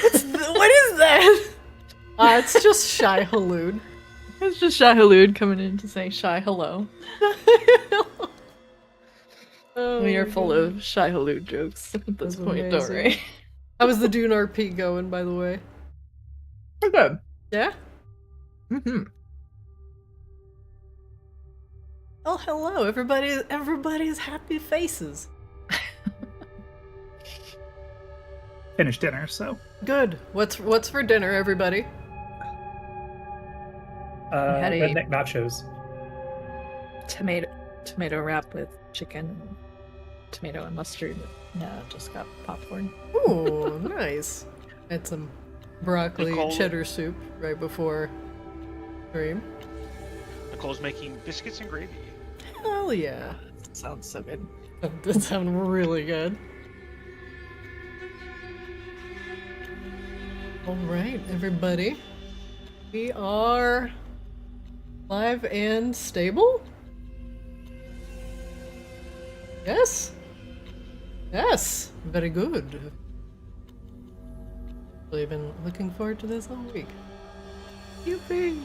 What is that? It's just Shy Halud. It's just Shy Halud coming in to say Shy hello. We are full of Shy Halud jokes at this point, don't we? How was the Dune RP going, by the way? We're good. Yeah? Mm-hmm. Oh, hello, everybody's happy faces. Finished dinner, so. Good. What's for dinner, everybody? Redneck nachos. Tomato wrap with chicken, and tomato and mustard. Yeah, just got popcorn. Ooh, nice. Had some broccoli cheddar soup right before stream. Nicole's making biscuits and gravy. Hell yeah. That sounds so good. That does sound really good. Alright, everybody. We are live and stable? Yes? Yes! Very good. I've been looking forward to this all week. Yippee!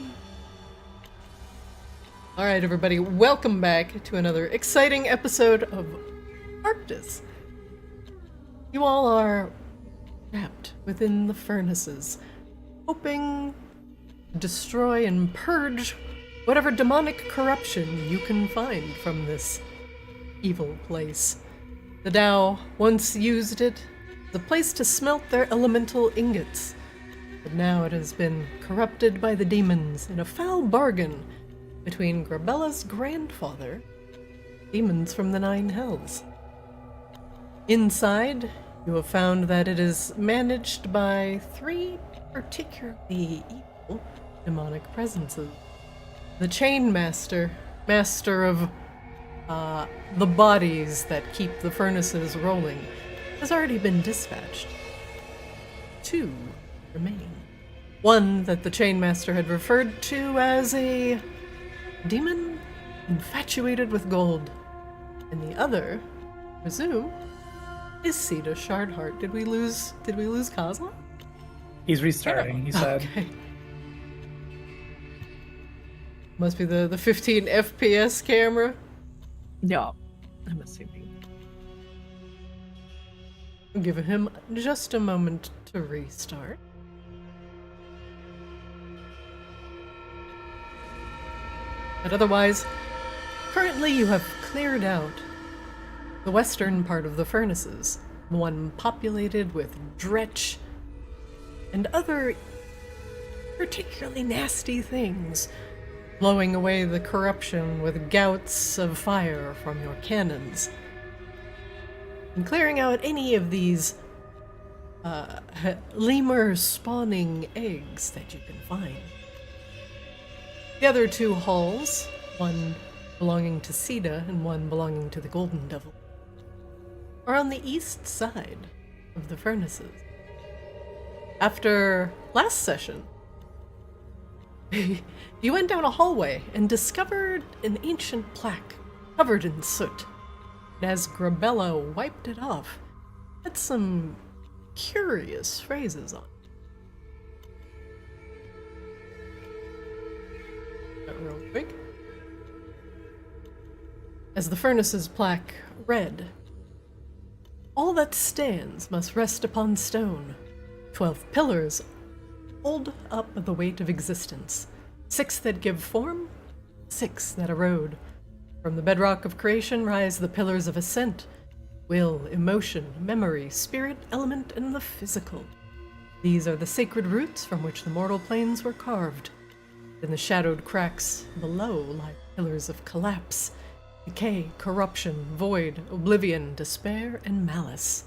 Alright, everybody, welcome back to another exciting episode of Arctis. You all are trapped within the furnaces, hoping to destroy and purge whatever demonic corruption you can find from this evil place. The Tao once used it as a place to smelt their elemental ingots, but now it has been corrupted by the demons in a foul bargain between Grabella's grandfather, demons from the Nine Hells. Inside, you have found that it is managed by three particularly evil demonic presences. The Chain Master, master of the bodies that keep the furnaces rolling, has already been dispatched. Two remain. One that the Chain Master had referred to as a demon infatuated with gold, and the other, I presume, is Sita Shardheart. Did we lose Kozla? He's restarting, he said. Okay. Must be the 15 FPS camera. Yeah, I'm assuming. I'm giving him just a moment to restart. But otherwise, currently you have cleared out the western part of the furnaces, the one populated with dretch and other particularly nasty things, blowing away the corruption with gouts of fire from your cannons, and clearing out any of these lemur spawning eggs that you can find. The other two halls, one belonging to Sita and one belonging to the Golden Devil, are on the east side of the furnaces. After last session, you went down a hallway and discovered an ancient plaque covered in soot. And as Grabella wiped it off, it had some curious phrases on it. Real quick. As the furnace's plaque read, "All that stands must rest upon stone. 12 pillars hold up the weight of existence. 6 that give form, 6 that erode. From the bedrock of creation rise the pillars of ascent: will, emotion, memory, spirit, element, and the physical. These are the sacred roots from which the mortal planes were carved. In the shadowed cracks below lie pillars of collapse, decay, corruption, void, oblivion, despair, and malice.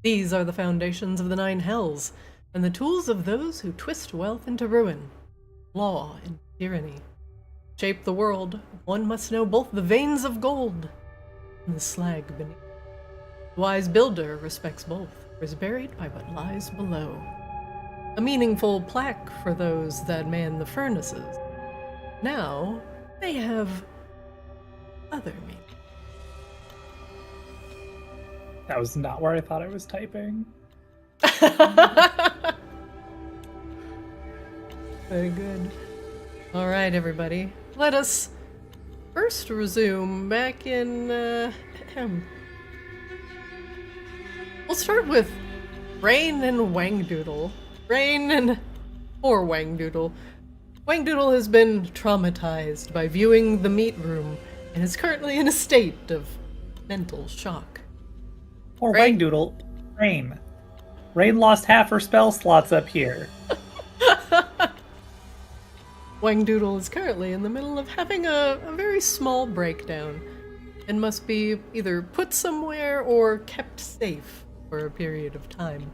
These are the foundations of the Nine Hells, and the tools of those who twist wealth into ruin, law, and tyranny. To shape the world, one must know both the veins of gold and the slag beneath. The wise builder respects both, or is buried by what lies below. A meaningful plaque for those that man the furnaces. Now, they have other meaning." That was not where I thought I was typing. Very good. All right, everybody. Let us first resume back in. We'll start with Rain and Wangdoodle. Rain and poor Wangdoodle. Wangdoodle has been traumatized by viewing the meat room and is currently in a state of mental shock. Poor Rain. Wangdoodle. Rain. Rain lost half her spell slots up here. Wangdoodle is currently in the middle of having a very small breakdown and must be either put somewhere or kept safe for a period of time.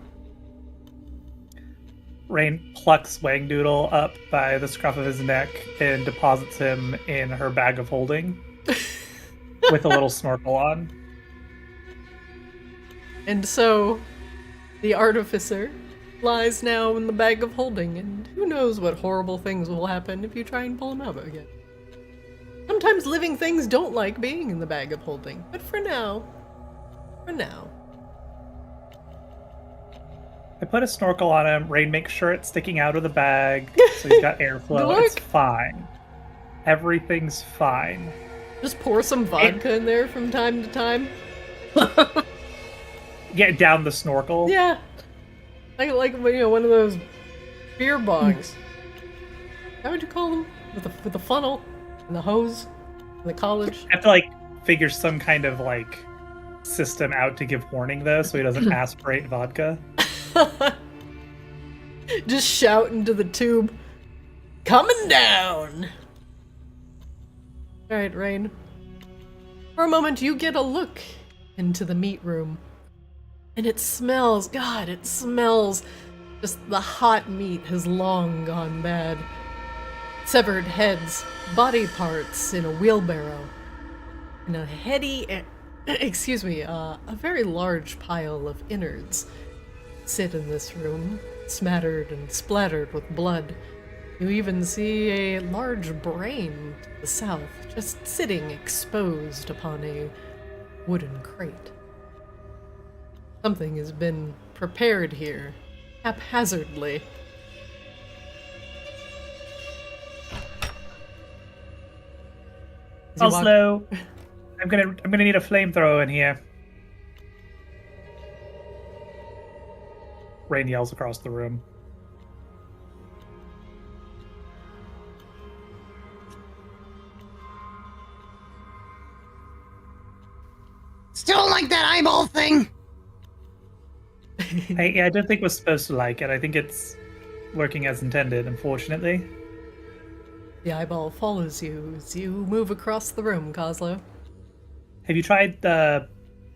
Rain plucks Wangdoodle up by the scruff of his neck and deposits him in her bag of holding with a little snorkel on. And so, the artificer lies now in the bag of holding, and who knows what horrible things will happen if you try and pull him out again. Sometimes living things don't like being in the bag of holding, but for now, I put a snorkel on him. Rain makes sure it's sticking out of the bag so he's got airflow. It's fine. Everything's fine. just pour some vodka in there from time to time. Get down the snorkel. Yeah. Like one of those beer bongs. How would you call them? With the funnel and the hose and the college. I have to figure some kind of system out to give warning though, so he doesn't aspirate vodka. Just shout into the tube. Coming down! Alright, Rain. For a moment you get a look into the meat room. And it smells, God, it smells. Just the hot meat has long gone bad. Severed heads, body parts in a wheelbarrow. And a a very large pile of innards sit in this room, smattered and splattered with blood. You even see a large brain to the south, just sitting exposed upon a wooden crate. Something has been prepared here, haphazardly. Oslo, I'm gonna need a flamethrower in here. Rain yells across the room. Still like that eyeball thing? I don't think we're supposed to like it. I think it's working as intended, unfortunately. The eyeball follows you as you move across the room, Coslo. Have you tried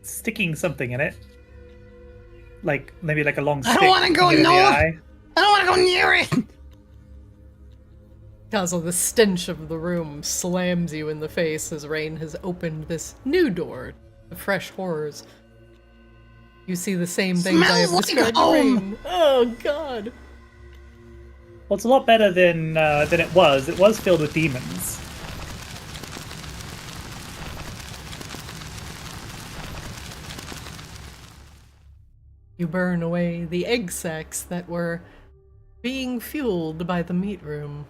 sticking something in it? Maybe a long stick. I don't want to go near the eye? I don't want to go near it. Coslo, the stench of the room slams you in the face as Rain has opened this new door to fresh horrors. You see the same things I have Smells like described to home. Rain. Oh, God. Well, it's a lot better than it was. It was filled with demons. You burn away the egg sacs that were being fueled by the meat room.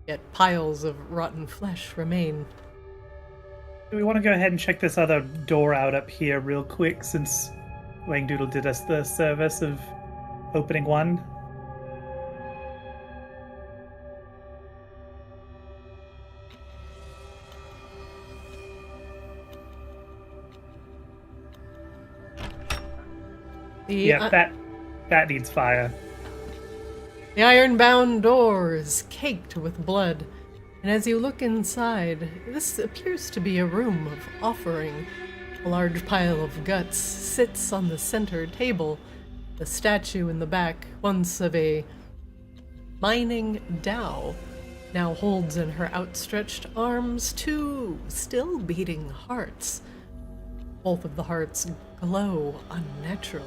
Yet piles of rotten flesh remain. Do we want to go ahead and check this other door out up here real quick, since Wangdoodle did us the service of opening one? That needs fire. The iron-bound door is caked with blood, and as you look inside, this appears to be a room of offering. A large pile of guts sits on the center table. The statue in the back, once of a mining dhow, now holds in her outstretched arms two still beating hearts. Both of the hearts glow unnatural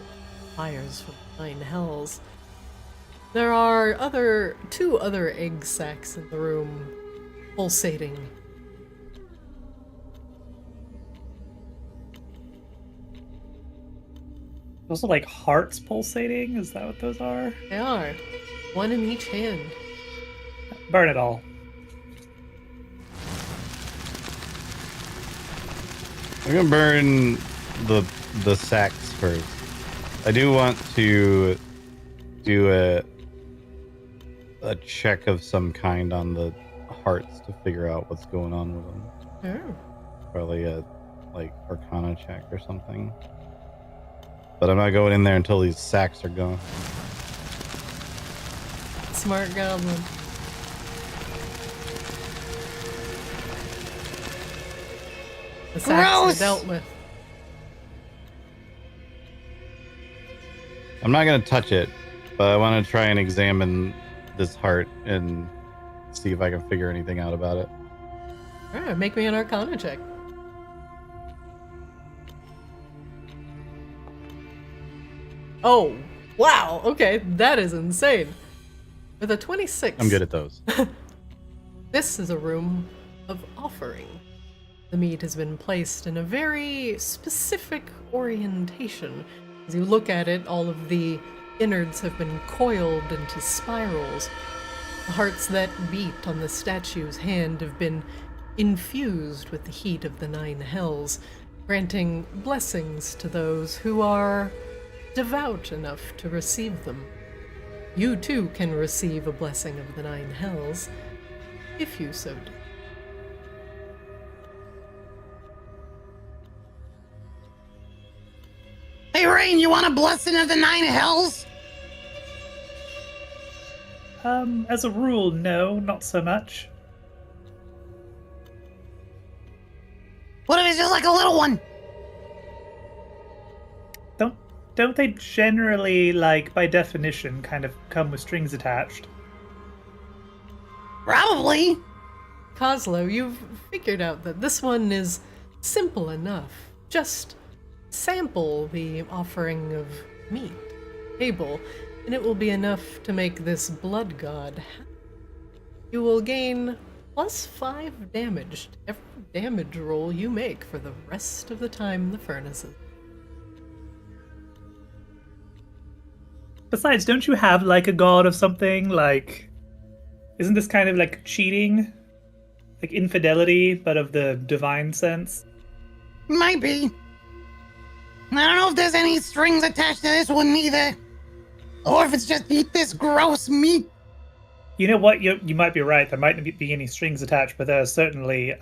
fires from the nine hells. There are two other egg sacs in the room, pulsating. Those are hearts pulsating? Is that what those are? They are, one in each hand. Burn it all. I'm gonna burn the sacks first. I do want to do a check of some kind on the hearts to figure out what's going on with them. Oh. Probably a like Arcana check or something. But I'm not going in there until these sacks are gone. Smart goblin. The sacks are Gross! dealt with. I'm not gonna touch it, but I want to try and examine this heart and see if I can figure anything out about it. Alright, make me an Arcana check. Oh, wow. Okay, that is insane. With a 26. I'm good at those. This is a room of offering. The meat has been placed in a very specific orientation. As you look at it, all of the innards have been coiled into spirals. The hearts that beat on the statue's hand have been infused with the heat of the 9 hells, granting blessings to those who are devout enough to receive them. You too can receive a blessing of the 9 hells, if you so do. Hey, Rain, you want a blessing of the 9 hells? As a rule, no, not so much. What if it's just like a little one? Don't they generally, like, by definition, kind of come with strings attached? Probably. Coslow, you've figured out that this one is simple enough. Just sample the offering of meat, table, and it will be enough to make this blood god happy. You will gain +5 damage to every damage roll you make for the rest of the time the furnace is. Besides, don't you have, like, a god of something? Like, isn't this kind of like cheating? Like infidelity, but of the divine sense? Might be. I don't know if there's any strings attached to this one either. Or if it's just eat this gross meat. You know what? You might be right. There might not be any strings attached, but there are certainly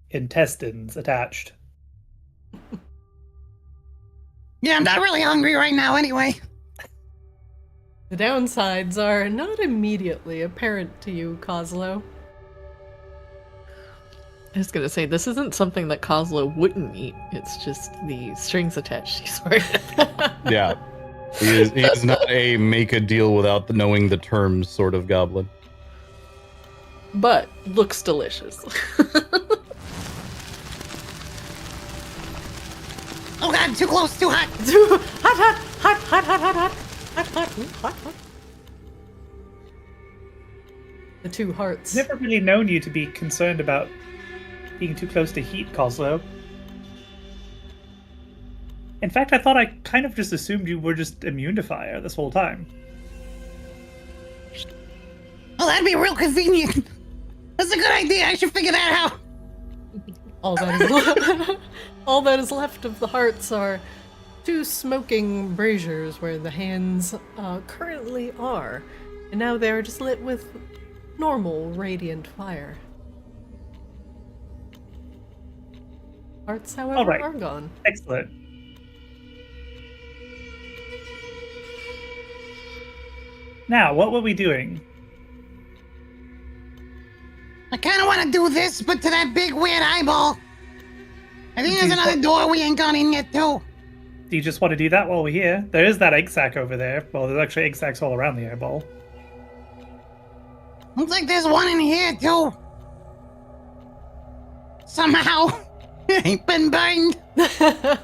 intestines attached. Yeah, I'm not really hungry right now anyway. The downsides are not immediately apparent to you, Coslow. I was gonna say, this isn't something that Coslow wouldn't eat. It's just the strings attached he's worried about. Yeah. He is not a make a deal without knowing the terms sort of goblin. But looks delicious. Oh god, too close, too hot. Hot, hot, hot, hot, hot, hot, hot, hot, hot, hot, hot. The 2 hearts. Never really known you to be concerned about being too close to heat, Coslow. In fact, I thought I kind of just assumed you were just immune to fire this whole time. Oh, that'd be real convenient. That's a good idea. I should figure that out. All that is left of the hearts are 2 smoking braziers where the hands currently are, and now they are just lit with normal radiant fire. Hearts, however, All right. are gone. Excellent. Now, what were we doing? I kind of want to do this, but to that big weird eyeball. I think there's Geez, another what- door we ain't gone in yet, too. Do you just want to do that while we're here? There is that egg sack over there. Well, there's actually egg sacks all around the eyeball. Looks like there's one in here, too. Somehow, it ain't been burned. That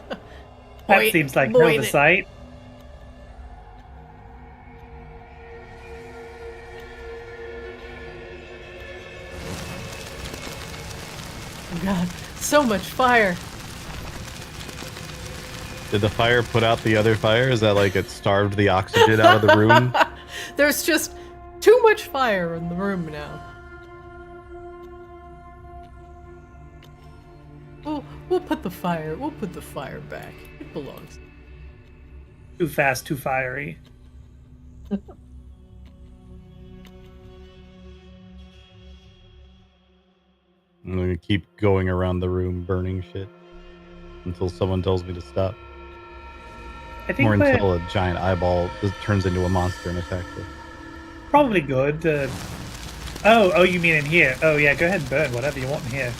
Boy- seems like boy, oversight. Oh god, so much fire. Did the fire put out the other fire? Is that like it starved the oxygen out of the room? There's just Too much fire in the room now. We'll put the fire back. It belongs. Too fast, too fiery. I'm gonna keep going around the room burning shit until someone tells me to stop. I think Or we're until a giant eyeball just turns into a monster and attacks us. probably good. Oh, you mean in here? Oh yeah, go ahead and burn whatever you want in here.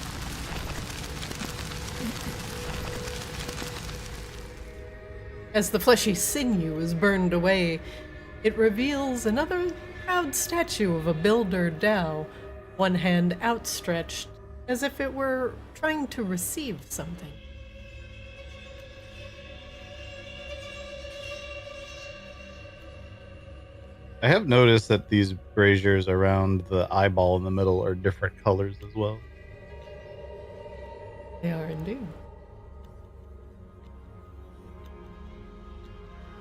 As the fleshy sinew is burned away, it reveals another proud statue of a builder Dao, one hand outstretched, as if it were trying to receive something. I have noticed that these braziers around the eyeball in the middle are different colors as well. They are indeed.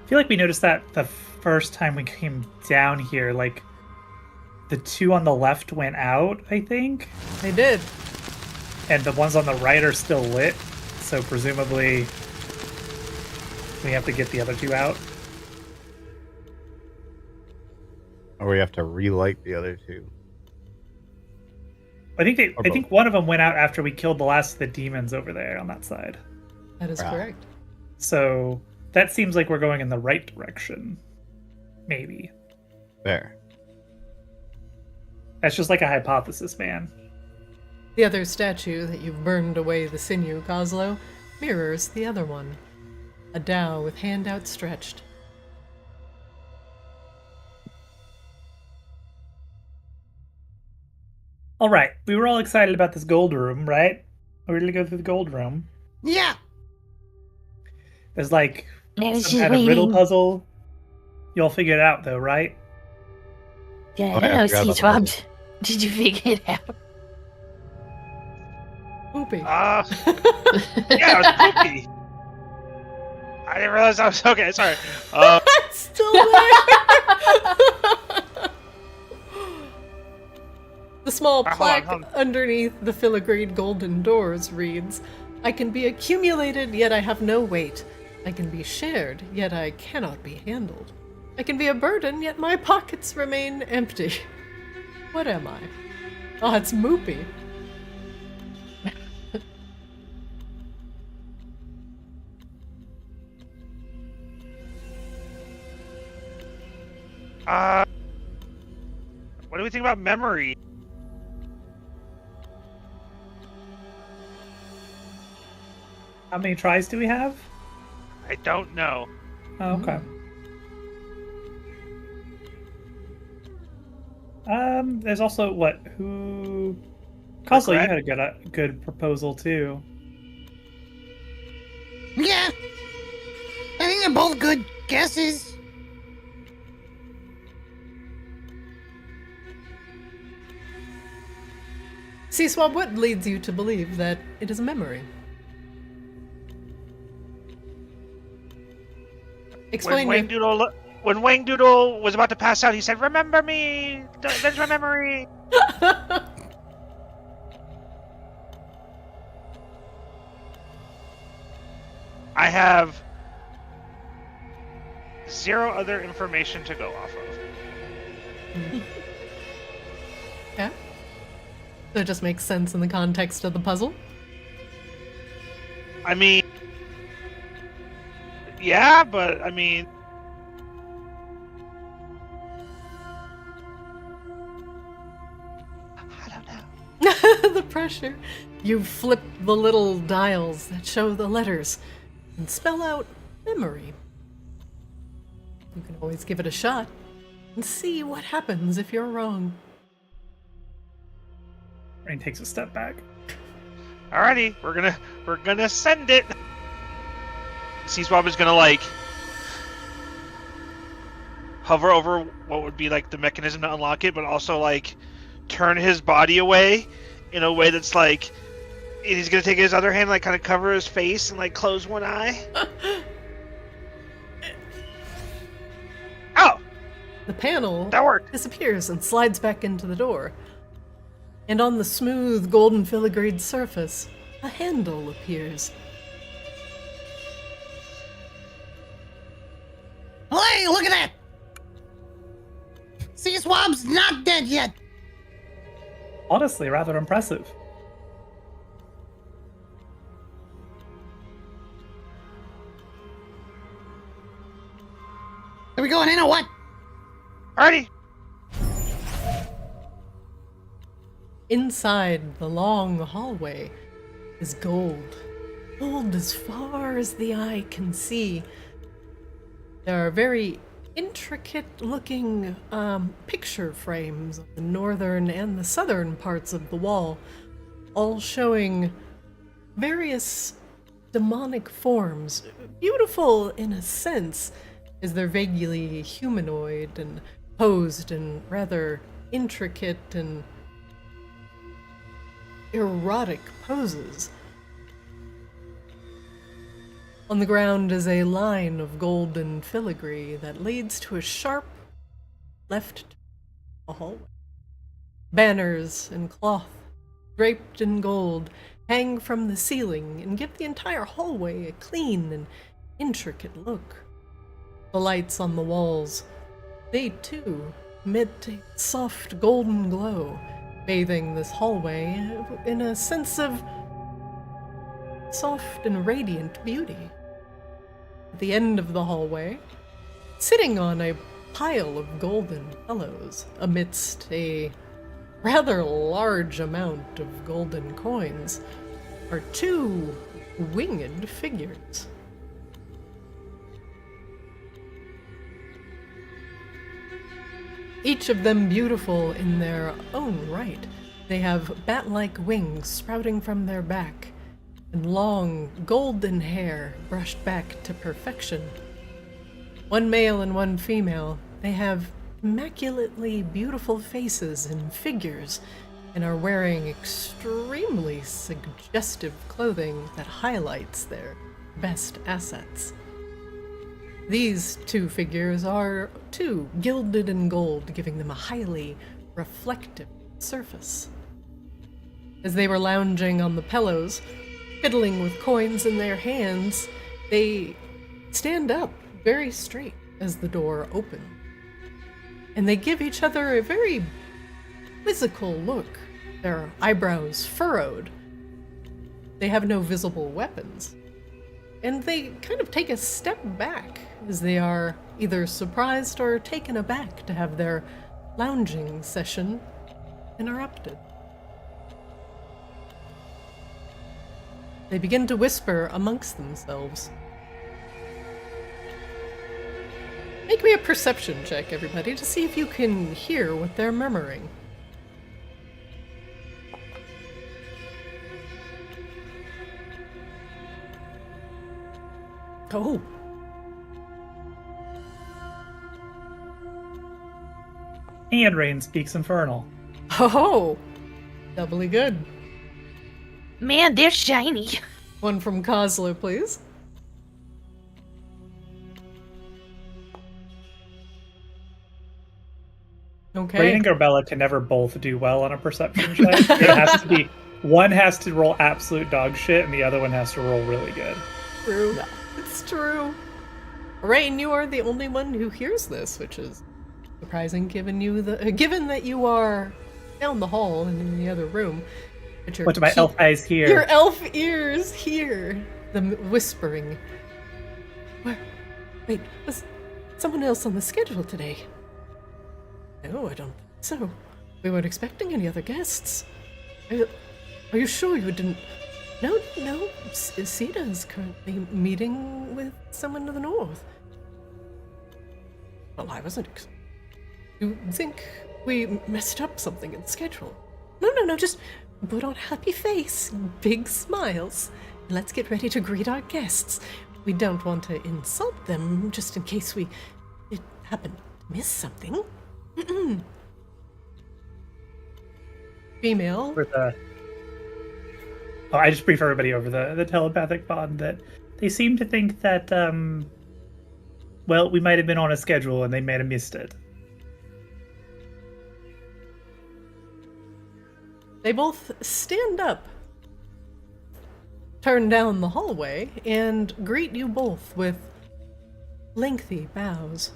I feel like we noticed that the first time we came down here, like the two on the left went out, I think, They did. and the ones on the right are still lit. So presumably we have to get the other two out. Or we have to relight the other two. I think Or I think one of them went out after we killed the last of the demons over there on that side. That is Right. correct. So that seems like we're going in the right direction. Maybe. There. That's just like a hypothesis, man. The other statue that you've burned away the sinew, Coslow, mirrors the other one. A Dao with hand outstretched. All right, we were all excited about this gold room, right? We're gonna go through the gold room. Yeah. There's like I was some just kind of riddle waiting. puzzle. You all figured it out though, right? Yeah, Oh, I yeah, I know, forgot about the C-Swab. puzzle. Did you figure it out? Poopy. Yeah, it was poopy. I didn't realize I was okay. Sorry. It's still there! The small Hold on, plaque hold on. underneath the filigreed golden doors reads, I can be accumulated, yet I have no weight. I can be shared, yet I cannot be handled. I can be a burden, yet my pockets remain empty. What am I? Oh, it's Moopy. What do we think about memory? How many tries do we have? I don't know. Oh, okay. There's also who? Coslo, you Regret? had a good proposal too. Yeah. I think they're both good guesses. C-Swab, what leads you to believe that it is a memory? Explain When Wang Doodle was about to pass out, he said, "Remember me. There's my memory." I have zero other information to go off of. Yeah? So it just makes sense in the context of the puzzle? I mean, yeah, but I mean, I don't know. The pressure. You flip the little dials that show the letters and spell out memory. You can always give it a shot and see what happens if you're wrong. Rain takes a step back. Alrighty, we're gonna send it. C-Swab is gonna like hover over what would be like the mechanism to unlock it, but also like turn his body away in a way that's like he's gonna take his other hand, like kind of cover his face and like close one eye. Oh, The panel That worked. disappears and slides back into the door. And on the smooth, golden filigreed surface, a handle appears. Hey, look at that! Sea Swab's not dead yet. Honestly, rather impressive. Are we going in or what? Alrighty. Inside the long hallway is gold. Gold as far as the eye can see. There are very intricate looking picture frames of the northern and the southern parts of the wall, all showing various demonic forms. Beautiful in a sense, as they're vaguely humanoid and posed in rather intricate and erotic poses. On the ground is a line of golden filigree that leads to a sharp left hallway. Banners and cloth, draped in gold, hang from the ceiling and give the entire hallway a clean and intricate look. The lights on the walls, they too emit a soft golden glow, bathing this hallway in a sense of soft and radiant beauty. At the end of the hallway, sitting on a pile of golden pillows amidst a rather large amount of golden coins, are two winged figures. Each of them beautiful in their own right. They have bat-like wings sprouting from their back, and long golden hair brushed back to perfection. One male and one female, they have immaculately beautiful faces and figures, and are wearing extremely suggestive clothing that highlights their best assets. These two figures are too gilded in gold, giving them a highly reflective surface. As they were lounging on the pillows, fiddling with coins in their hands, they stand up very straight as the door opens. And they give each other a very quizzical look, their eyebrows furrowed. They have no visible weapons. And they kind of take a step back as they are either surprised or taken aback to have their lounging session interrupted. They begin to whisper amongst themselves. Make me a perception check, everybody, to see if you can hear what they're murmuring. Oh. And Rain speaks Infernal. Oh. Doubly good. Man, they're shiny. One from Kozlo, please. Okay. Rain and Garbella can never both do well on a perception check. It has to be one has to roll absolute dog shit, and the other one has to roll really good. True. It's true. Rain, you are the only one who hears this, which is surprising given that you are down the hall and in the other room. But What do my elf eyes hear? Your elf ears hear the whispering. Wait, was someone else on the schedule today? No, I don't think so. We weren't expecting any other guests. Are you sure you didn't? No. Sita is currently meeting with someone to the north. Well, I wasn't excited. You think we messed up something in the schedule? No, just put on a happy face, big smiles. Let's get ready to greet our guests. We don't want to insult them, just in case we happen to miss something. Female. I just brief everybody over the telepathic bond that they seem to think that, we might have been on a schedule and they might have missed it. They both stand up, turn down the hallway, and greet you both with lengthy bows.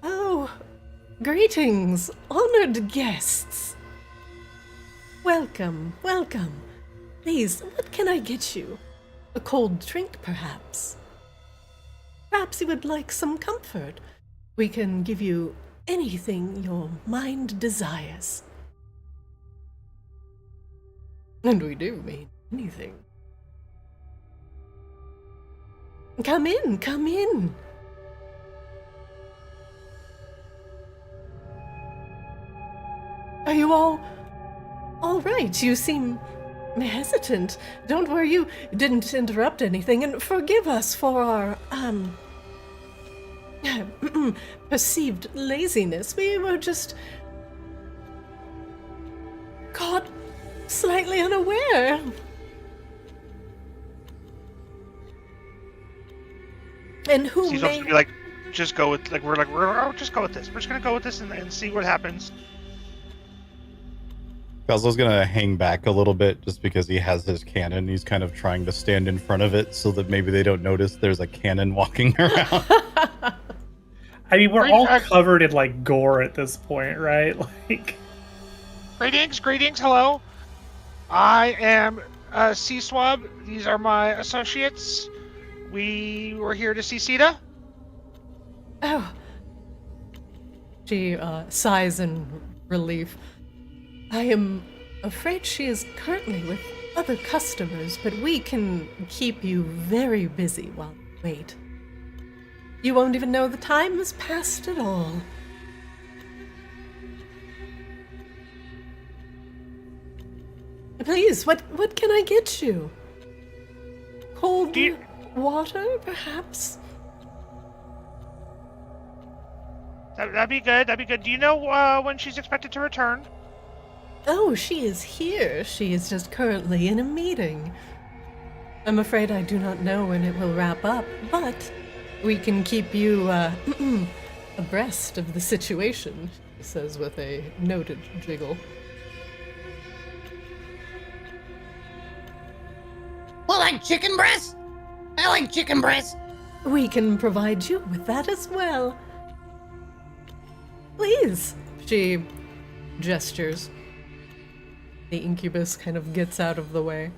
Oh, greetings, honored guests. Welcome, welcome. Please, what can I get you? A cold drink, perhaps? Perhaps you would like some comfort. We can give you anything your mind desires. And we do mean anything. Come in, come in. Are you all right? You seem hesitant. Don't worry, you didn't interrupt anything, and forgive us for our, perceived laziness. We were just caught slightly unaware. And who She's may... also be like, just go with, just go with this. We're just gonna go with this and see what happens. Kozlo's gonna hang back a little bit just because he has his cannon. He's kind of trying to stand in front of it so that maybe they don't notice there's a cannon walking around. I mean, we're all covered in like gore at this point, right? Like, Greetings, hello. I am Sea Swab. These are my associates. We were here to see Sita. Oh. She sighs in relief. I am afraid she is currently with other customers, but we can keep you very busy while you wait. You won't even know the time has passed at all. Please, what can I get you? Cold water, perhaps? That'd be good. Do you know when she's expected to return? Oh, she is here. She is just currently in a meeting. I'm afraid I do not know when it will wrap up, but we can keep you abreast of the situation, he says with a noted jiggle. Well, like chicken breast? I like chicken breast. We can provide you with that as well. Please, she gestures. The incubus kind of gets out of the way.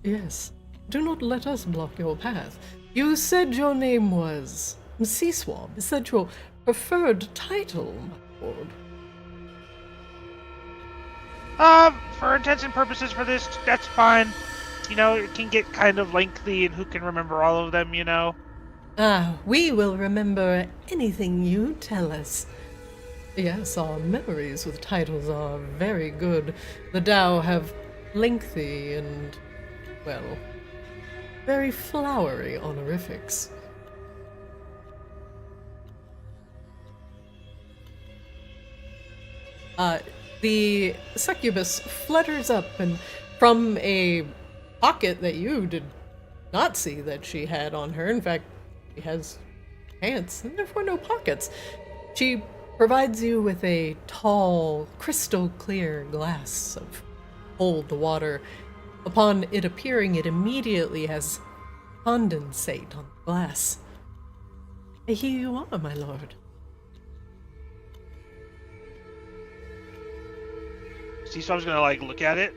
Yes, do not let us block your path. You said your name was Sea Swab. Is that your preferred title, my lord? For intents and purposes for this, that's fine. You know, it can get kind of lengthy, and who can remember all of them, you know? Ah, we will remember anything you tell us. Yes, our memories with titles are very good. The Tao have lengthy and, well, very flowery honorifics. The succubus flutters up, and from a pocket that you did not see that she had on her, in fact, she has pants and therefore no pockets, she provides you with a tall, crystal clear glass of cold water. Upon it appearing, it immediately has condensate on the glass. Here you are, my lord. Seesaw's gonna like look at it,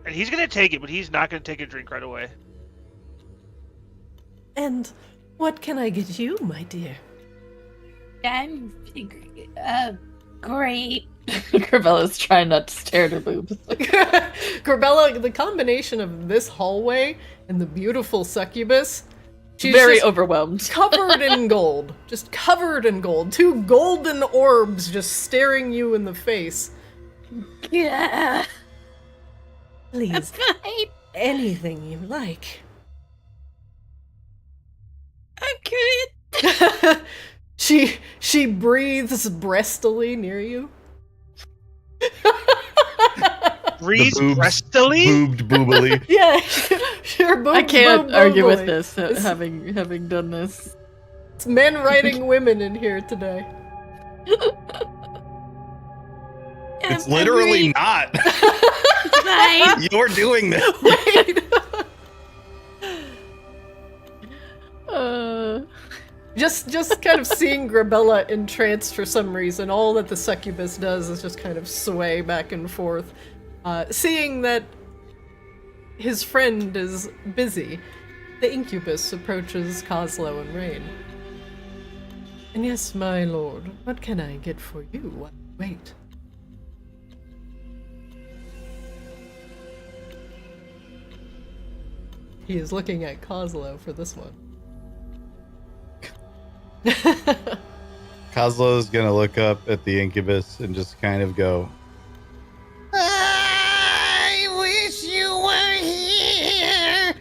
and he's gonna take it, but he's not gonna take a drink right away. And what can I get you, my dear? I'm great. Corbella's trying not to stare at her boobs. Corbella, the combination of this hallway and the beautiful succubus, she's Very just overwhelmed. covered in gold. Just covered in gold. Two golden orbs just staring you in the face. Yeah. Please, Fine. anything you like. I'm good. She breathes breastily near you. Breeze The boobs breastily? Boobed boobily. Yeah, your boob. I can't boob argue with boobily. this, It's- having done this. It's men writing women in here today. It's literally not. Fine. You're doing this. Wait. Just kind of seeing Grabella entranced for some reason. All that the succubus does is just kind of sway back and forth. Seeing that his friend is busy, the incubus approaches Coslow and Rain. And yes, my lord, what can I get for you? Wait. He is looking at Coslow for this one. Kozlo's gonna look up at the incubus and just kind of go, I wish you were here.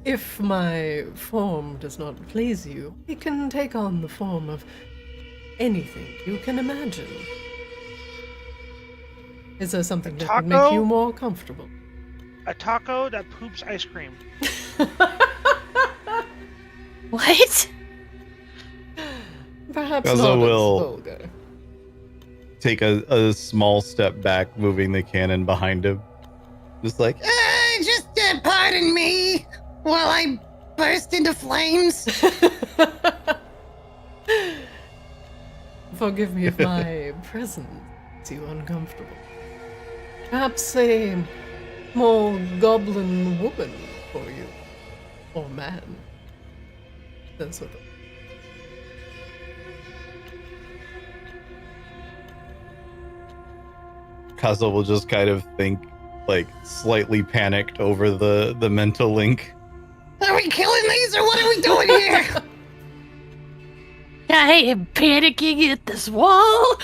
If my form does not please you, it can take on the form of anything you can imagine. Is there something that would make taco? you more comfortable? A taco that poops ice cream. What? Perhaps Cosmo not will- as vulgar. take a small step back, moving the cannon behind him. Just like, Just pardon me while I burst into flames. Forgive me if my presence makes you uncomfortable. Perhaps a more goblin woman for you. Or man. That's what Kozlo will just kind of think, like, slightly panicked over the mental link. Are we killing these or what are we doing here? I am panicking at this wall.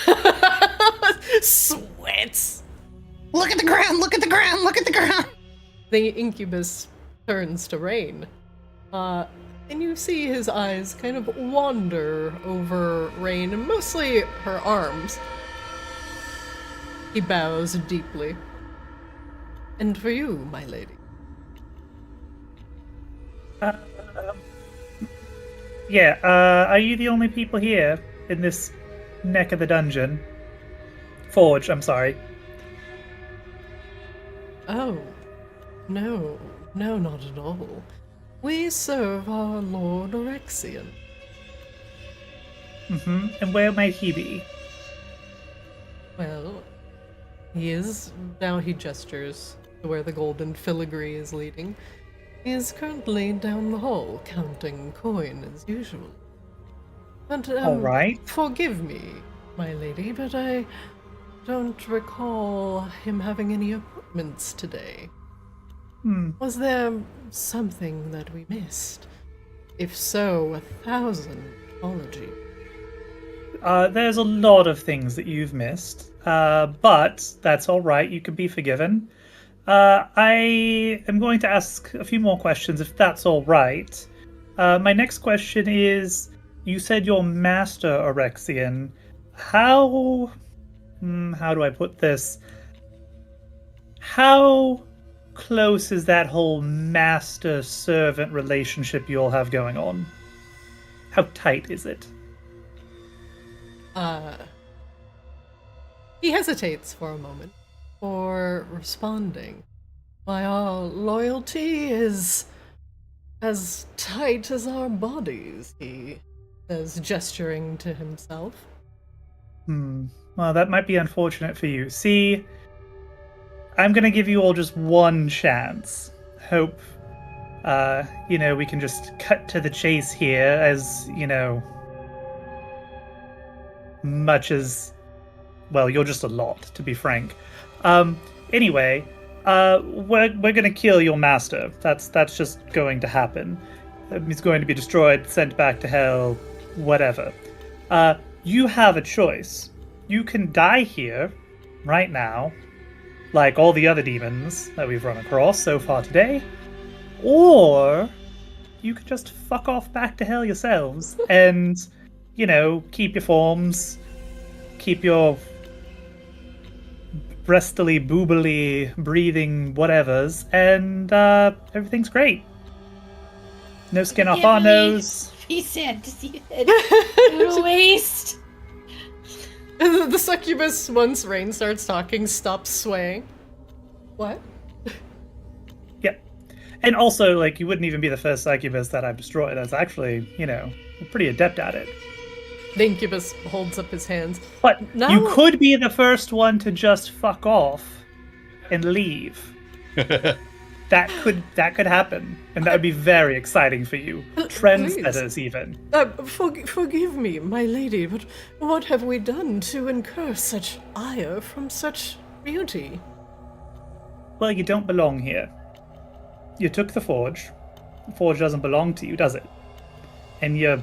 Sweats! Look at the ground, look at the ground, look at the ground. The incubus turns to Rain. And you see his eyes kind of wander over Rain, and mostly her arms. He bows deeply. And for you, my lady. Are you the only people here in this neck of the dungeon? Forge, I'm sorry. Oh, no, not at all. We serve our Lord Orexian. Mm-hmm. And where might he be? Well, he is, now he gestures to where the golden filigree is leading. He is currently down the hall, counting coin as usual. But, All right. forgive me, my lady, but I don't recall him having any appointments today. Was there something that we missed? If so, 1,000 apologies. There's a lot of things that you've missed, but that's all right. You can be forgiven. I am going to ask a few more questions, if that's all right. My next question is, you said you're Master Orexian. How do I put this? How close is that whole master-servant relationship you all have going on? How tight is it? He hesitates for a moment before responding. Why, our loyalty is as tight as our bodies, he says, gesturing to himself. Well, that might be unfortunate for you. See, I'm gonna give you all just one chance. Hope, we can just cut to the chase here as, much as, well, you're just a lot, to be frank. Anyway, we're gonna kill your master. That's just going to happen. He's going to be destroyed, sent back to hell, whatever. You have a choice. You can die here, right now, like all the other demons that we've run across so far today, or you could just fuck off back to hell yourselves and, keep your forms, keep your breastily, boobily, breathing whatevers, and everything's great. No skin off our nose. Be sad to see that. What a waste. The succubus, once Rain starts talking, stops swaying. What? Yep. And also, like, you wouldn't even be the first succubus that I've destroyed. That's actually, pretty adept at it. The incubus holds up his hands. But No. you could be the first one to just fuck off and leave. That could happen, and that would be very exciting for you. Trendsetters, even. Forgive me, my lady, but what have we done to incur such ire from such beauty? Well, you don't belong here. You took the forge. The forge doesn't belong to you, does it? And you're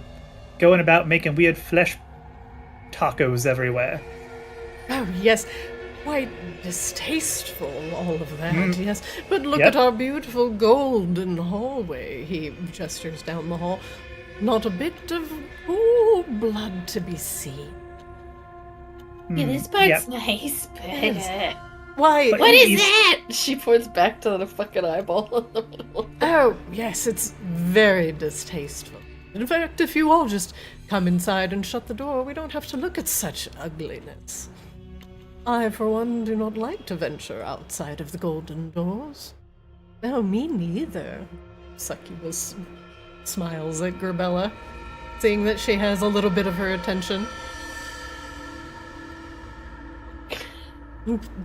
going about making weird flesh tacos everywhere. Oh, yes. Quite distasteful, all of that, yes. But look at our beautiful golden hallway. He gestures down the hall. Not a bit of blood to be seen. Yeah, this part's Yep. nice, but Why? But what is he's- that? She points back to the fucking eyeball in the middle. Oh, yes, it's very distasteful. In fact, if you all just come inside and shut the door, we don't have to look at such ugliness. I, for one, do not like to venture outside of the golden doors. No, me neither. Succubus smiles at Gerbella, seeing that she has a little bit of her attention.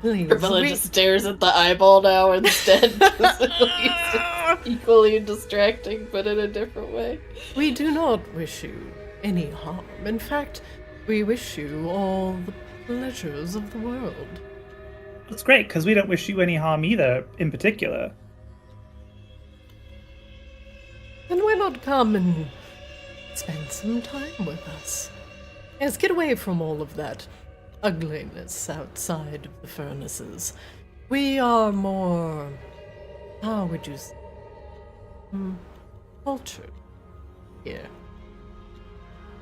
Please, Bella just stares at the eyeball now instead. It's equally distracting, but in a different way. we do not wish you any harm. In fact, we wish you all the pleasures of the world. That's great, because we don't wish you any harm either, in particular. Then why not come and spend some time with us? Yes, get away from all of that ugliness outside of the furnaces. We are more, how would you say, cultured here.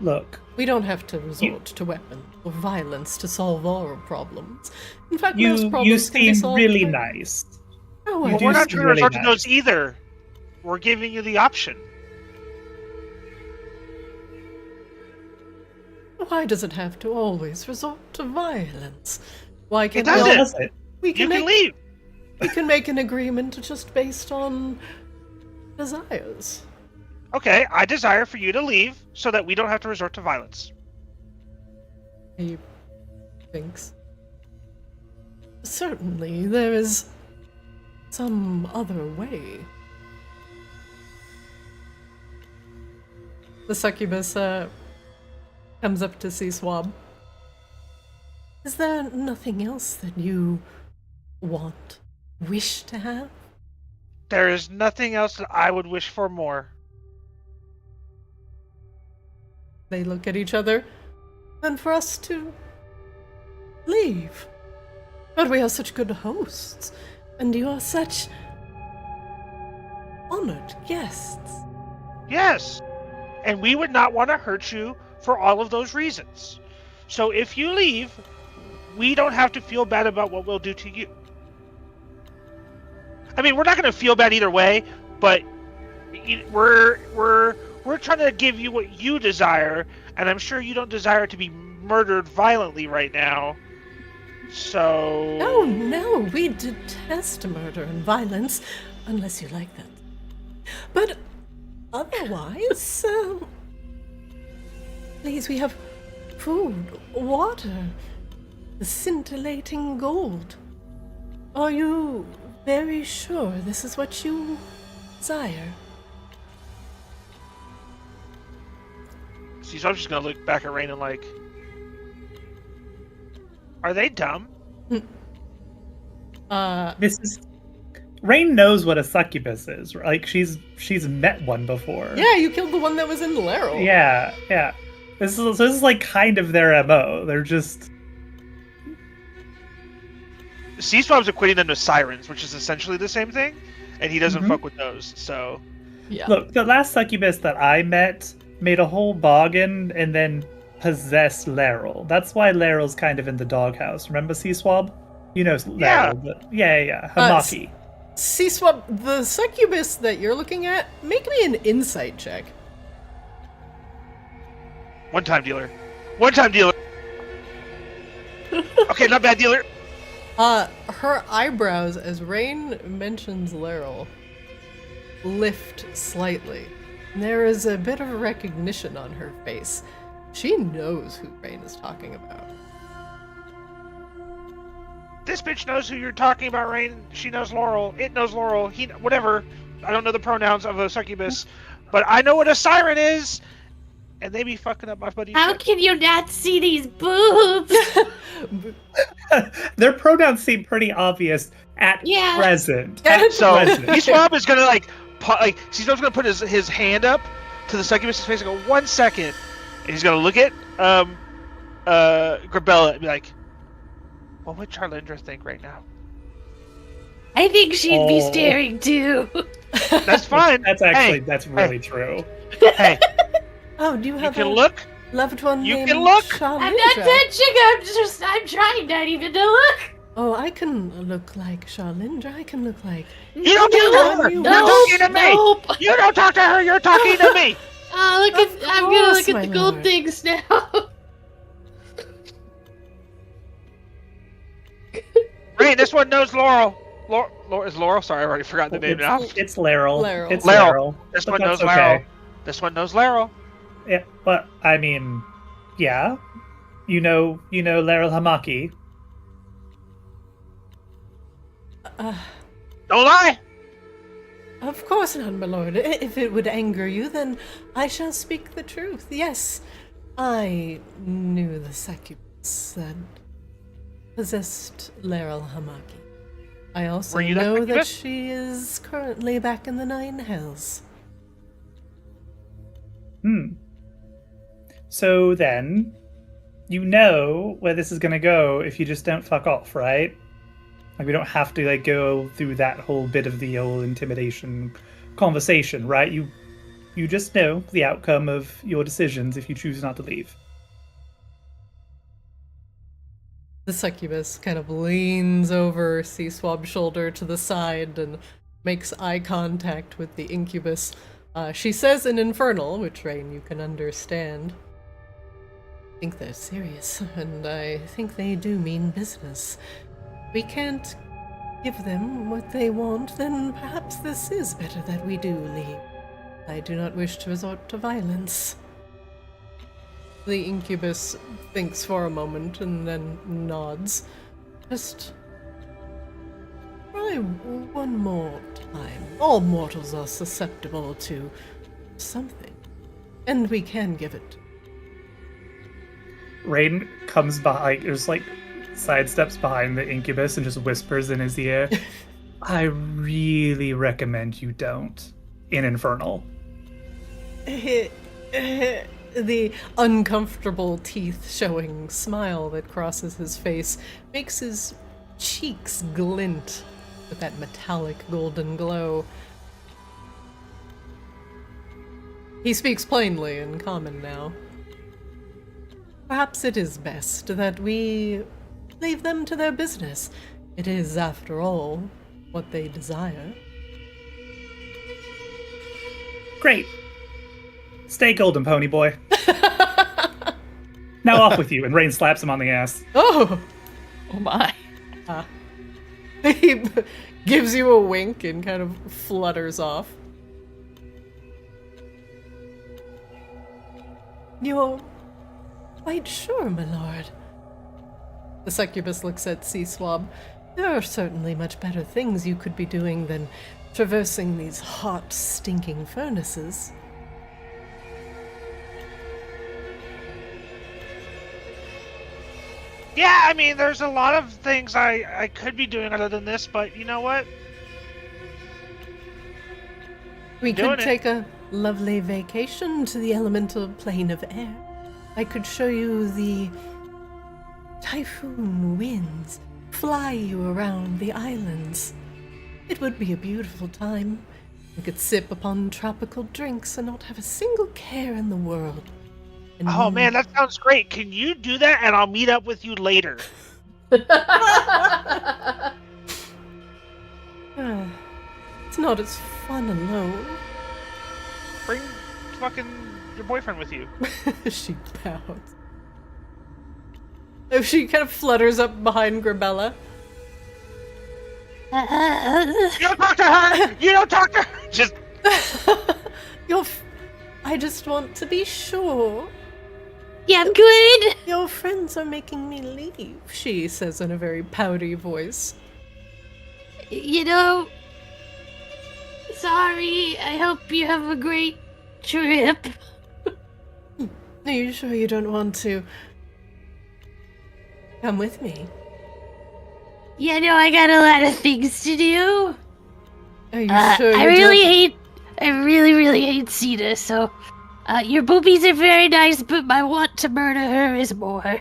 Look, We don't have to resort to weapons or violence to solve our problems. In fact, most you problems can be seem solved really by- nice. Oh, You well, do We're not seem trying to really resort to nice. those either. We're giving you the option. why does it have to always resort to violence? Why can't doesn't. we all- Does it? we You can can make leave. we can make an agreement just based on desires. Okay, I desire for you to leave so that we don't have to resort to violence. He thinks. Certainly, there is some other way. The succubus comes up to see Swab. Is there nothing else that you want, wish to have? There is nothing else that I would wish for more. They look at each other, and for us to leave. But we are such good hosts, and you are such honored guests. Yes, and we would not want to hurt you for all of those reasons. So if you leave, we don't have to feel bad about what we'll do to you. I mean, we're not going to feel bad either way, but we're trying to give you what you desire, and I'm sure you don't desire to be murdered violently right now. So No, we detest murder and violence, unless you like that. But otherwise, please, we have food, water, the scintillating gold. Are you very sure this is what you desire? See, so I'm just gonna look back at Rain and like, are they dumb? This is. Rain knows what a succubus is. Like she's met one before. Yeah, you killed the one that was in Laryl. Yeah. This is like kind of their MO. They're just. C-Swab's equating them to sirens, which is essentially the same thing, and he doesn't Mhm. fuck with those. So Yeah. Look, the last succubus that I met made a whole bargain and then possessed Laryl. That's why Laryl's kind of in the doghouse. Remember C-Swab? You know Laryl. Yeah. But yeah. Hamaki. C-Swab, the succubus that you're looking at, make me an insight check. one-time dealer. Okay, not bad, dealer. Her eyebrows, as Rain mentions Laryl, lift slightly. There is a bit of recognition on her face. She knows who Rain is talking about. This bitch knows who you're talking about, Rain. She knows Laurel. It knows Laurel. He, whatever. I don't know the pronouns of a succubus, but I know what a siren is, and they be fucking up my buddy. How can you not see these boobs? Their pronouns seem pretty obvious at Yeah. present. So Present. Swab is gonna he's gonna put his hand up to the succubus's face and go 1 second, and he's gonna look at Grabella and be like, "What would Charlindra think right now?" I think she'd be Oh. staring too. That's fine. That's really true. Hey, Oh, do you you have can a look. loved one You named can look. Charlindra? I'm not touching. I'm trying not even to look. Oh, I can look like Charlindra. I can look like... You don't talk to her. you You're talking to me. Nope. You don't talk to her. You're talking to me. Oh, look Of at! I'm gonna course, look my at the gold lord. things now. Rain, this one knows Laurel. Is Laurel? Sorry, I already forgot the name now. It's Laryl. Laryl. It's Laryl. Laryl. This but one that's knows Laurel. This one knows Laurel. Yeah, but I mean, yeah. You know Laryl Hamaki. Don't lie. Of course not, my lord. If it would anger you, then I shall speak the truth. Yes, I knew the succubus that possessed Laryl Hamaki. I also Were you that know that succubus? she is currently back in the Nine Hells. So then, you know where this is gonna go if you just don't fuck off, right? Like, we don't have to go through that whole bit of the old intimidation conversation, right? You just know the outcome of your decisions if you choose not to leave. The succubus kind of leans over Sea-Swab's shoulder to the side and makes eye contact with the incubus. She says in Infernal, which, Rain, you can understand. I think they're serious, and I think they do mean business. We can't give them what they want, then perhaps this is better that we do leave. I do not wish to resort to violence. The incubus thinks for a moment and then nods. Just try one more time. All mortals are susceptible to something, and we can give it. Rain comes by, just sidesteps behind the incubus and just whispers in his ear, I really recommend you don't. In Infernal. The uncomfortable teeth showing smile that crosses his face makes his cheeks glint with that metallic golden glow. He speaks plainly in common now. Perhaps it is best that we leave them to their business. It is, after all, what they desire. Great. Stay golden, pony boy. Now off with you. And Rain slaps him on the ass. Oh! Oh my. He gives you a wink and kind of flutters off. You're quite sure, my lord? The succubus looks at Sea-Swab. There are certainly much better things you could be doing than traversing these hot, stinking furnaces. Yeah, I mean, there's a lot of things I could be doing other than this, but you know what? We Doing could it. take a lovely vacation to the elemental plane of air. I could show you the typhoon winds, fly you around the islands. It would be a beautiful time. We could sip upon tropical drinks and not have a single care in the world. And Oh man, that sounds great. Can you do that? And I'll meet up with you later. It's not as fun alone. Bring fucking your boyfriend with you. She pouts. She kind of flutters up behind Grabella. You don't talk to her! You don't talk to her! Just I just want to be sure. Yeah, I'm good. Your friends are making me leave, she says in a very pouty voice. You know, sorry. I hope you have a great trip. Are you sure you don't want to come with me? Yeah, no, I got a lot of things to do. Are you sure you I really hate Sita, so your boobies are very nice, but my want to murder her is more.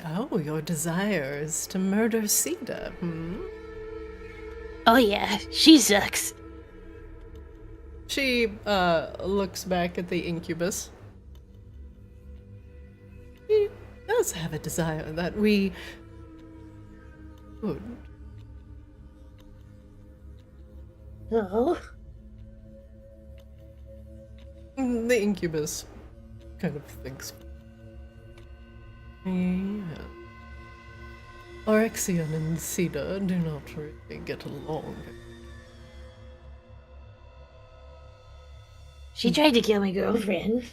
Oh, your desire is to murder Sita, Oh yeah, she sucks. She looks back at the incubus. She does have a desire that we would. Oh. The incubus kind of thinks. Yeah. Orexion and Sita do not really get along. She tried to kill my girlfriend.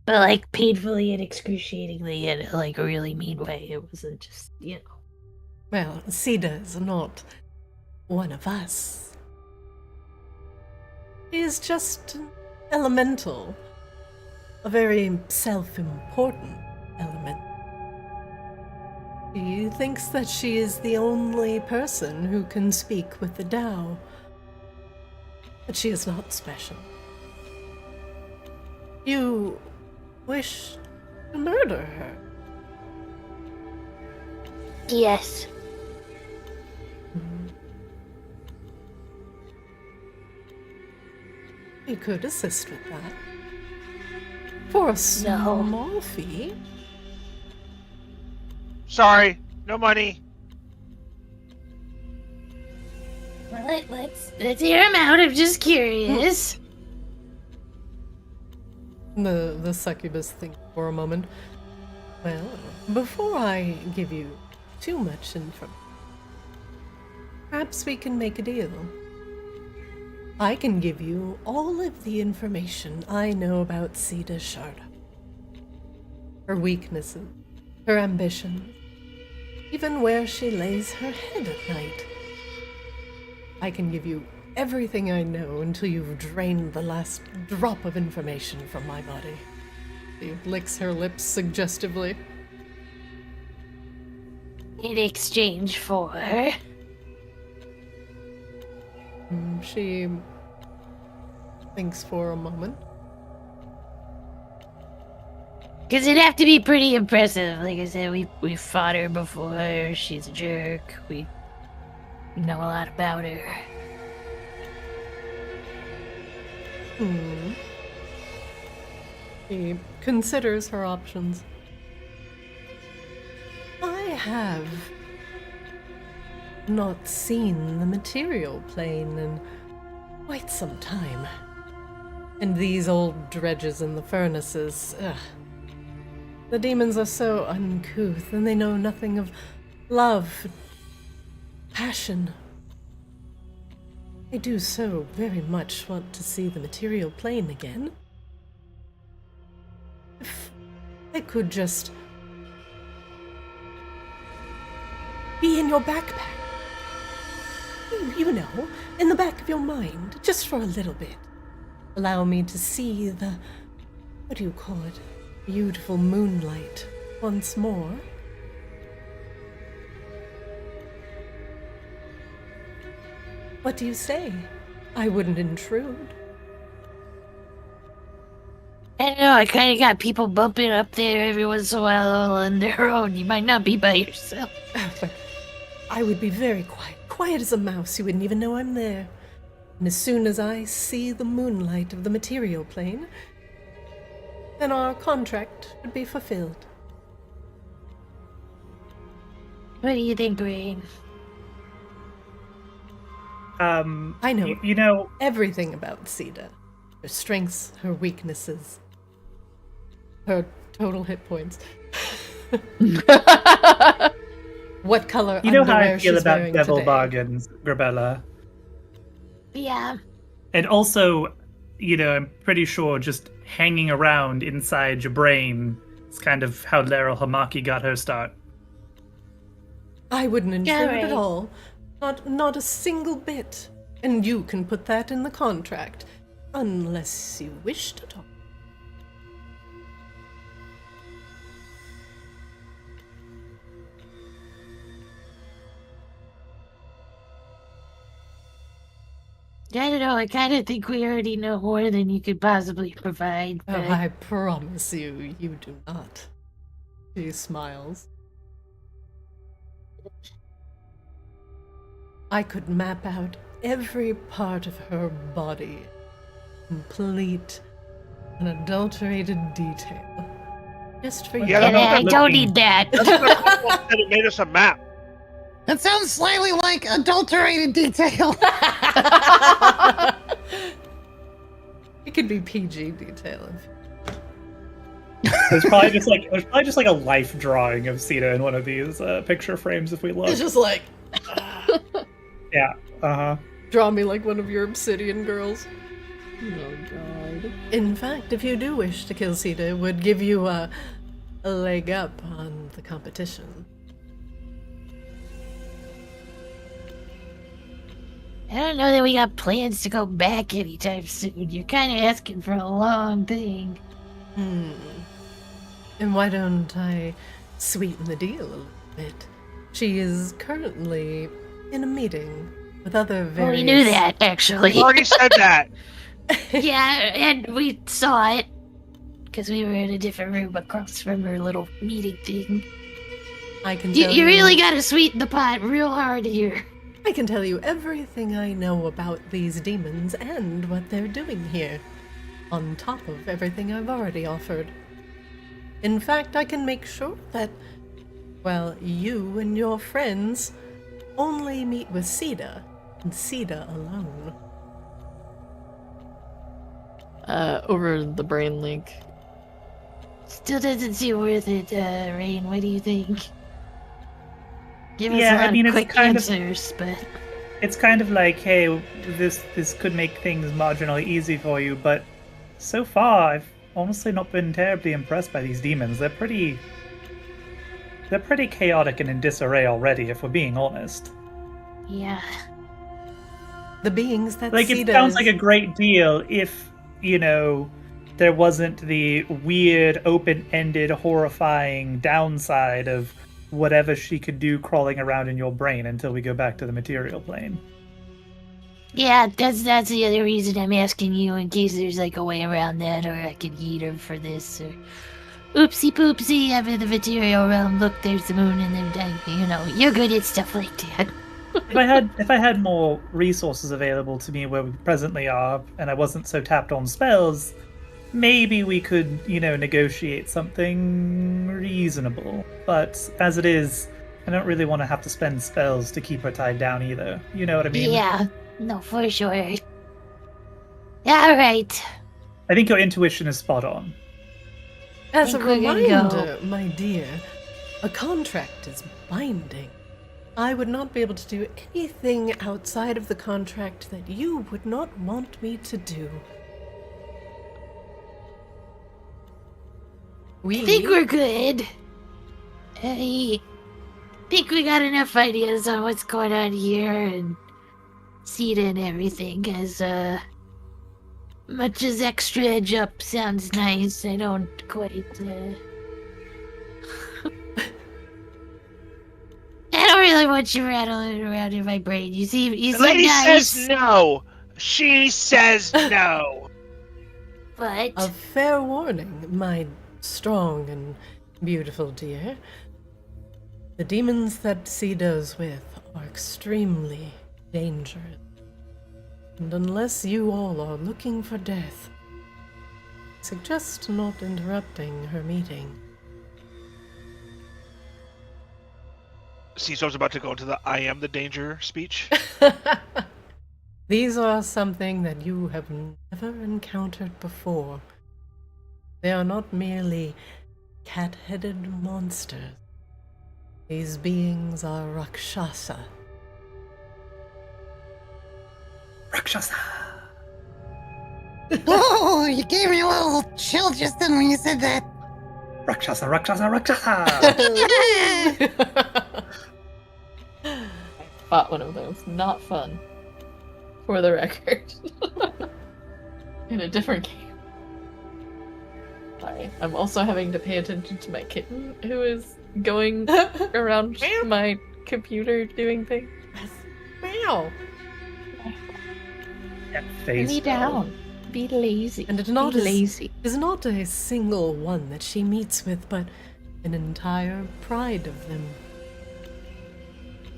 But, like, painfully and excruciatingly in, like, a really mean way. It wasn't just, you know. Well, Sita is not one of us. She is just an elemental. A very self-important element. She thinks that she is the only person who can speak with the Tao. But she is not special. You wish to murder her. Yes. We could assist with that. For a small fee. sorry, no money. Well, let's hear him out. I'm just curious. The succubus thinks for a moment. Well, before I give you too much information, perhaps we can make a deal. I can give you all of the information I know about Sita Sharda. Her weaknesses, her ambitions, even where she lays her head at night. I can give you everything I know until you've drained the last drop of information from my body. She licks her lips suggestively. In exchange for... She thinks for a moment. Because it'd have to be pretty impressive. Like I said, we fought her before. She's a jerk. We know a lot about her. She considers her options. I have not seen the material plane in quite some time. And these old dredges in the furnaces, the demons are so uncouth, and they know nothing of love, passion. I do so very much want to see the material plane again. If I could just be in your backpack. You know, in the back of your mind, just for a little bit. Allow me to see the, what do you call it, beautiful moonlight once more. What do you say? I wouldn't intrude. I don't know, I kind of got people bumping up there every once in a while all on their own. You might not be by yourself. But I would be very quiet as a mouse. You wouldn't even know I'm there. And as soon as I see the moonlight of the material plane, then our contract would be fulfilled. What do you think, Rain? I know you know, everything about Sita. Her strengths, her weaknesses, her total hit points. What color You know how underwear I feel she's about wearing devil today? bargains, Grabella. Yeah. And also, I'm pretty sure just hanging around inside your brain is kind of how Laryl Hamaki got her start. I wouldn't intrude Alright. at all. Not a single bit. And you can put that in the contract. Unless you wish to talk. I don't know, I kind of think we already know more than you could possibly provide. Oh, But I promise you, you do not. She smiles. I could map out every part of her body. Complete, unadulterated detail. Just for you. Yeah, I don't know if I I'm don't looking- need that. That's what it made us a map. That sounds slightly like adulterated detail. It could be PG detail. It was probably just like a life drawing of Sita in one of these picture frames if we look. It's just like, Yeah. Uh-huh. draw me like one of your obsidian girls. Oh god. In fact, if you do wish to kill Sita, it would give you a leg up on the competition. I don't know that we got plans to go back anytime soon. You're kind of asking for a long thing. And why don't I sweeten the deal a little bit? She is currently in a meeting with other Well, various... we knew that, actually. You already said that. Yeah, and we saw it. Because we were in a different room across from her little meeting thing. I can You, tell you really gotta sweeten the pot real hard here. I can tell you everything I know about these demons and what they're doing here, on top of everything I've already offered. In fact, I can make sure that, well, you and your friends only meet with Sita, and Sita alone. Over the brain link. Still doesn't seem worth it, Rain. What do you think? Give us Yeah, a lot I mean, of it's quick kind of- answers, but It's kind of like, hey, this could make things marginally easy for you, but so far I've honestly not been terribly impressed by these demons. They're pretty chaotic and in disarray already, if we're being honest. yeah. The beings that Like, it Sita sounds is- like a great deal if, there wasn't the weird, open-ended, horrifying downside of whatever she could do crawling around in your brain until we go back to the material plane. Yeah, that's the other reason I'm asking you, in case there's like a way around that, or I could eat her for this, or oopsie poopsie, I'm in the material realm, look, there's the moon, and then, you're good at stuff like that. If I had more resources available to me where we presently are, and I wasn't so tapped on spells, maybe we could, negotiate something reasonable. But as it is, I don't really want to have to spend spells to keep her tied down either. You know what I mean? Yeah, no, for sure. Alright. I think your intuition is spot on. As a think we're gonna go. reminder, my dear, a contract is binding. I would not be able to do anything outside of the contract that you would not want me to do. I think we're good. I think we got enough ideas on what's going on here and Sita and everything. As much as extra edge up sounds nice, I don't quite. I don't really want you rattling around in my brain. You seem The lady nice, says no. She says no. but A fair warning, my strong and beautiful dear. The demons that Sita's with are extremely dangerous. And unless you all are looking for death, I suggest not interrupting her meeting. Cecil's about to go into the "I am the danger" speech. These are something that you have never encountered before. They are not merely cat-headed monsters. These beings are Rakshasa. Rakshasa. Oh, you gave me a little chill just then when you said that. Rakshasa, Rakshasa, Rakshasa. Fought one of those. Not fun. For the record. In a different game. Sorry. I'm also having to pay attention to my kitten who is going around my computer doing things. Meow. That face. Lay down. Be lazy. And Be not lazy. is not a single one that she meets with, but an entire pride of them.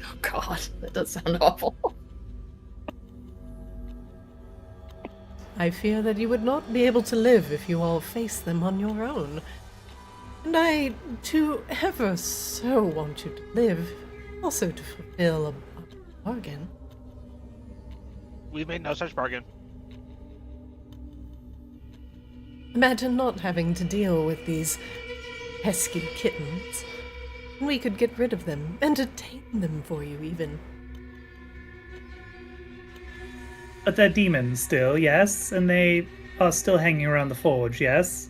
Oh god, that does sound awful. I fear that you would not be able to live if you all face them on your own. And I, too, ever so want you to live, also to fulfill a bargain. We made no such bargain. Imagine not having to deal with these pesky kittens. We could get rid of them, entertain them for you even. But they're demons still, yes? And they are still hanging around the forge, yes?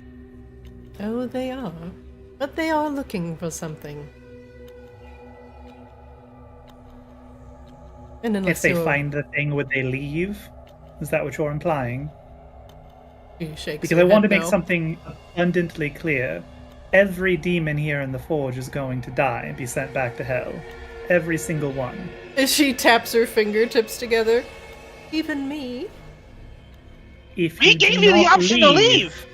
Oh, they are. But they are looking for something. And unless If they you're- find the thing, would they leave? Is that what you're implying? She shakes Because her I want to head make no. something abundantly clear. Every demon here in the forge is going to die and be sent back to hell. Every single one. As she taps her fingertips together. Even me. If We you do gave you the not option to leave.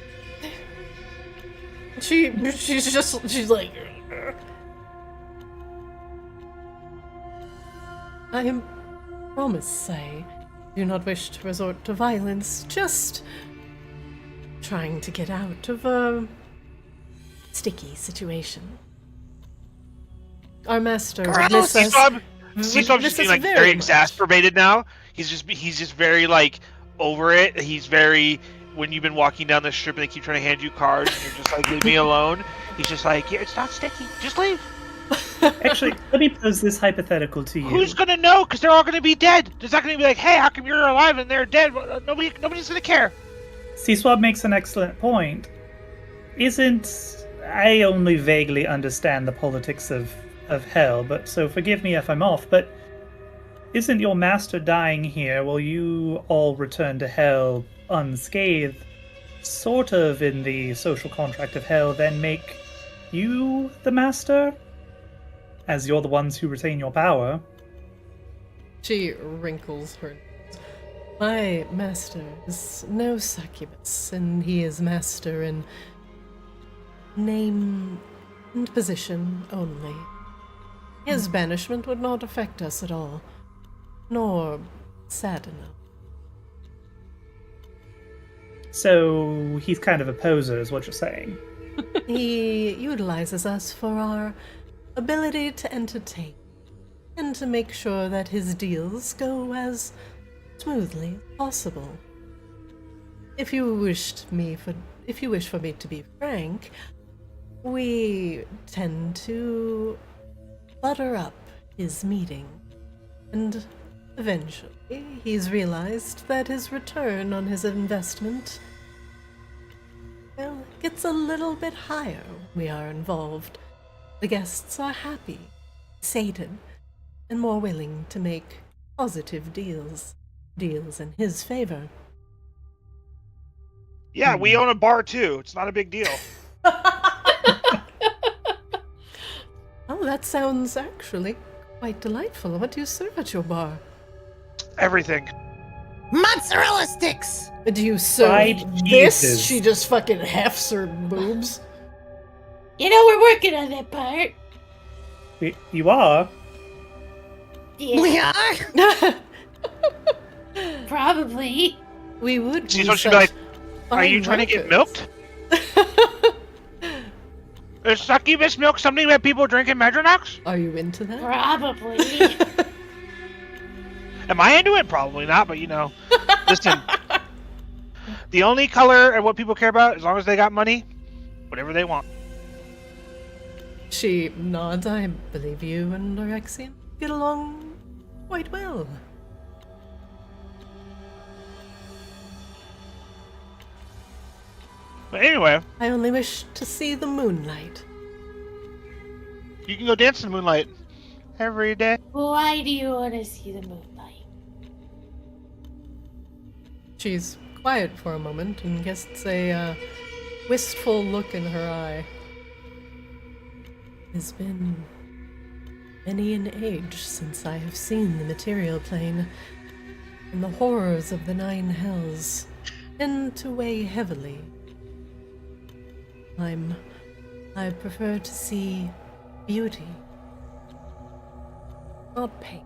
She's like. I promise I do not wish to resort to violence, just trying to get out of a sticky situation. Our master would miss us. Seesaw's just being like very exasperated now. He's just very like over it. He's very when you've been walking down the strip and they keep trying to hand you cards and you're just like, leave me alone. He's just like, yeah, it's not sticky. Just leave. Actually, let me pose this hypothetical to you. Who's gonna know? Because they're all gonna be dead. There's not gonna be like, hey, how come you're alive and they're dead? Nobody's gonna care. Seeswab makes an excellent point. I only vaguely understand the politics of hell, but so forgive me if I'm off, but isn't your master dying here? Will you all return to hell unscathed? Sort of in the social contract of hell, then make you the master? As you're the ones who retain your power. She wrinkles her nose. My master is no succubus, and he is master in name and position only. His banishment would not affect us at all, nor sadden us. So he's kind of a poser, is what you're saying. He utilizes us for our ability to entertain and to make sure that his deals go as smoothly as possible. If you wish for me to be frank, we tend to butter up his meeting, and eventually he's realized that his return on his investment, well, gets a little bit higher when we are involved. The guests are happy, sated, and more willing to make positive deals in his favor. Yeah, we own a bar too. It's not a big deal. Oh, that sounds actually quite delightful. What do you serve at your bar? Everything. Mozzarella sticks! Do you serve Fried this? cheeses. She just fucking hefts her boobs. You know, we're working on that part. You are? Yeah, We are? probably. We would be She's supposed to such be like, are you fine trying to get workers." milked? Is succubus milk something that people drink in Medronox? Are you into that? Probably. Am I into it? Probably not, but you know. Listen. The only color and what people care about, as long as they got money, whatever they want. She nods. I believe you and Orexian get along quite well. But anyway, I only wish to see the moonlight. you can go dance in the moonlight every day. Why do you want to see the moonlight? She's quiet for a moment and gets a wistful look in her eye. It has been many an age since I have seen the material plane, and the horrors of the nine hells tend to weigh heavily. I prefer to see beauty, not pain.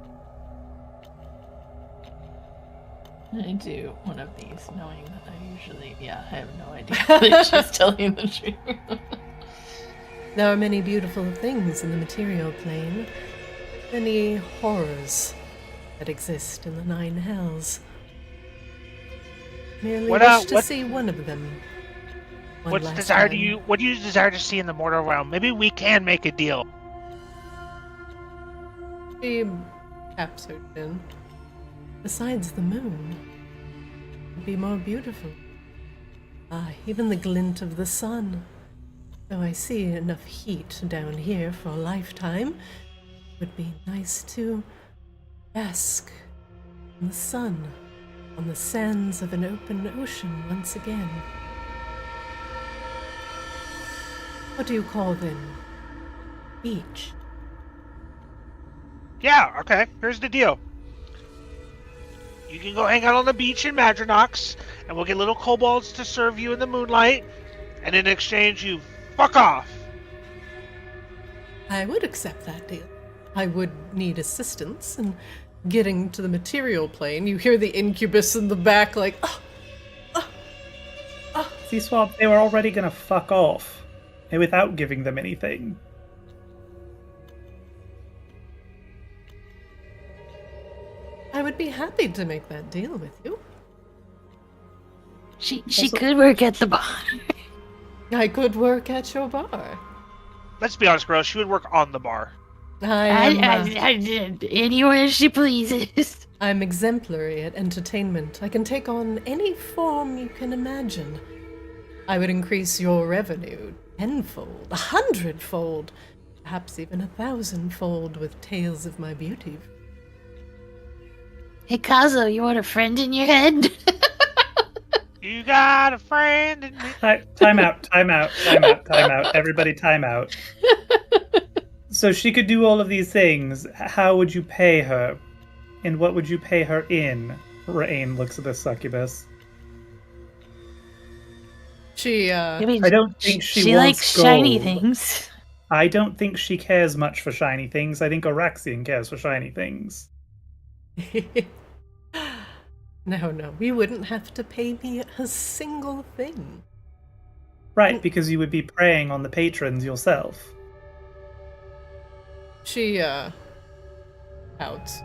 I do one of these, knowing that I usually, I have no idea that she's telling the truth. There are many beautiful things in the material plane, many horrors that exist in the nine hells. Merely wish to see one of them. What do you desire to see in the mortal realm? Maybe we can make a deal. She taps her chin. Besides the moon, it would be more beautiful. Even the glint of the sun. Though I see enough heat down here for a lifetime, it would be nice to bask in the sun on the sands of an open ocean once again. What do you call them? Beach? Yeah, okay. Here's the deal. You can go hang out on the beach in Madronox, and we'll get little kobolds to serve you in the moonlight, and in exchange you fuck off. I would accept that deal. I would need assistance in getting to the material plane. You hear the incubus in the back like, See, Swab, they were already gonna fuck off, and without giving them anything. I would be happy to make that deal with you. She could work at the bar. I could work at your bar. Let's be honest, girl. She would work on the bar. Anywhere she pleases. I'm exemplary at entertainment. I can take on any form you can imagine. I would increase your revenue tenfold, 100-fold, perhaps even 1,000-fold with tales of my beauty. Hey, Kazo, you want a friend in your head? You got a friend in me. Time out. Everybody time out. So she could do all of these things. How would you pay her? And what would you pay her in? Rain looks at the succubus. I mean, I don't think she wants likes shiny gold. things. I don't think she cares much for shiny things. I think Araxian cares for shiny things. No, you wouldn't have to pay me a single thing. Right, because you would be preying on the patrons yourself. She, pouts.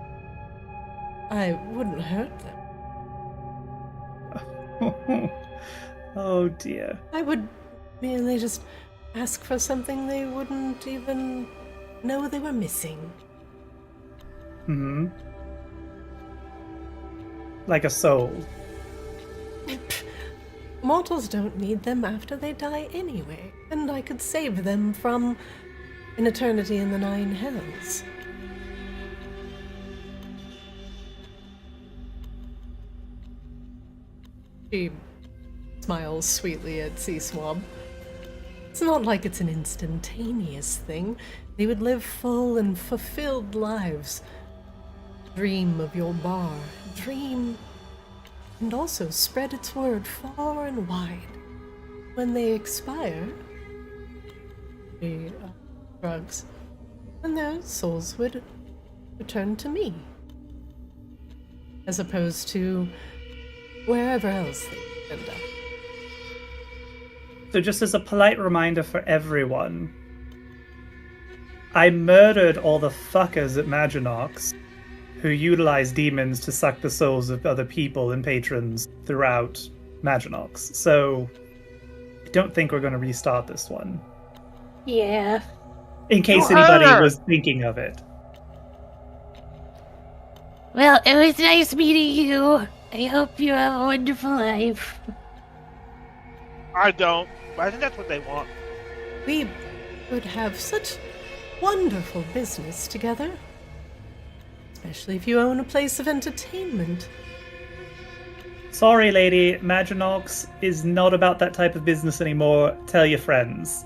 I wouldn't hurt them. Oh dear. I would merely just ask for something they wouldn't even know they were missing. Hmm. Like a soul. Mortals don't need them after they die anyway, and I could save them from an eternity in the nine hells. She smiles sweetly at Sea Swab. It's not like it's an instantaneous thing. They would live full and fulfilled lives. Dream of your bar. Dream and also spread its word far and wide. When they expire, she shrugs, and their souls would return to me, as opposed to wherever else they end up. So just as a polite reminder for everyone, I murdered all the fuckers at Maginox who utilize demons to suck the souls of other people and patrons throughout Maginox. So I don't think we're going to restart this one. Yeah. in case You anybody heard her. was thinking of it. Well, it was nice meeting you. I hope you have a wonderful life. I don't. But I think that's what they want. We would have such wonderful business together. Especially if you own a place of entertainment. Sorry, lady, Maginox is not about that type of business anymore. Tell your friends.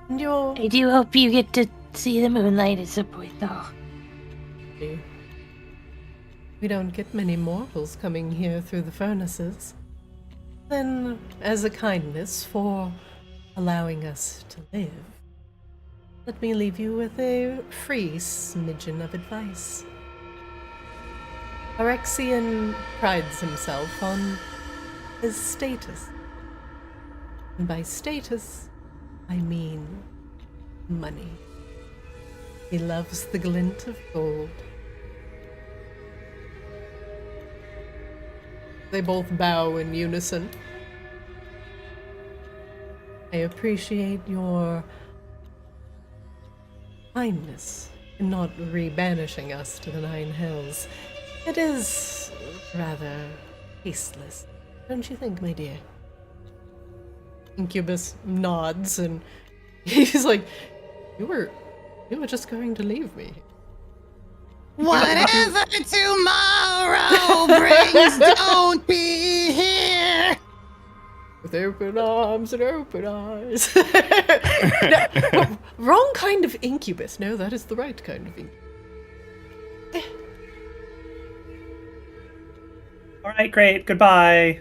And you're... I do hope you get to see the moonlight at some point, though. We don't get many mortals coming here through the furnaces. Then, as a kindness for allowing us to live, let me leave you with a free smidgen of advice. Arexian prides himself on his status. And by status, I mean money. He loves the glint of gold. They both bow in unison. I appreciate your kindness in not re-banishing us to the Nine Hells. It is rather tasteless, don't you think, my dear? Incubus nods and he's like, You were just going to leave me. Whatever tomorrow brings, don't be here. With open arms and open eyes. No, wrong kind of incubus. No, that is the right kind of incubus. All right, great. Goodbye.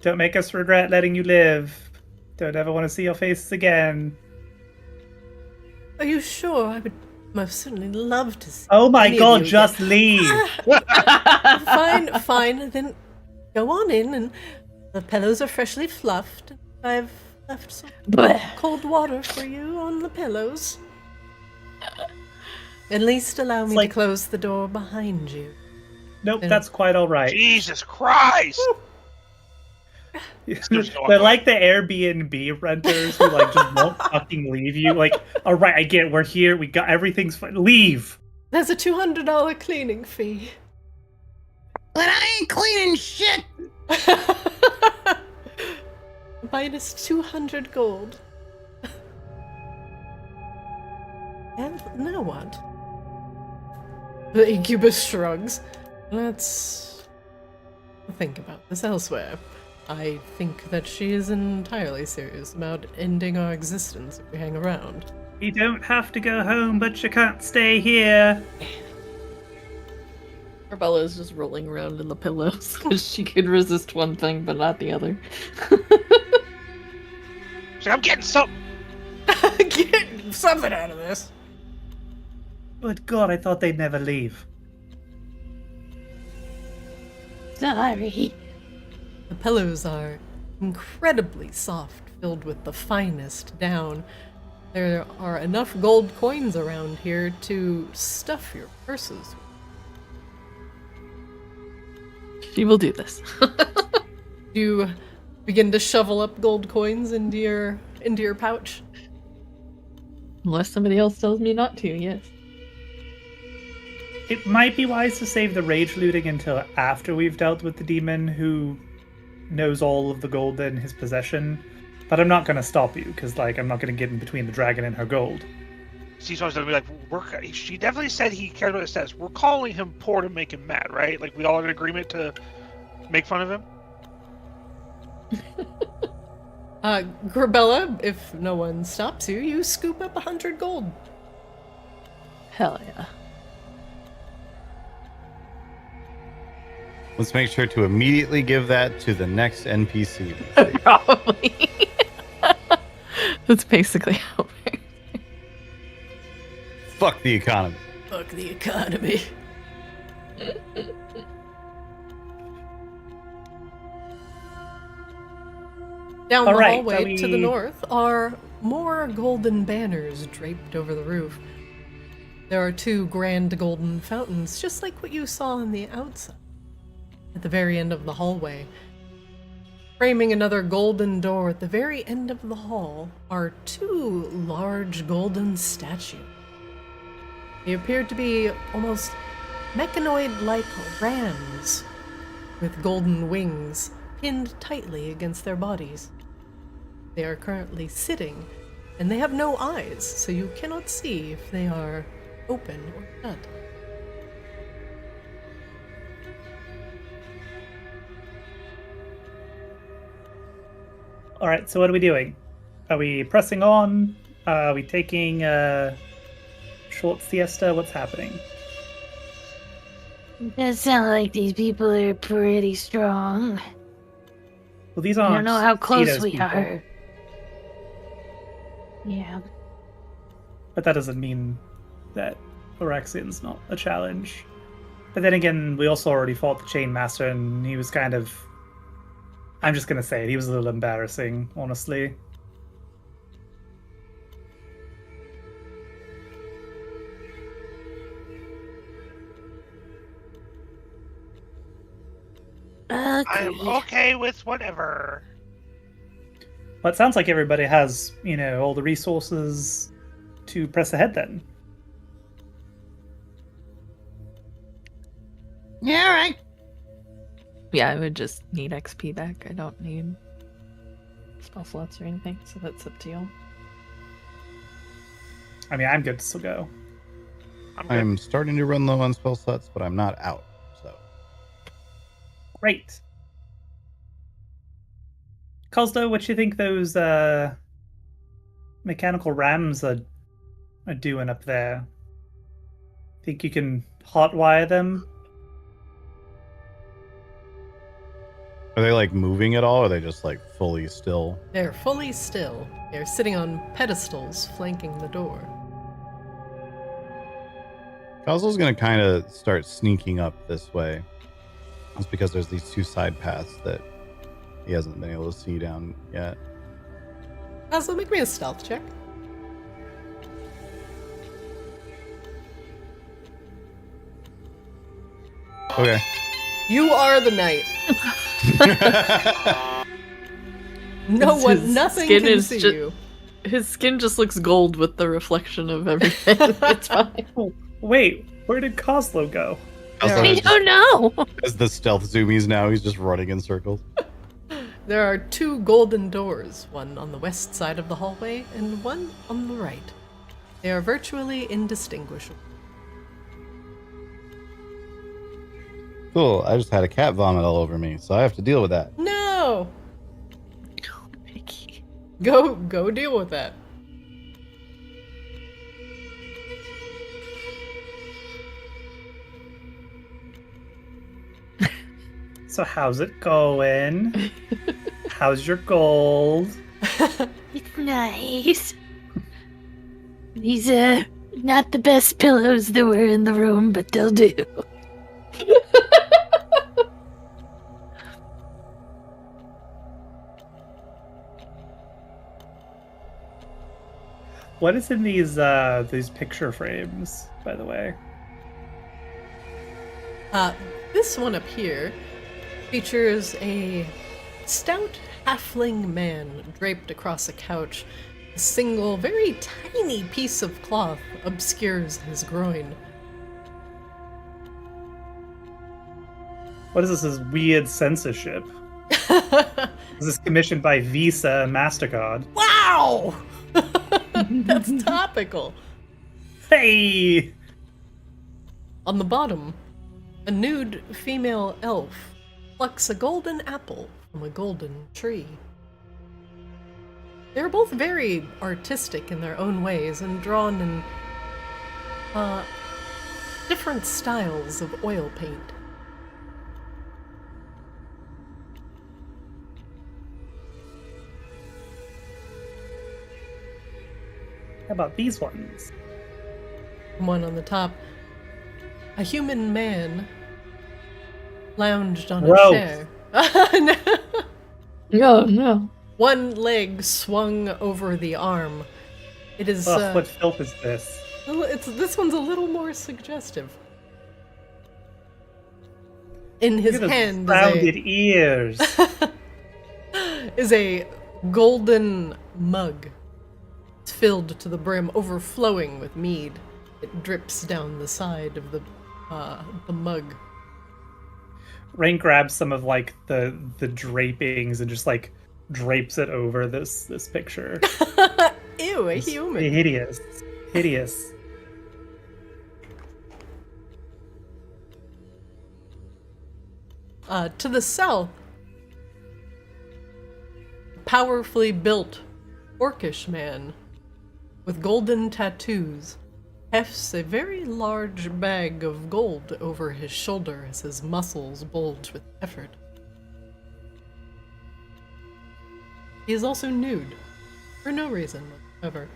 Don't make us regret letting you live. Don't ever want to see your faces again. Are you sure? I would most certainly love to see. Oh my any of god, you just leave. Fine. Then go on in, and the pillows are freshly fluffed. I've left some cold water for you on the pillows. At least allow me like- to close the door behind you. Nope, that's quite all right. Jesus Christ! They're like the Airbnb renters who like just won't fucking leave you. Like, all right, I get it. We're here. We got everything's fine. Leave. There's a $200 cleaning fee. But I ain't cleaning shit. Minus 200 gold. And now what? The incubus shrugs. Let's think about this elsewhere. I think that she is entirely serious about ending our existence if we hang around. You don't have to go home, but you can't stay here. Arbella's just rolling around in the pillows because she could resist one thing but not the other. She's like, I'm getting something. Get something out of this. Good God, I thought they'd never leave. Sorry. The pillows are incredibly soft, filled with the finest down. There are enough gold coins around here to stuff your purses. She will do this. You begin to shovel up gold coins into your pouch. Unless somebody else tells me not to, yes. It might be wise to save the rage looting until after we've dealt with the demon who knows all of the gold in his possession. But I'm not going to stop you, because like I'm not going to get in between the dragon and her gold. Seesaw's gonna be like, she definitely said he cares about his stats. We're calling him poor to make him mad, right? Like we all in agreement to make fun of him? Grabella, if no one stops you, you scoop up 100 gold. Hell yeah. Let's make sure to immediately give that to the next NPC. Probably. That's basically how it works. Fuck the economy. Fuck the economy. Down the Alright, hallway so to the we- north are more golden banners draped over the roof. There are 2 grand golden fountains, just like what you saw on the outside, at the very end of the hallway. Framing another golden door at the very end of the hall are two large golden statues. They appear to be almost mechanoid-like rams with golden wings pinned tightly against their bodies. They are currently sitting, and they have no eyes, so you cannot see if they are open or shut. All right, so what are we doing? Are we pressing on? Are we taking a short siesta? What's happening? It does sound like these people are pretty strong. Well, these I aren't. don't know how close Tito's we people, are. Yeah. but that doesn't mean that Orexian's not a challenge. But then again, we also already fought the Chain Master, and he was kind of. I'm just gonna say it. He was a little embarrassing, honestly. I'm okay with whatever. Well, it sounds like everybody has, all the resources to press ahead then. Yeah, all right. Yeah, I would just need XP back. I don't need spell slots or anything, so that's up to you. I mean, I'm good to still go. I'm good. I'm starting to run low on spell slots, but I'm not out. So Great. Cosdo, what you think those mechanical rams are doing up there? Think you can hotwire them? are they like moving at all? Or are they just like fully still? They're fully still. They're sitting on pedestals flanking the door. Cosmo's gonna kind of start sneaking up this way. That's because there's these two side paths that he hasn't been able to see down yet. Also, make me a stealth check. Okay. You are the knight. No His one, nothing skin can is see ju- you. His skin just looks gold with the reflection of everything. It's fine. Wait, where did Coslo go? Cosmo I is just- don't know. as the stealth zoomies now, he's just running in circles. There are two golden doors, one on the west side of the hallway and one on the right. They are virtually indistinguishable. Cool. I just had a cat vomit all over me, so I have to deal with that. No! Mickey. Go deal with that. So how's it going? How's your gold? It's nice. These are not the best pillows that were in the room, but they'll do. What is in these picture frames, by the way? This one up here features a stout halfling man draped across a couch. A single, very tiny piece of cloth obscures his groin. What is this weird censorship? Is this commissioned by Visa and MasterCard? Wow! That's topical. Hey! On the bottom, a nude female elf plucks a golden apple from a golden tree. They're both very artistic in their own ways and drawn in different styles of oil paint. How about these ones? One on the top, a human man lounged on Gross. a chair. No. No, no. One leg swung over the arm. It is. Ugh, what filth is this? This one's a little more suggestive. In his Look at those hand, rounded is ears. is a golden mug. It's filled to the brim, overflowing with mead. It drips down the side of the mug. Rain grabs some of like the drapings and just like drapes it over this picture. Ew, a It's human. hideous. Hideous. To the south, powerfully built orcish man with golden tattoos hefts a very large bag of gold over his shoulder as his muscles bulge with effort. He is also nude, for no reason whatsoever.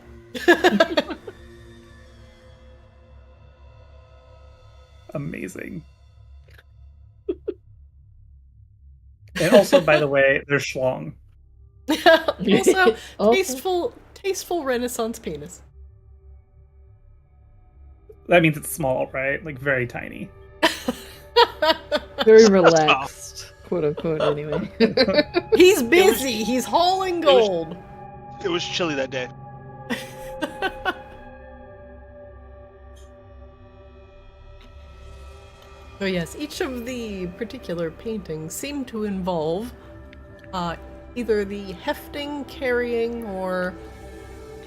Amazing. And also, by the way, they're schlong. Also, tasteful Renaissance penis. That means it's small, right? Like very tiny. Very relaxed, quote unquote, anyway. He's busy. He's hauling gold. It was chilly that day. So yes, each of the particular paintings seem to involve either the hefting, carrying, or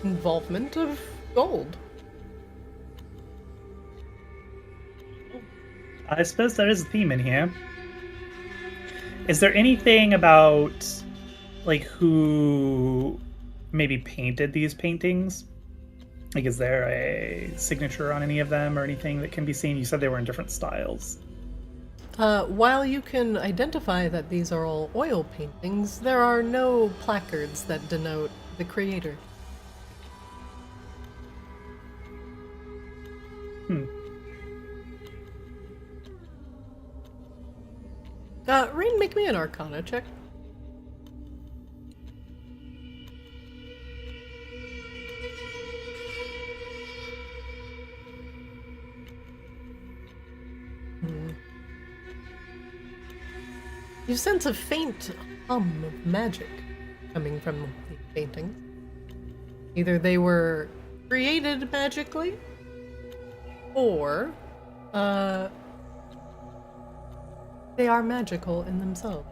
involvement of gold. I suppose there is a theme in here. Is there anything about like who maybe painted these paintings? Like, is there a signature on any of them or anything that can be seen? You said they were in different styles. While you can identify that these are all oil paintings, there are no placards that denote the creator. Rain, make me an Arcana check. You sense a faint hum of magic coming from the paintings. Either they were created magically, or they are magical in themselves.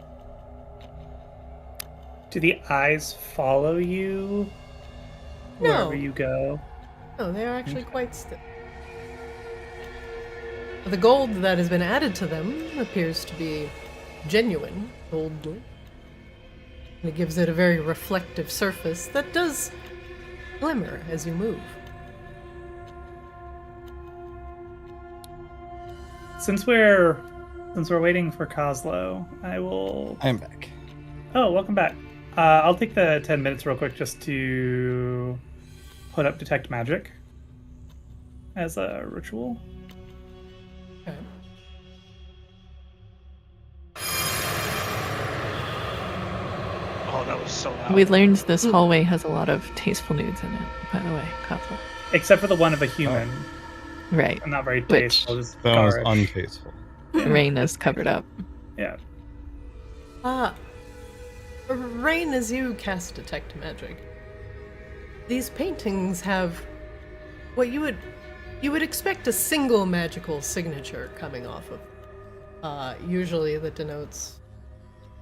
Do the eyes follow you wherever No. you go? No, they are actually quite still. The gold that has been added to them appears to be genuine gold. And it gives it a very reflective surface that does glimmer as you move. Since we're waiting for Kozlo, I will. I'm back. Oh, welcome back. I'll take the 10 minutes real quick just to put up Detect Magic as a ritual. Okay. Oh, that was so loud. We learned this hallway has a lot of tasteful nudes in it, by the way, Kafla. Except for the one of a human. Right. Not very Which- tasteful. Just That was garish. untasteful. Rain is covered up. Yeah. Rain, as you cast Detect Magic, these paintings have what you would expect a single magical signature coming off of. Usually that denotes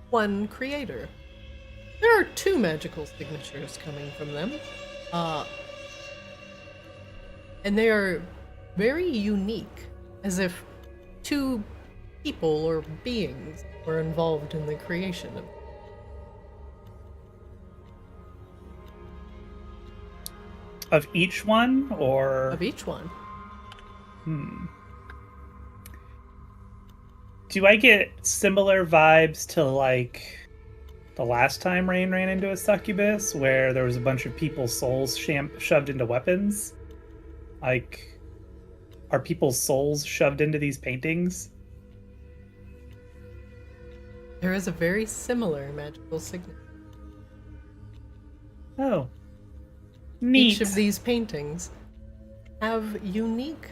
one creator. There are two magical signatures coming from them. And they are very unique, as if two people or beings were involved in the creation of Of each one, or each one. do I get similar vibes to like the last time Rain ran into a succubus, where there was a bunch of people's souls shoved into weapons? Like, are people's souls shoved into these paintings? There is a very similar magical signature. Oh, neat. Each of these paintings have unique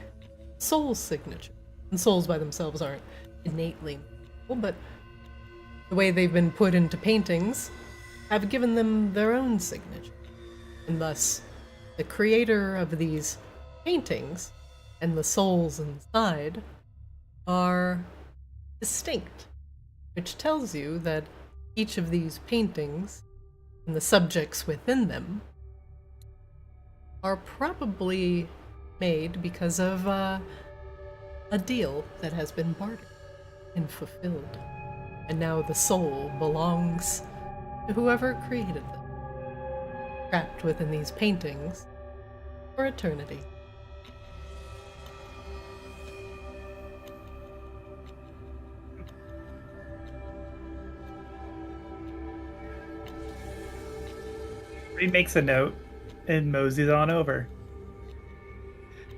soul signatures. And souls by themselves aren't innately magical, but the way they've been put into paintings have given them their own signature, and thus the creator of these paintings and the souls inside are distinct, which tells you that each of these paintings and the subjects within them are probably made because of a deal that has been bartered and fulfilled. And now the soul belongs to whoever created them, trapped within these paintings for eternity. He makes a note and moseys on over.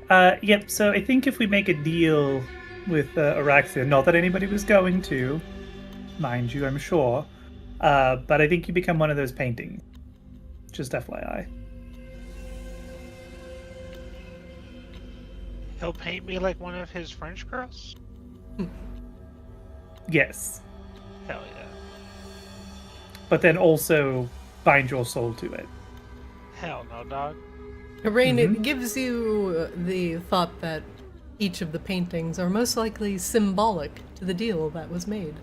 Yep, so I think if we make a deal with Araxia, not that anybody was going to, mind you, I'm sure, but I think you become one of those paintings. Just FYI. He'll paint me like one of his French girls? Yes. Hell yeah. But then also bind your soul to it. Hell no, dog. Rain, it gives you the thought that each of the paintings are most likely symbolic to the deal that was made.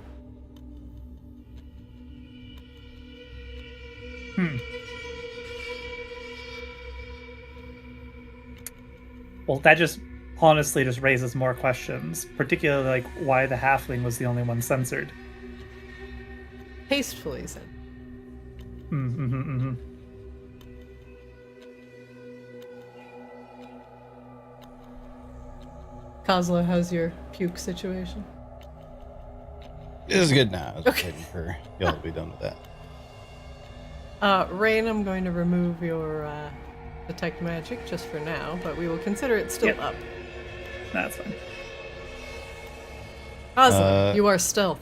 Well, that just honestly just raises more questions, particularly like why the halfling was the only one censored. Tastefully said. Kozlo, how's your puke situation? It's good now. I was Okay. waiting for y'all to be done with that. Rain, I'm going to remove your detect magic just for now, but we will consider it still Yep. up. That's fine. Kozlo, you are stealth.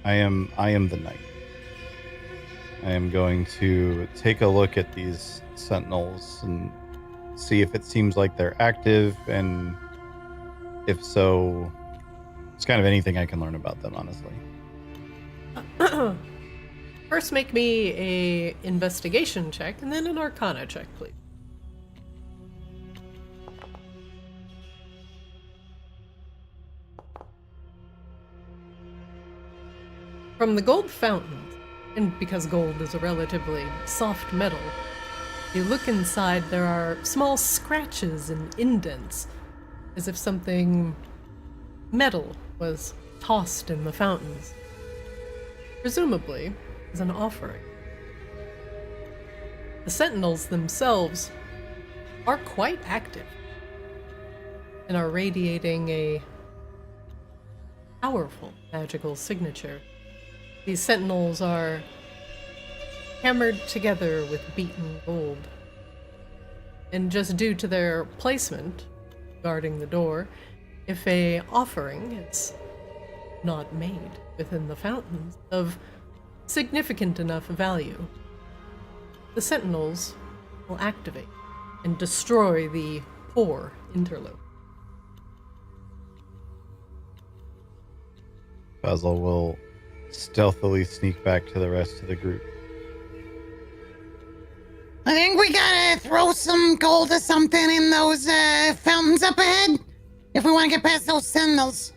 I am the knight. I am going to take a look at these sentinels and see if it seems like they're active, and if so, it's kind of anything I can learn about them, honestly. First, make me a investigation check, and then an arcana check, please. From the gold fountains, and because gold is a relatively soft metal, you look inside, there are small scratches and indents, as if something metal was tossed in the fountains. Presumably, as an offering. The Sentinels themselves are quite active and are radiating a powerful magical signature. These Sentinels are hammered together with beaten gold. And just due to their placement, guarding the door, if a offering is not made within the fountains of significant enough value, the Sentinels will activate and destroy the poor interloper. Basil will stealthily sneak back to the rest of the group. I think we gotta throw some gold or something in those fountains up ahead if we want to get past those sentinels.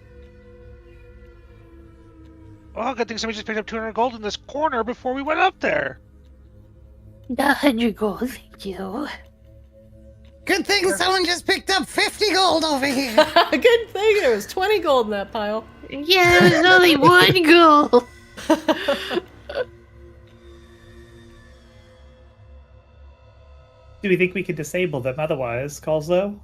Oh, good thing somebody just picked up 200 gold in this corner before we went up there. 100 gold, thank you. Good thing someone just picked up 50 gold over here. Good thing there was 20 gold in that pile. Yeah, there's only one gold. Do we think we could disable them otherwise, Kozlo?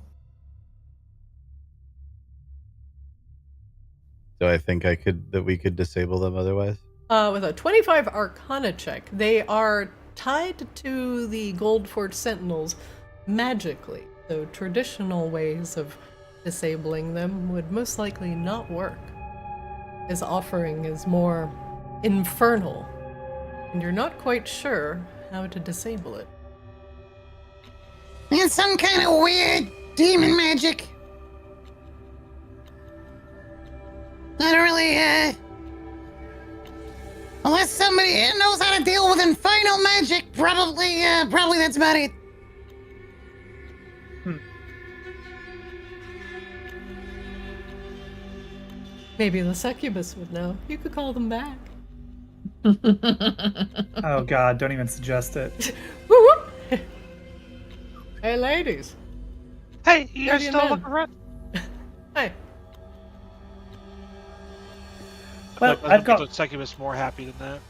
Do I think we could disable them otherwise? With a 25 Arcana check, they are tied to the Gold Forge Sentinels magically, so traditional ways of disabling them would most likely not work. His offering is more infernal, and you're not quite sure how to disable it. It's some kind of weird demon magic. I don't really, unless somebody here knows how to deal with infernal magic, probably that's about it. Maybe the succubus would know. You could call them back. Oh God, don't even suggest it. Woo whoop! Hey, ladies. Hey, you guys Guardian still man. looking around? Hey. Well, I've I've got. the succubus more happy than that.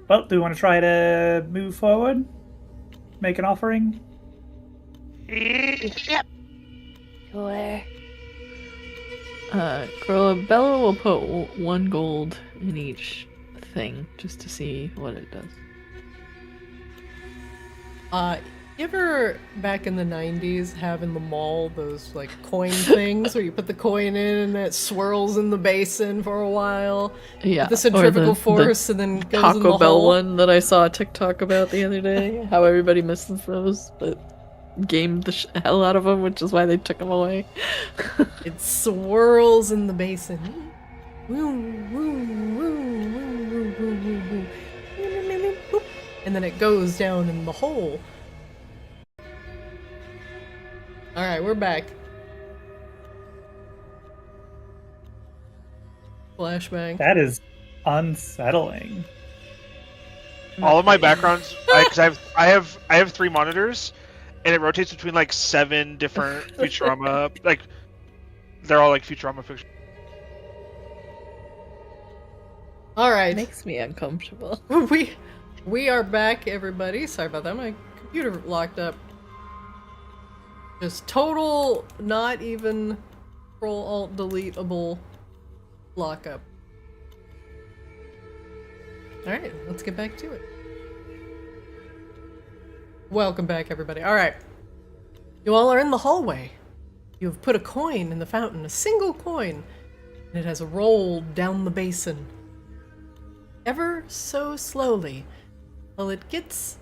Well, do we want to try to move forward? Make an offering? Yep. Sure. Bella will put 1 gold in each thing just to see what it does. You ever back in the 90s have in the mall those like coin things where you put the coin in and it swirls in the basin for a while? Yeah, With the or centrifugal force and then goes in the Taco Bell hole? one that I saw a TikTok about the other day. How everybody misses those, but gamed the hell out of them, which is why they took them away. It swirls in the basin. Woo, woo, woo, woo, woo, woo, woo, woo. Boop. And then it goes down in the hole. Alright, we're back. Flashbang. That is unsettling. All of my backgrounds, because I have 3 monitors, and it rotates between like 7 different Futurama, like they're all like Futurama fiction. Alright. Makes me uncomfortable. We are back, everybody. Sorry about that. My computer locked up. Just total, not even Control-Alt-Deleteable lockup. Alright, let's get back to it. Welcome back, everybody. Alright. You all are in the hallway. You have put a coin in the fountain, a single coin, and it has rolled down the basin. Ever so slowly, till it gets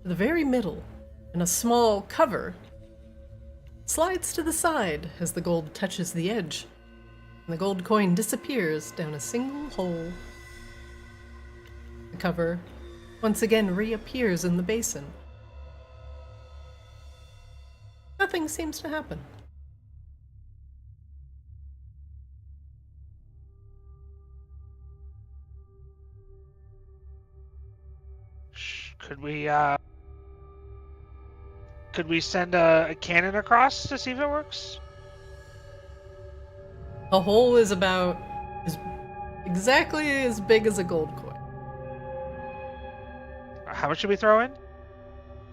to the very middle, and a small cover slides to the side as the gold touches the edge, and the gold coin disappears down a single hole. The cover once again reappears in the basin. Nothing seems to happen. Could we send a cannon across to see if it works? The hole is about exactly as big as a gold coin. How much should we throw in?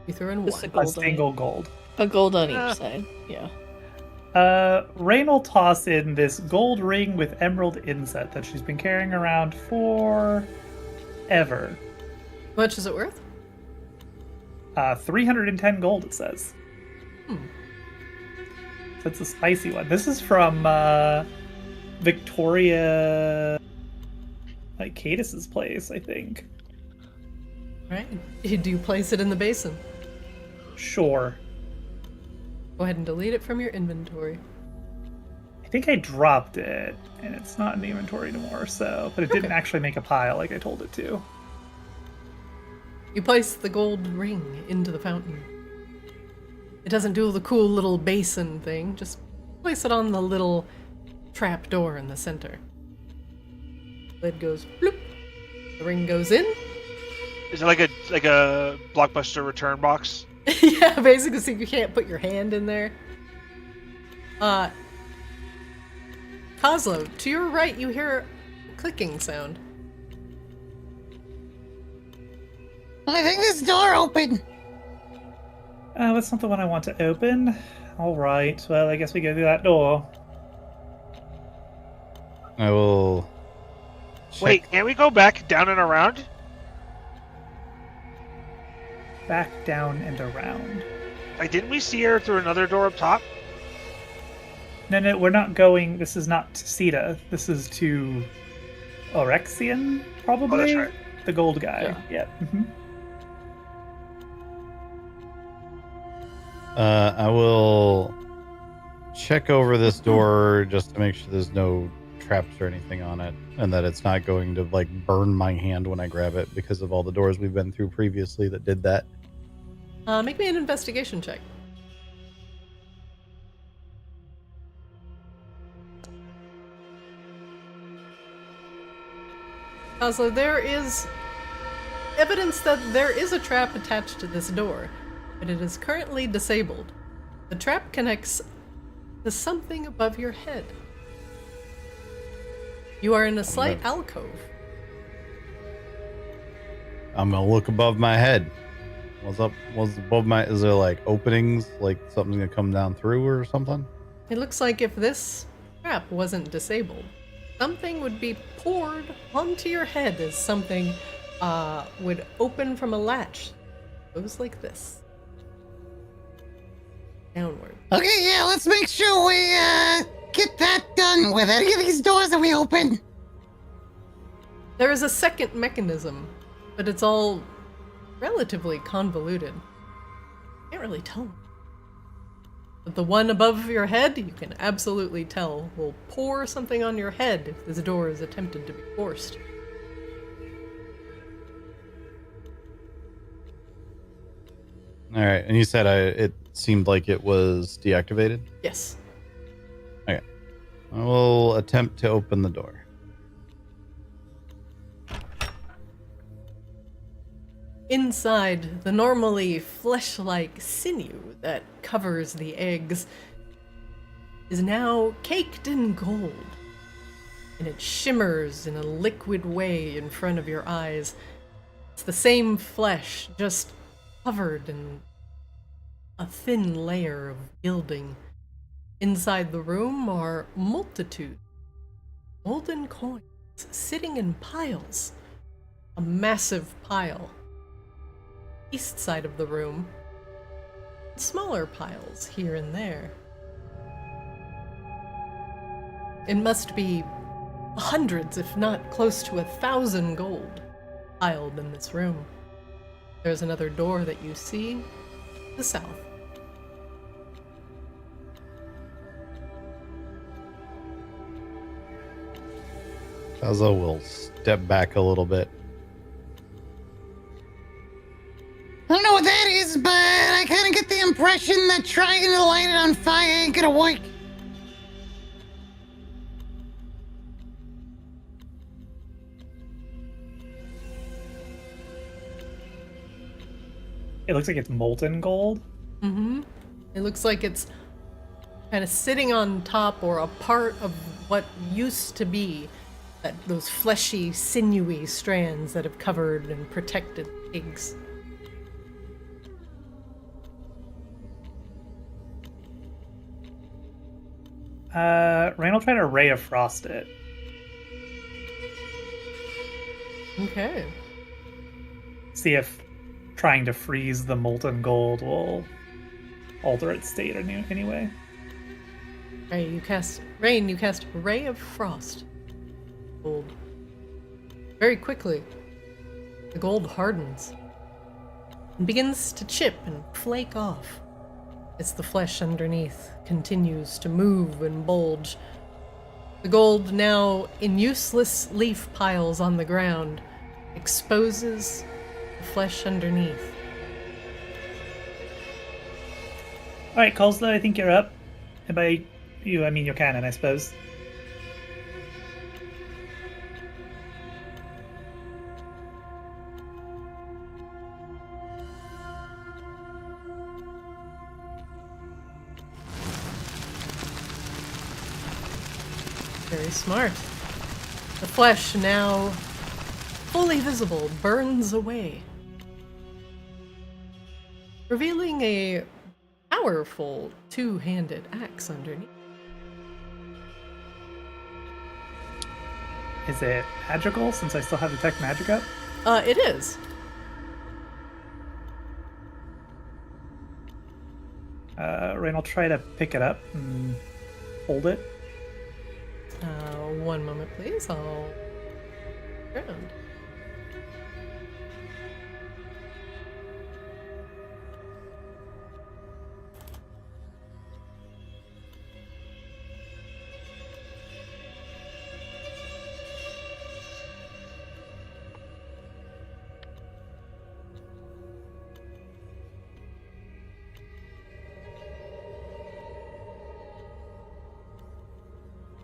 You throw in Just one. a gold A single gold. A gold on each side. Yeah. Rain will toss in this gold ring with emerald inset that she's been carrying around for ever. How much is it worth? 310 gold, it says. That's a spicy one. This is from Victoria, like Cadis's place, I think. Right. Do you place it in the basin? Sure. Go ahead and delete it from your inventory. I think I dropped it, and it's not in the inventory anymore, so... But it didn't Okay. actually make a pile like I told it to. You place the gold ring into the fountain. It doesn't do the cool little basin thing, just place it on the little trap door in the center. Lid goes bloop. The ring goes in. Is it like a Blockbuster return box? Yeah, basically, so you can't put your hand in there. Kozlo, to your right, you hear a clicking sound. I think this door opened. That's not the one I want to open. Alright, well, I guess we go through that door. I will. Wait, can't we go back down and around? Back, down, and around. Like, didn't we see her through another door up top? No, we're not going... This is not to Sita. This is to... Orexian, probably? Oh, that's right. The gold guy. Yeah. Mhm. I will check over this door just to make sure there's no traps or anything on it, and that it's not going to like burn my hand when I grab it because of all the doors we've been through previously that did that. Make me an investigation check. So there is evidence that there is a trap attached to this door, but it is currently disabled. The trap connects to something above your head. You are in a slight alcove. I'm gonna look above my head. What's up? What's above my? Is there like openings, like something's gonna come down through or something? It looks like if this trap wasn't disabled, something would be poured onto your head as something would open from a latch. It goes like this. Downward. Okay, yeah, let's make sure we get that done with it. Get these doors that we open. There is a second mechanism, but it's all relatively convoluted. Can't really tell. But the one above your head, you can absolutely tell, will pour something on your head if this door is attempted to be forced. All right, and you said it seemed like it was deactivated? Yes. Okay. I will attempt to open the door. Inside, the normally flesh-like sinew that covers the eggs is now caked in gold, and it shimmers in a liquid way in front of your eyes. It's the same flesh, just covered in a thin layer of gilding. Inside the room are multitudes of golden coins sitting in piles, a massive pile. East side of the room, smaller piles here and there. It must be hundreds, if not close to 1,000 gold piled in this room. There's another door that you see to the south. Kaza will step back a little bit. I don't know what that is, but I kind of get the impression that trying to light it on fire ain't gonna work. It looks like it's molten gold. Mm-hmm. It looks like it's kind of sitting on top or a part of what used to be those fleshy, sinewy strands that have covered and protected pigs. Rain will try to ray of frost it. Okay. See if trying to freeze the molten gold will alter its state anyway. Rain, you cast Ray of Frost. Gold. Very quickly, the gold hardens and begins to chip and flake off as the flesh underneath continues to move and bulge. The gold, now in useless leaf piles on the ground, exposes the flesh underneath. Alright, Kolsla, I think you're up. And by you, I mean your cannon, I suppose. Very smart. The flesh, now fully visible, burns away, revealing a powerful two-handed axe underneath. Is it magical, since I still have Detect Magic up? It is. Rain will try to pick it up and hold it. One moment, please. I'll around.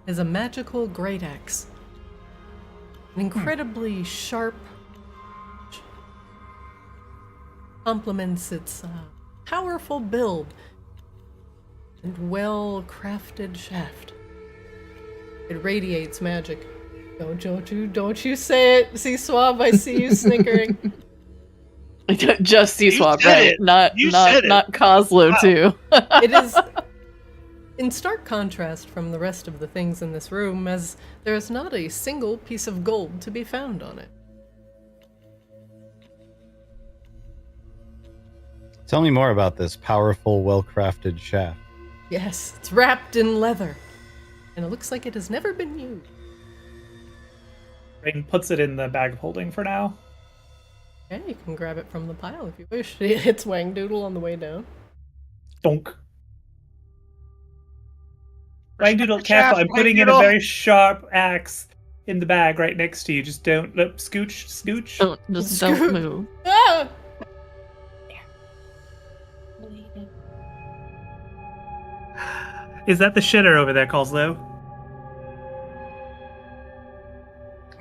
is a magical great axe. An incredibly sharp, complements its powerful build and well-crafted shaft. It radiates magic. Don't you say it, see Swab, I see you snickering. Just see You Swab, said right? it. Not You said it. not Coslow Wow. too. It is in stark contrast from the rest of the things in this room, as there is not a single piece of gold to be found on it. Tell me more about this powerful, well-crafted shaft. Yes, it's wrapped in leather, and it looks like it has never been used. Rain puts it in the bag of holding for now. Yeah, you can grab it from the pile if you wish. It hits Wangdoodle on the way down. Donk. Wangdoodle, the careful. shaft, I'm putting in a Wangdoodle. very sharp axe in the bag right next to you. Just don't look. Scooch. Don't move. Ah! Is that the shitter over there, Coslow?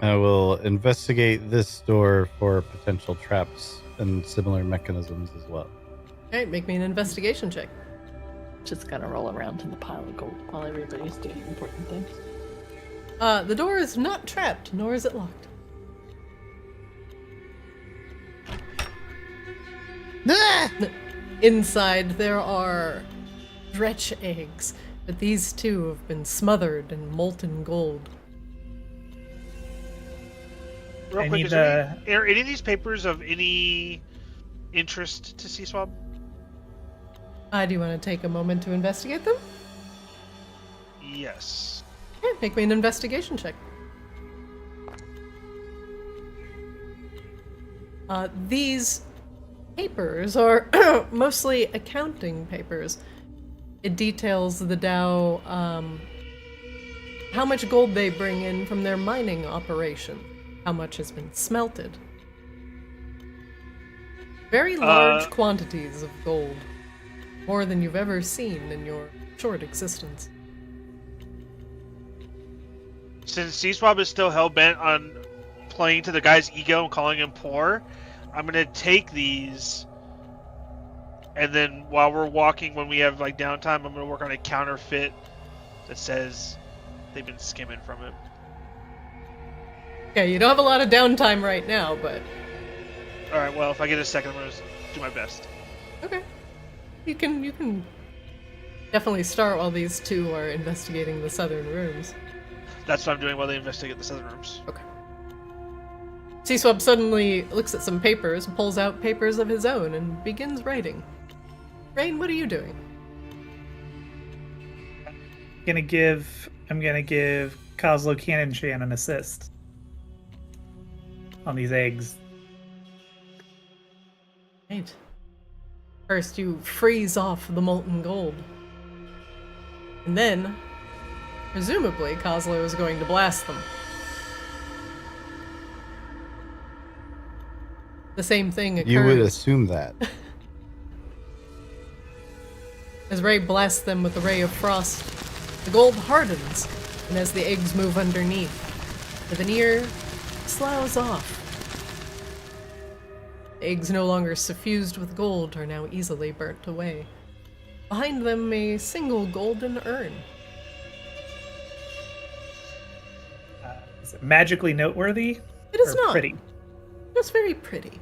I will investigate this door for potential traps and similar mechanisms as well. Alright, make me an investigation check. Just gotta roll around in the pile of gold while everybody's doing important things. The door is not trapped, nor is it locked. Ah! Inside, there are dretch eggs, but these two have been smothered in molten gold. Real I quick, need is there are any of these papers of any interest to C-Swab? Do you want to take a moment to investigate them? Yes. Okay, make me an investigation check. These papers are mostly accounting papers. It details the Dow, how much gold they bring in from their mining operation, how much has been smelted. Very large quantities of gold. More than you've ever seen in your short existence. Since C-Swab is still hell-bent on playing to the guy's ego and calling him poor, I'm gonna take these, and then while we're walking, when we have like downtime, I'm gonna work on a counterfeit that says they've been skimming from him. Okay, you don't have a lot of downtime right now, but Alright, well, if I get a second, I'm gonna do my best. okay. You can definitely start while these two are investigating the southern rooms. That's what I'm doing while they investigate the southern rooms. Okay. C-Swab suddenly looks at some papers, pulls out papers of his own, and begins writing. Rain, what are you doing? I'm gonna give Coslow Cannon Shan an assist on these eggs. Right. First, you freeze off the molten gold. And then, presumably, Coslow is going to blast them. The same thing occurs You would assume that. as Ray blasts them with a ray of frost. The gold hardens, and as the eggs move underneath, the veneer sloughs off. The eggs no longer suffused with gold are now easily burnt away. Behind them, a single golden urn. Is it magically noteworthy? It is or not. pretty? Just very pretty.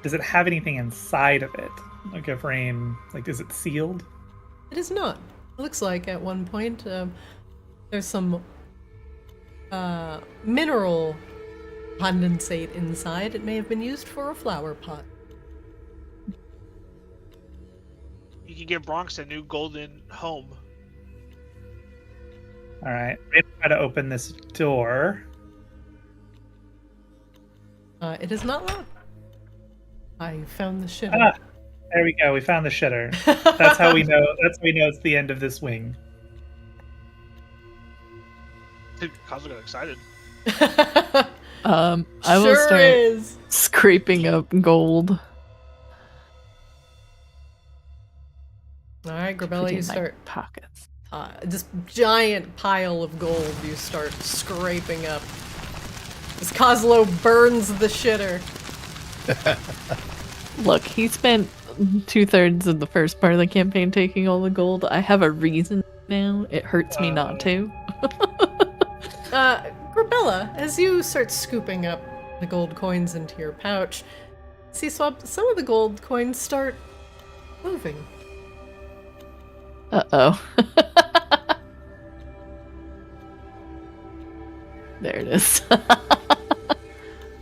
Does it have anything inside of it? Like a frame? Like, is it sealed? It is not. It looks like at one point there's some mineral condensate inside. It may have been used for a flower pot. You can get Bronx a new golden home. All right. Let's try to open this door. It is not locked. I found the shitter. Ah, there we go. We found the shitter. That's how we know. That's how we know it's the end of this wing. Dude, Cosmo got excited. I will Sure start is. scraping up gold. All right, Put Grabella, in you my start pockets. this giant pile of gold you start scraping up. As Kozlo burns the shitter. Look, he spent 2/3 of the first part of the campaign taking all the gold. I have a reason now. It hurts me not to. Grabella, as you start scooping up the gold coins into your pouch, see, Swab, some of the gold coins start moving. Uh-oh. There it is.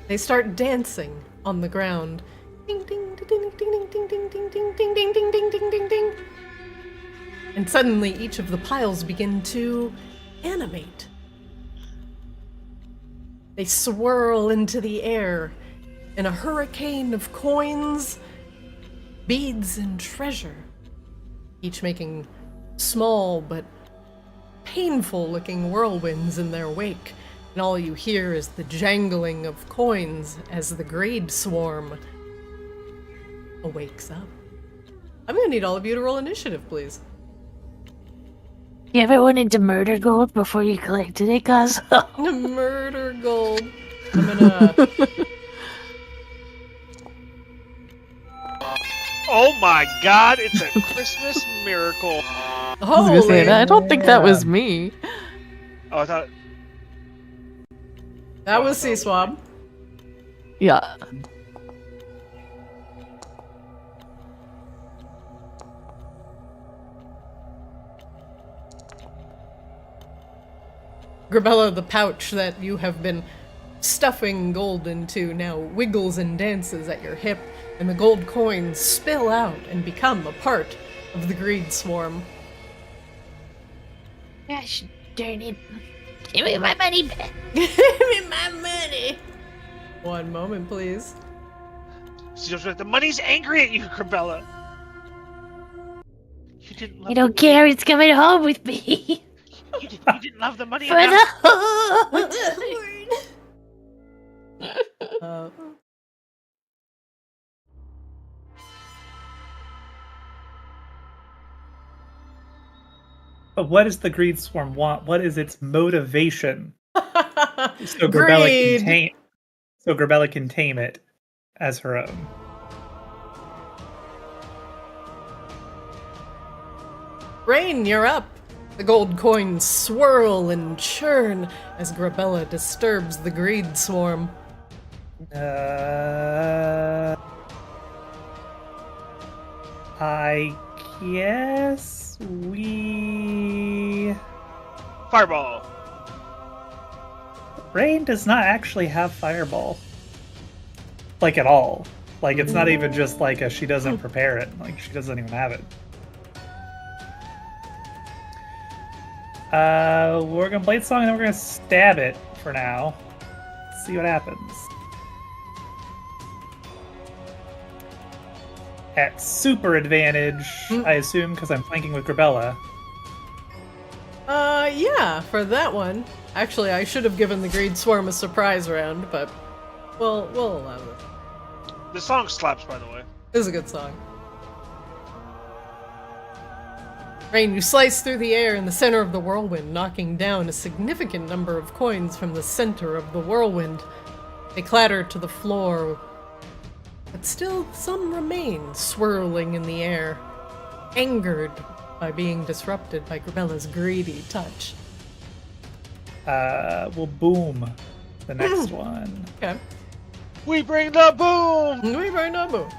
They start dancing on the ground. Ding ding ding ding ding ding ding ding ding ding ding ding ding ding ding ding. And suddenly each of the piles begin to animate. They swirl into the air in a hurricane of coins, beads, and treasure, each making small but painful-looking whirlwinds in their wake, and all you hear is the jangling of coins as the greed swarm wakes up. I'm gonna need all of you to roll initiative, please. You ever wanted to murder gold before you collected it, cuz? Murder gold. I'm gonna... Oh my god, it's a Christmas miracle. I was gonna say that. I don't think that was me. Oh, I thought. That was C-Swab. Yeah. Grabella, the pouch that you have been stuffing gold into now wiggles and dances at your hip, and the gold coins spill out and become a part of the greed swarm. Gosh darn it. Give me my money back. Give me my money! One moment, please. The money's angry at you, Grabella. You didn't love I don't care, it's coming home with me. You didn't love the money For enough. the Hoard. But what does the greed swarm want? What is its motivation? So Grabella Greed. can tame. So Grabella can tame it as her own. Rain, you're up! The gold coins swirl and churn as Grabella disturbs the greed swarm. I guess we... Fireball. Rain does not actually have Fireball. Like, at all. Like, it's not even just like she doesn't prepare it. Like, she doesn't even have it. We're gonna play the song and then we're gonna stab it for now. See what happens. At super advantage, I assume, because I'm flanking with Grabella. Yeah, for that one. Actually, I should have given the greed swarm a surprise round, but we'll allow it. The song slaps, by the way. It is a good song. Rain, you slice through the air in the center of the whirlwind, knocking down a significant number of coins from the center of the whirlwind. They clatter to the floor, but still some remain swirling in the air, angered by being disrupted by Grabella's greedy touch. We'll boom the next one. Okay. We bring the boom! We burn no boom.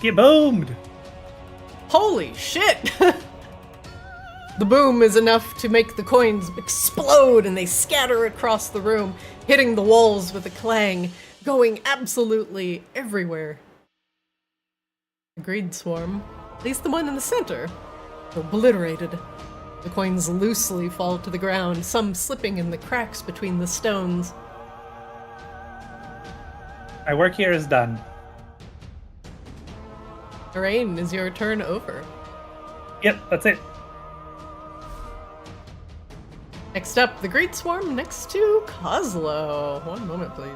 Get boomed! Holy shit! The boom is enough to make the coins explode and they scatter across the room, hitting the walls with a clang, going absolutely everywhere. The greed swarm, at least the one in the center, obliterated. The coins loosely fall to the ground, some slipping in the cracks between the stones. My work here is done. Rain, is your turn over? Yep, that's it. Next up, the Great Swarm next to Kozlo. One moment, please.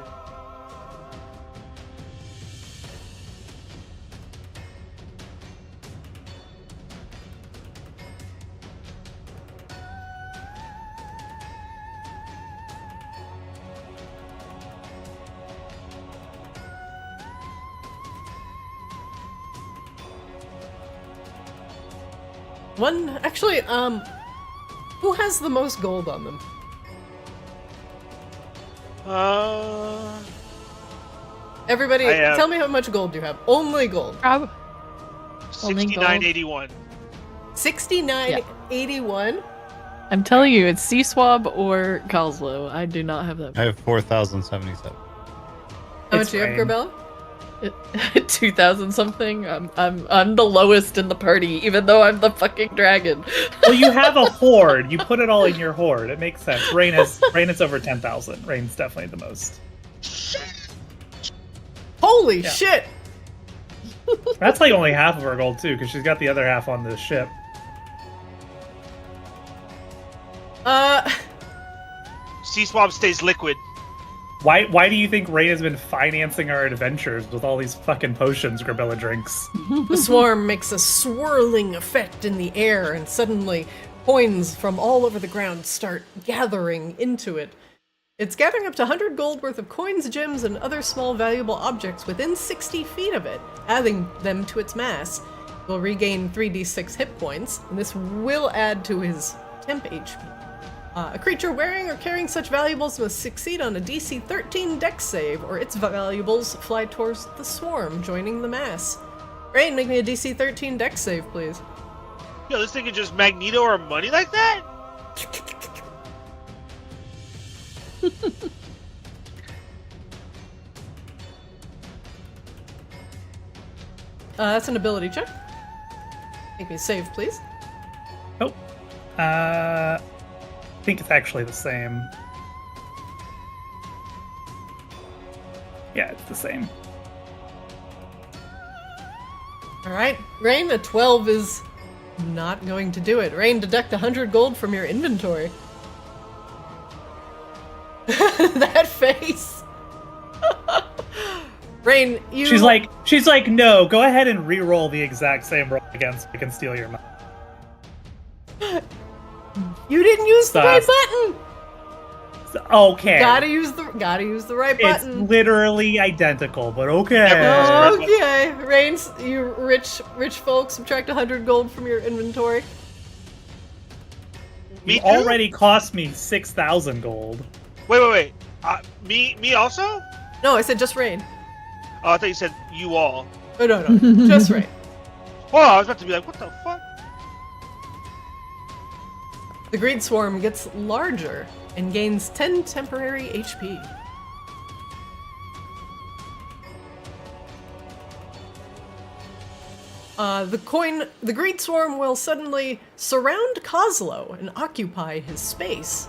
Actually, who has the most gold on them? Everybody, I have- tell me how much gold you have. Only gold. Only gold. 69.81. 69.81. I'm telling you, it's C-Swab or Kozlo. I do not have that. I have 4,077. How It's much do you have, fine. Corbella? 2,000 something. I'm the lowest in the party, even though I'm the fucking dragon. Well, you have a horde. You put it all in your horde. It makes sense. Rain is over 10,000. Rain's definitely the most. Holy Yeah. shit! That's like only half of her gold too, because she's got the other half on the ship. C-Swab stays liquid. Why do you think Rain has been financing our adventures with all these fucking potions Grabella drinks? The swarm makes a swirling effect in the air, and suddenly coins from all over the ground start gathering into it. It's gathering up to 100 gold worth of coins, gems, and other small valuable objects within 60 feet of it, adding them to its mass. It will regain 3d6 hit points, and this will add to his temp HP. A creature wearing or carrying such valuables must succeed on a DC 13 dex save, or its valuables fly towards the swarm, joining the mass. Rain, make me a DC 13 dex save, please. Yo, this thing can just Magneto our money like that? That's an ability check. Make me a save, please. Oh. I think it's actually the same. Yeah, it's the same. Alright, Rain, a 12 is not going to do it. Rain, deduct 100 gold from your inventory. That face! Rain, you... She's like, no, go ahead and re-roll the exact same roll again so I can steal your money. You didn't use the right Sus. button! Okay. Gotta use the right It's button. literally identical, but okay. Never. Okay, Rains, you rich folks, subtract 100 gold from your inventory. Me You too? already cost me 6,000 gold. Wait. Me also? No, I said just Rain. Oh, I thought you said you all. Oh, no, just Rain. Oh, I was about to be like, what the fuck? The Greed Swarm gets larger and gains 10 temporary HP. The Greed Swarm will suddenly surround Kozlo and occupy his space.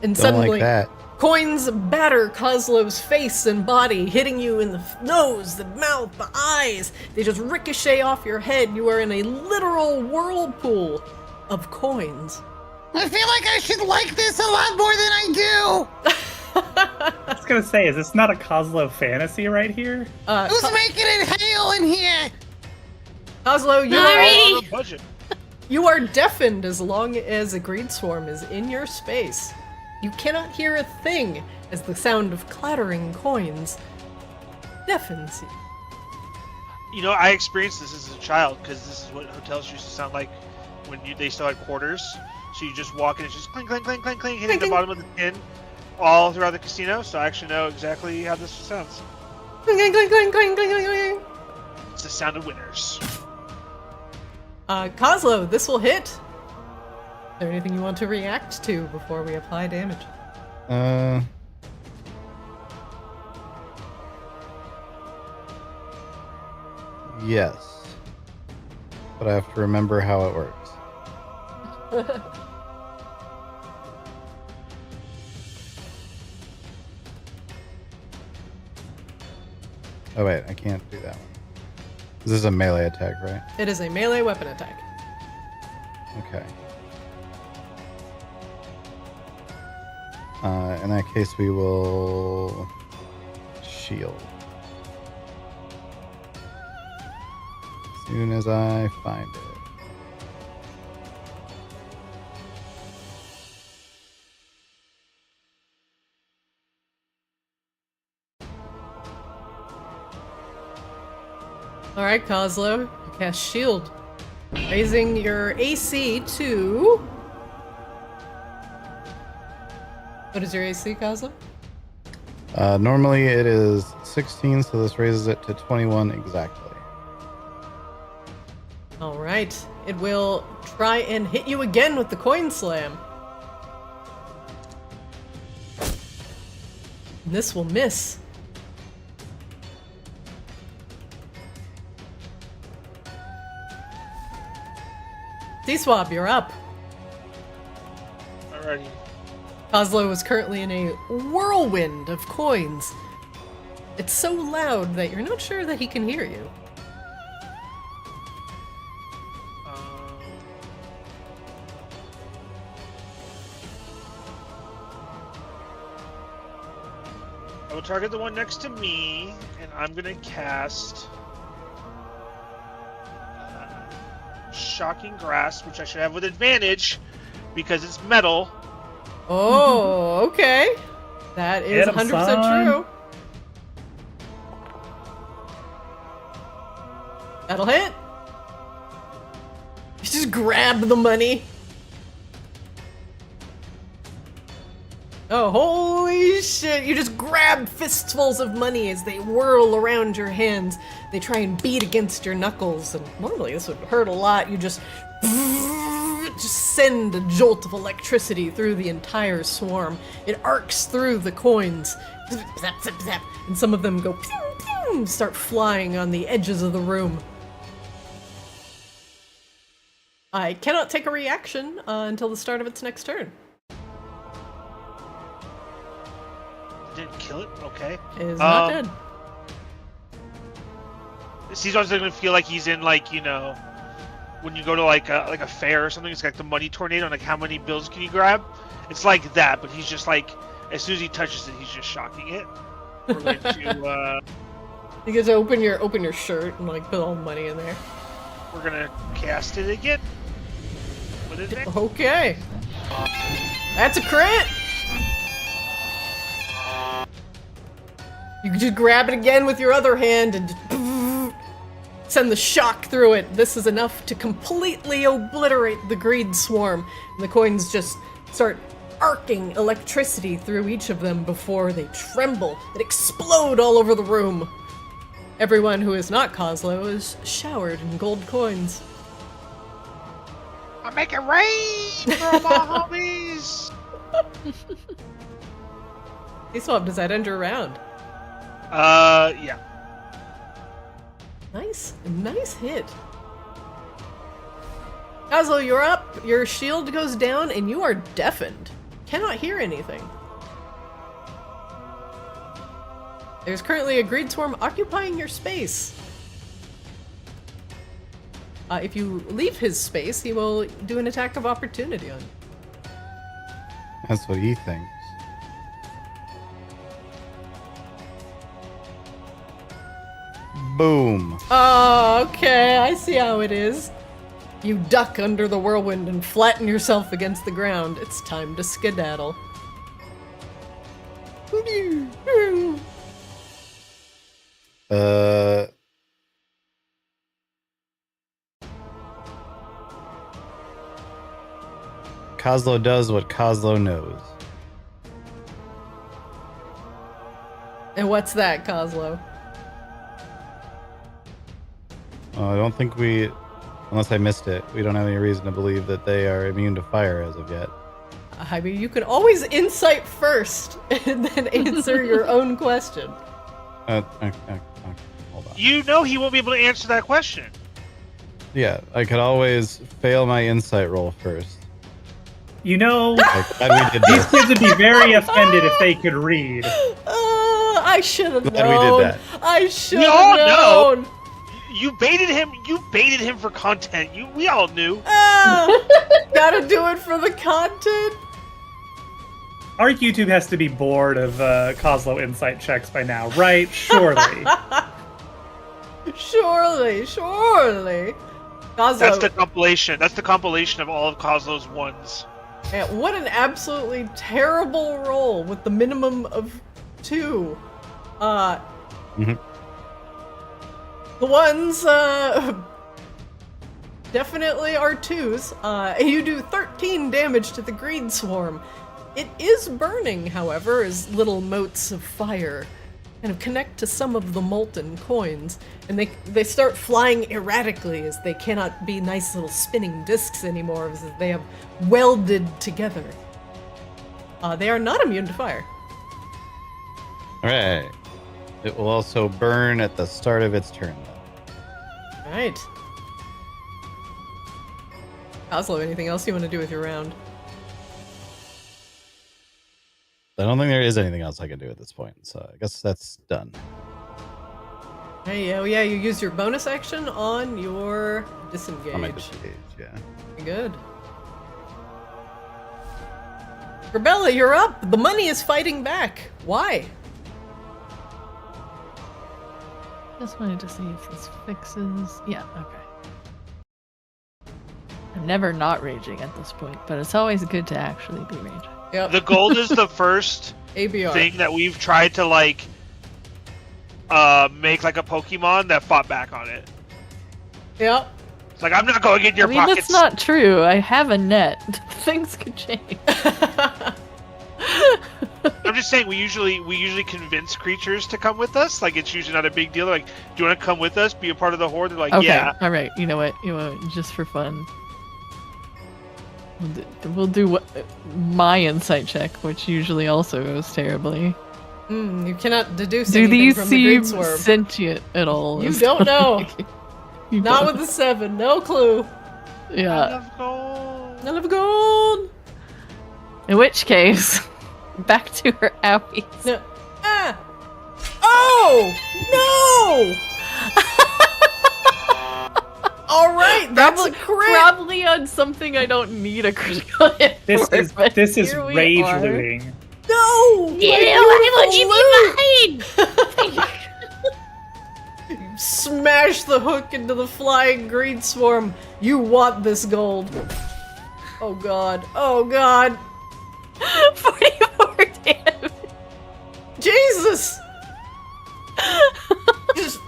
And Don't suddenly, like that. coins batter Kozlo's face and body, hitting you in the nose, the mouth, the eyes. They just ricochet off your head. You are in a literal whirlpool of coins. I feel like I should like this a lot more than I do. I was gonna say, is this not a Kozlo fantasy right here? Who's making it hail in here? Kozlo, you Sorry. are, All on a budget. you are deafened as long as a greed swarm is in your space. You cannot hear a thing as the sound of clattering coins deafens you. You know, I experienced this as a child because this is what hotels used to sound like when they still had quarters. So you just walk in, it's just clink, clink, clink, clink, clink, hitting the bottom of the tin all throughout the casino. So I actually know exactly how this sounds. Cling, cling, cling, cling, cling, cling, cling. It's the sound of winners. Kozlo, this will hit. Is there anything you want to react to before we apply damage? Yes. But I have to remember how it works. Oh wait, I can't do that one. This is a melee attack, right? It is a melee weapon attack. Okay. In that case, we will shield. As soon as I find it. Alright, Kozlo, you cast shield. Raising your AC to... What is your AC, Kozlo? Normally it is 16, so this raises it to 21 exactly. Alright, it will try and hit you again with the coin slam. And this will miss. D-Swab, you're up. Alrighty. Kozlo is currently in a whirlwind of coins. It's so loud that you're not sure that he can hear you. I will target the one next to me, and I'm gonna cast Shocking Grasp, which I should have with advantage because it's metal. Oh, okay. That is Hit him, 100% son. true. That'll hit. You just grab the money. Oh, holy shit. You just grab fistfuls of money as they whirl around your hands. They try and beat against your knuckles, and normally this would hurt a lot. You just send a jolt of electricity through the entire swarm. It arcs through the coins. Zap, zap, zap. And some of them go pew, pew, start flying on the edges of the room. I cannot take a reaction until the start of its next turn. Didn't kill it? Okay. It is not dead. He's always gonna feel like he's in, like, you know, when you go to like a fair or something. It's like the money tornado, like how many bills can you grab? It's like that, but he's just like, as soon as he touches it, he's just shocking it. We're going to You get to open your shirt and like put all the money in there. we're gonna cast it again. What is it? Okay. That's a crit. You can just grab it again with your other hand and just send the shock through it. This is enough to completely obliterate the greed swarm. And the coins just start arcing electricity through each of them before they tremble and explode all over the room. Everyone who is not Kozlo is showered in gold coins. I'm making rain for my homies. Hey Swab, does that end your round? Yeah. Nice hit. Kozlo, you're up. Your shield goes down and you are deafened. Cannot hear anything. There's currently a greed swarm occupying your space. If you leave his space, he will do an attack of opportunity on you. That's what he thinks. Boom. Oh, okay. I see how it is. You duck under the whirlwind and flatten yourself against the ground. It's time to skedaddle. Kozlo does what Kozlo knows. And what's that, Kozlo? I don't think unless I missed it, we don't have any reason to believe that they are immune to fire as of yet. I mean, you can always insight first and then answer your own question. Okay, hold on. You know he won't be able to answer that question. Yeah, I could always fail my insight roll first. You know, Like, glad we did these this. kids would be very offended if they could read. I I should have Glad known. we did that. I should We have all know. known. You baited him. You baited him for content. We all knew. Gotta do it for the content. Our YouTube has to be bored of Kozlo insight checks by now, right? Surely. Surely. Kozlo, That's the compilation. That's the compilation of all of Kozlo's ones. and what an absolutely terrible roll with the minimum of 2. Mhm. The ones, definitely are 2s. You do 13 damage to the greed swarm. It is burning, however, as little motes of fire kind of connect to some of the molten coins, and they start flying erratically as they cannot be nice little spinning discs anymore, as they have welded together. They are not immune to fire. Alright. It will also burn at the start of its turn, though. Alright. Oslo, anything else you want to do with your round? I don't think there is anything else I can do at this point, so I guess that's done. Hey, oh yeah, you use your bonus action on your disengage. On my disengage, yeah. Very good. Rebella, you're up! The money is fighting back! Why? Just wanted to see if this fixes. Yeah, okay. I'm never not raging at this point, but it's always good to actually be raging. Yep. The gold is the first ABR. thing that we've tried to like make like a Pokemon that fought back on it. Yep. It's like, I'm not going in your I mean, pockets. that's not true. I have a net. Things could change. I'm just saying we usually convince creatures to come with us. Like, it's usually not a big deal. Like, do you want to come with us? Be a part of the horde? They're like, Okay, yeah. all right. You know what? Just for fun, we'll do what, my insight check, which usually also goes terribly. You cannot deduce Do anything these from the greed seem swarm. sentient at all? You is don't what I'm know. thinking. You Not don't. with the 7, no clue. I Yeah. love gold. None of gold. In which case, back to her owies. No. Ah. Oh no! All right, that's a crit. Probably on something I don't need a critical hit This for, is but this is here we rage are. looting. No! Yeah, why would you be mine? Smash the hook into the flying greed swarm. You want this gold. Oh god. Oh god. 44 damage. Jesus! Just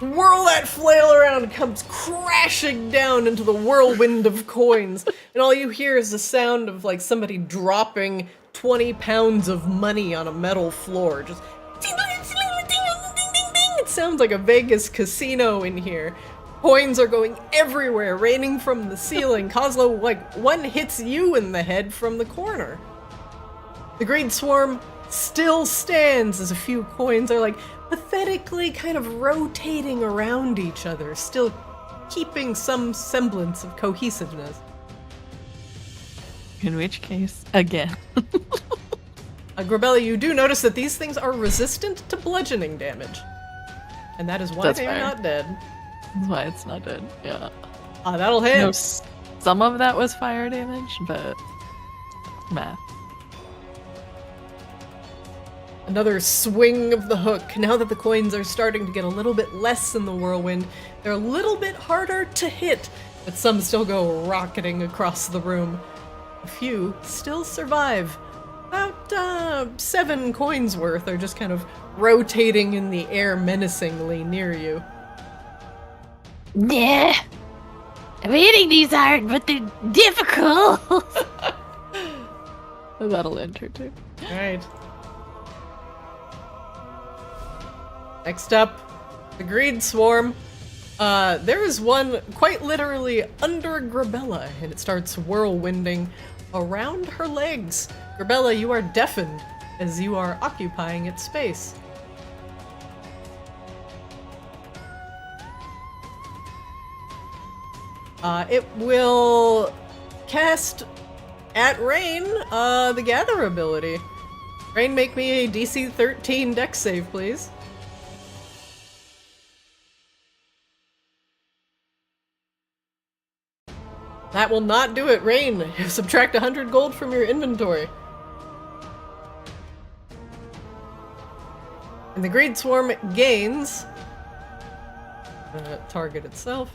whirl that flail around and comes crashing down into the whirlwind of coins. And all you hear is the sound of like somebody dropping 20 pounds of money on a metal floor. Just ding, ding, ding, ding, ding, ding, ding. It sounds like a Vegas casino in here. Coins are going everywhere, raining from the ceiling. Kozlo, like, one hits you in the head from the corner. The greed swarm still stands as a few coins are like pathetically kind of rotating around each other, still keeping some semblance of cohesiveness. In which case, again. Grabella, you do notice that these things are resistant to bludgeoning damage. And that is why That's they are fair. not dead. That's why it's not dead. Yeah. That'll hit. No, some of that was fire damage, but math. Another swing of the hook. Now that the coins are starting to get a little bit less in the whirlwind, they're a little bit harder to hit, but some still go rocketing across the room. A few still survive. About 7 coins worth are just kind of rotating in the air menacingly near you. Yeah. I'm hitting these hard, but they're difficult. That'll enter too. Alright. Next up, the greed swarm. There is one quite literally under Grabella, and it starts whirlwinding around her legs. Grabella, you are deafened as you are occupying its space. It will cast at Rain, the Gather ability. Rain, make me a DC 13 dex save, please. That will not do it, Rain. Subtract 100 gold from your inventory. And the Greed Swarm gains the target itself.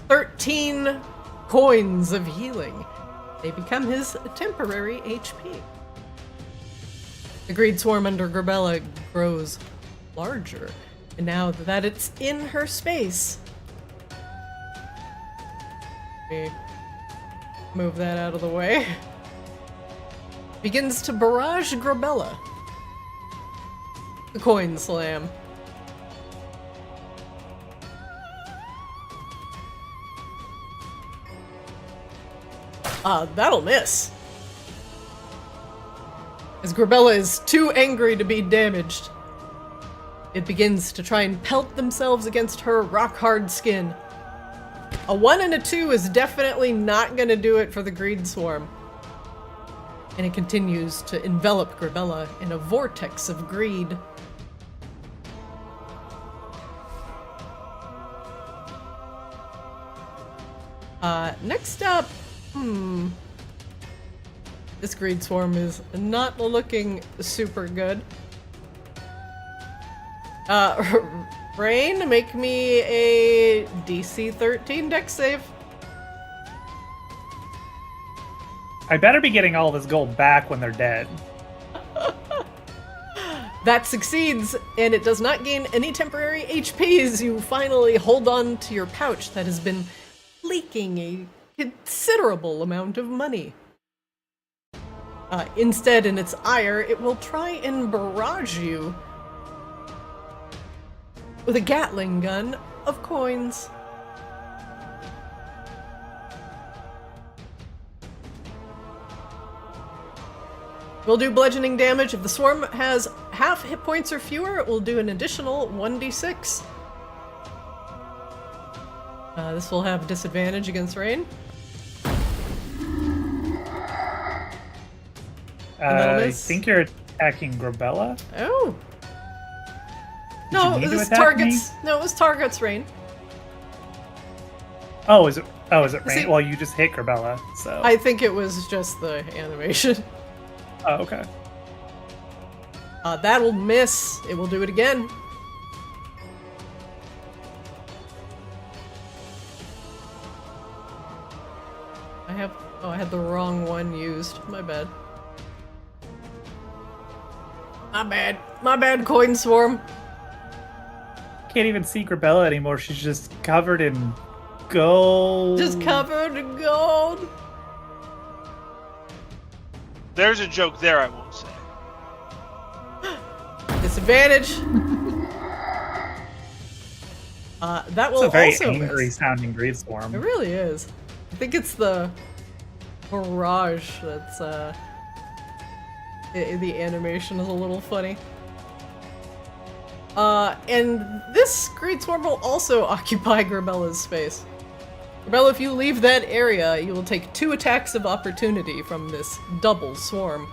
$13 coins of healing. They become his temporary HP. The Greed Swarm under Grabella grows larger, and now that it's in her space, let me move that out of the way. Begins to barrage Grabella. The coin slam. That'll miss. As Grabella is too angry to be damaged, it begins to try and pelt themselves against her rock-hard skin. A 1 and a 2 is definitely not gonna do it for the Greed Swarm. And it continues to envelop Grabella in a vortex of greed. Next up, this Greed Swarm is not looking super good. Rain, make me a DC 13 dex save. I better be getting all this gold back when they're dead. That succeeds, and it does not gain any temporary HP as you finally hold on to your pouch that has been leaking a considerable amount of money. Instead, in its ire, it will try and barrage you with a Gatling gun of coins. We'll do bludgeoning damage. If the swarm has half hit points or fewer, it will do an additional 1d6. This will have disadvantage against Rain. I think you're attacking Grabella. Oh. Did you No, need to this is attack targets. me? No, it was targets, Rain. Oh, is it Rain? See- Well, you just hit Grabella, so. I think it was just the animation. Oh, okay. That'll miss. It will do it again. I had the wrong one used. My bad. My bad, Coin Swarm. Can't even see Grabella anymore. She's just covered in gold. Just covered in gold. There's a joke there, I won't say. Disadvantage. That will It's a very also angry miss. sounding Greed It Swarm. really is. I think it's the barrage that's the animation is a little funny. And this Greed Swarm will also occupy Grabella's space. Grabella, if you leave that area, you will take 2 attacks of opportunity from this double swarm.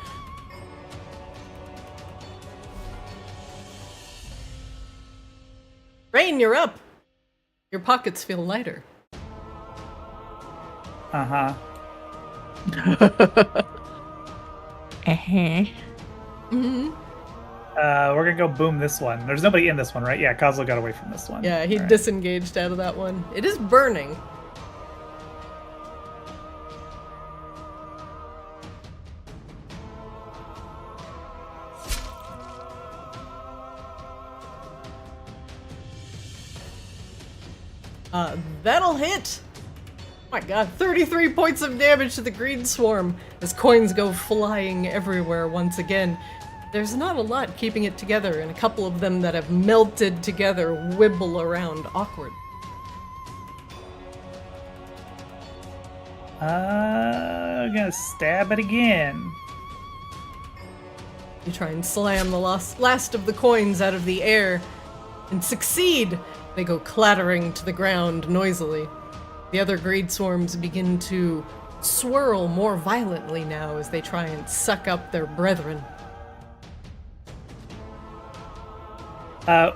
Rain, you're up! Your pockets feel lighter. Uh-huh. Mm-hmm. We're gonna go boom this one. There's nobody in this one, right? Yeah, Kozlo got away from this one. Yeah, he All right. disengaged out of that one. It is burning. That'll hit! Oh my god, 33 points of damage to the Greed Swarm as coins go flying everywhere once again. There's not a lot keeping it together, and a couple of them that have melted together wibble around awkward. I'm gonna stab it again. You try and slam the last of the coins out of the air, and succeed! They go clattering to the ground noisily. The other greed swarms begin to swirl more violently now as they try and suck up their brethren.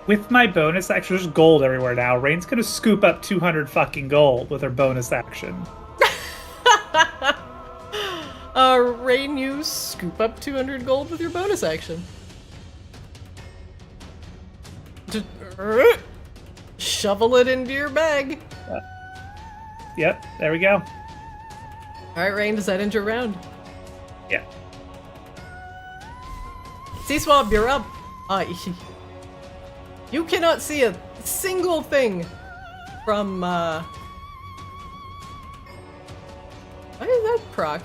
With my bonus action, there's gold everywhere now. Rain's gonna scoop up 200 fucking gold with her bonus action. Rain, you scoop up 200 gold with your bonus action. Just shovel it into your bag. Yep, there we go. Alright, Rain, does that end your round? Yeah. C-Swab, you're up. You cannot see a single thing from, Why did that proc?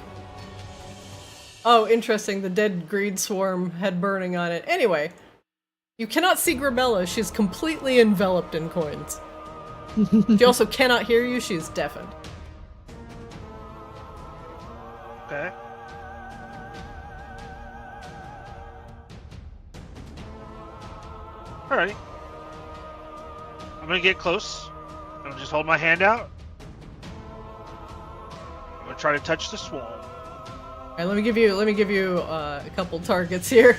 Oh, interesting, the dead greed swarm had burning on it. Anyway, you cannot see Grabella, she's completely enveloped in coins. She also cannot hear you, she's deafened. Okay. Alrighty. I'm gonna get close. I'm gonna just hold my hand out. I'm gonna try to touch the swarm. Alright, let me give you a couple targets here.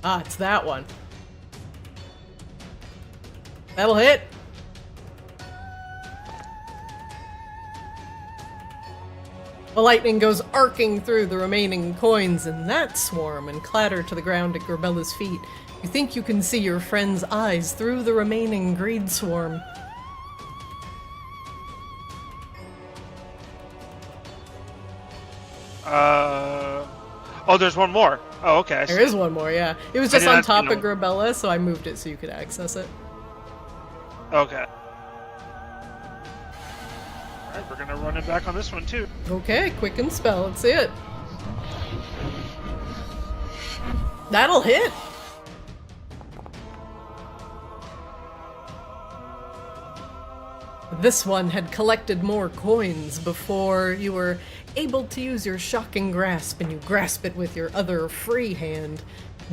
Ah, it's that one. That'll hit. The lightning goes arcing through the remaining coins in that swarm and clatter to the ground at Grabella's feet. You think you can see your friend's eyes through the remaining greed swarm. Oh, there's one more. Oh, okay. I There see. is one more, yeah. It was just did on not- top you of know. Grabella, so I moved it so you could access it. Okay. Alright, we're gonna run it back on this one too. Okay, quicken spell, let's see it. That'll hit! This one had collected more coins before you were able to use your shocking grasp, and you grasp it with your other free hand.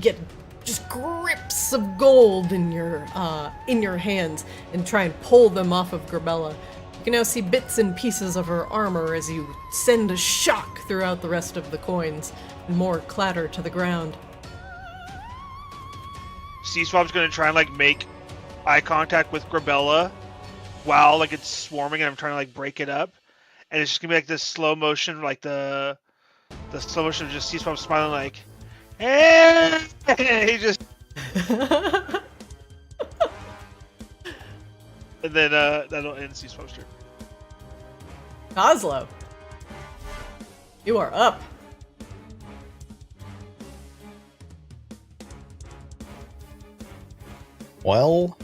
Get just grips of gold in your hands and try and pull them off of Grabella. You can now see bits and pieces of her armor as you send a shock throughout the rest of the coins, and more clatter to the ground. C-Swab's gonna try and like make eye contact with Grabella while like it's swarming and I'm trying to like break it up. And it's just gonna be like this slow motion, like the slow motion of just C-Swab smiling like, hey! He just and then that'll end C-Swab's turn. Oslo, you are up. Well,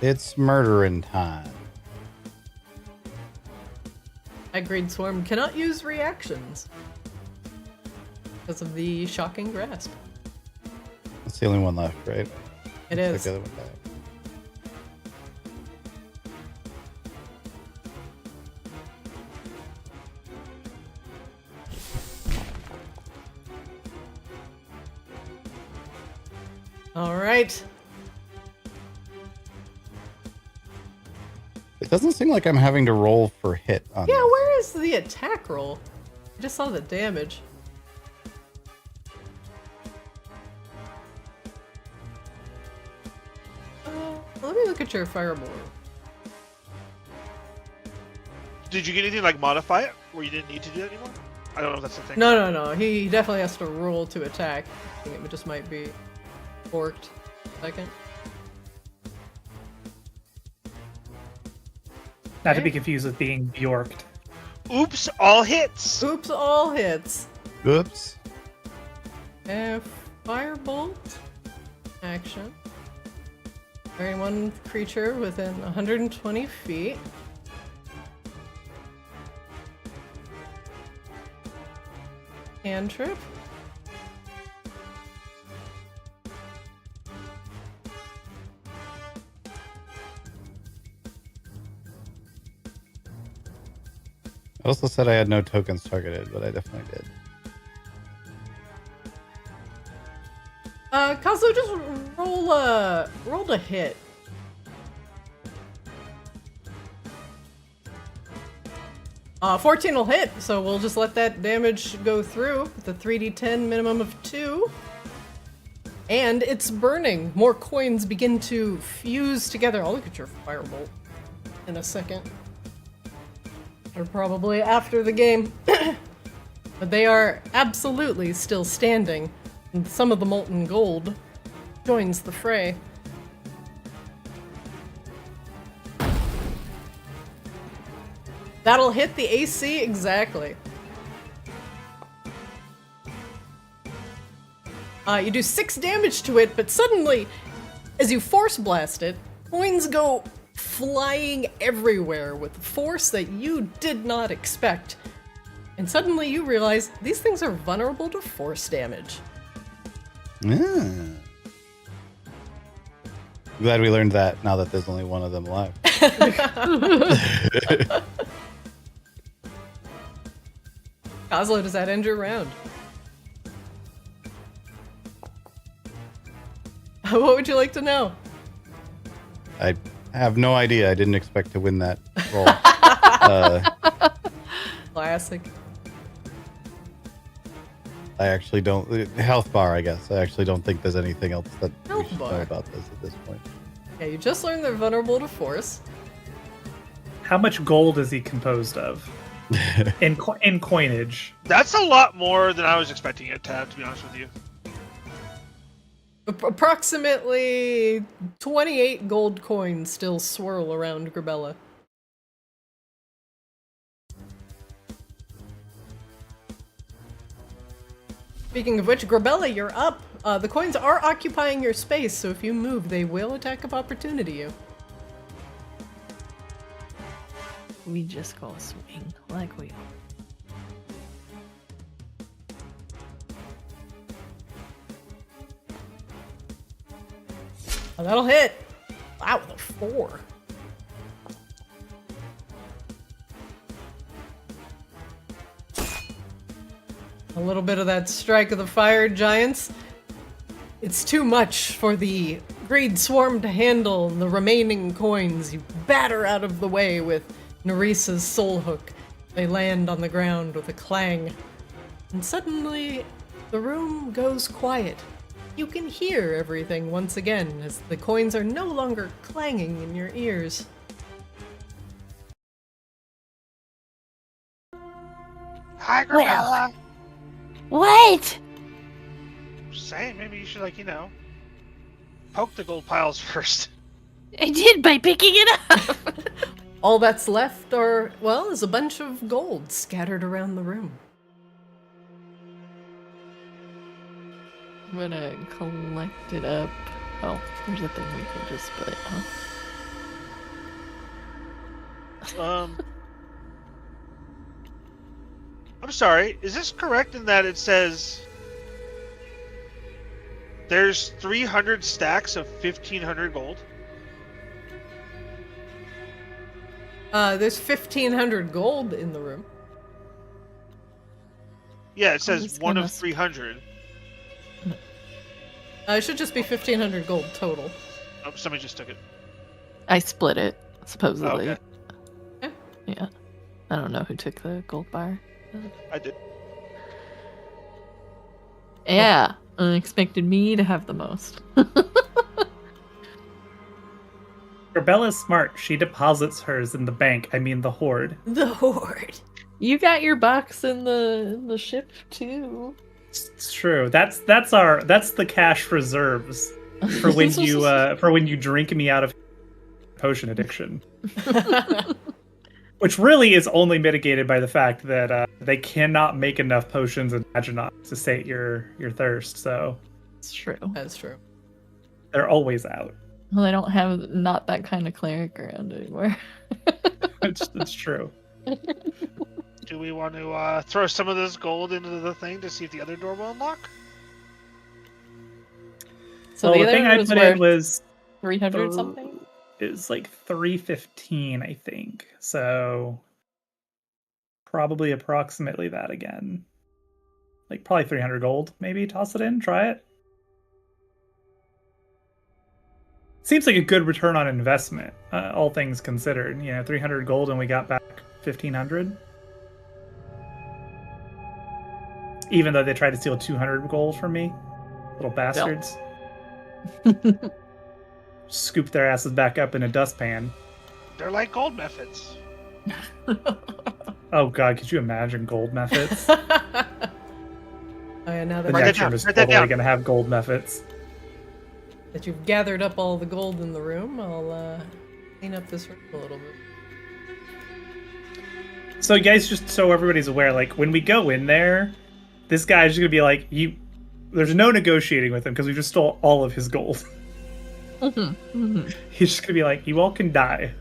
it's murdering time. That greed swarm cannot use reactions because of the shocking grasp. That's the only one left, right? It Take is. the other one back. All right. It doesn't seem like I'm having to roll for hit on Yeah, this. where is the attack roll? I just saw the damage. Let me look at your fireboard. Did you get anything like modify it where you didn't need to do that anymore? I don't know if that's the thing. No. He definitely has to roll to attack. I think it just might be forked. Second. Not to Okay. be confused with being Bjorked. Oops, all hits. Oops, all hits. Oops. Firebolt. Action. Targeting one creature within 120 feet. Cantrip. I also said I had no tokens targeted, but I definitely did. Kazuo, just roll a hit. 14 will hit, so we'll just let that damage go through with the 3d10 minimum of 2. And it's burning. More coins begin to fuse together. I'll look at your firebolt in a second. Or probably after the game. But they are absolutely still standing. And some of the molten gold joins the fray. That'll hit the AC exactly. You do 6 damage to it, but suddenly, as you force blast it, coins go flying everywhere with force that you did not expect. And suddenly you realize these things are vulnerable to force damage. Glad we learned that now that there's only one of them left. Kozlo, does that end your round? What would you like to know? I have no idea. I didn't expect to win that roll. Classic. I actually don't. Health bar, I guess. I actually don't think there's anything else that we Health should bar. know about this at this point. Yeah, you just learned they're vulnerable to force. How much gold is he composed of? In coinage. That's a lot more than I was expecting it to have, to be honest with you. Approximately 28 gold coins still swirl around Grabella. Speaking of which, Grabella, you're up. The coins are occupying your space, so if you move, they will attack of opportunity you. We just go swing like we are. Oh, that'll hit. Wow, with a 4. A little bit of that strike of the fire giants. It's too much for the greed swarm to handle. The remaining coins you batter out of the way with Nerisa's soul hook. They land on the ground with a clang. And suddenly, the room goes quiet. You can hear everything once again as the coins are no longer clanging in your ears. Hi, Grabella. What? Just saying, maybe you should, poke the gold piles first. I did by picking it up. All that's left are, well, is a bunch of gold scattered around the room. I'm gonna collect it up. Oh, there's a thing we can just split, huh? I'm sorry, is this correct in that it says there's 300 stacks of 1,500 gold? There's 1,500 gold in the room. Yeah, it says just one gonna of 300. It should just be 1,500 gold total. Oh, somebody just took it. I split it, supposedly. Okay. Okay. Yeah. I don't know who took the gold bar. I did. Yeah, expected me to have the most. Grabella's smart. She deposits hers in the bank. I mean the hoard. The Hoard. You got your box in the ship too. It's true. That's the cash reserves for when you drink me out of potion addiction. Which really is only mitigated by the fact that they cannot make enough potions and Maginot to sate your thirst, so It's true. That's true. they're always out. Well, I don't have not that kind of cleric around anymore. It's true. Do we want to throw some of this gold into the thing to see if the other door will unlock? So Well, the the other thing one I was put worth in was 300 something. it was like 315, I think. So probably approximately that again. Like probably 300 gold, maybe. Toss it in, try it. Seems like a good return on investment, all things considered. 300 gold and we got back 1,500. Even though they tried to steal 200 gold from me. Little bastards. Scoop their asses back up in a dustpan. They're like gold methods. Oh god, could you imagine gold methods? Oh, yeah, now The that, Write that next down, room is write that totally down. going to have gold methods. that you've gathered up all the gold in the room, I'll clean up this room a little bit. So guys, just so everybody's aware, like when we go in there, this guy's just gonna be like, there's no negotiating with him because we just stole all of his gold. He's just gonna be like, you all can die.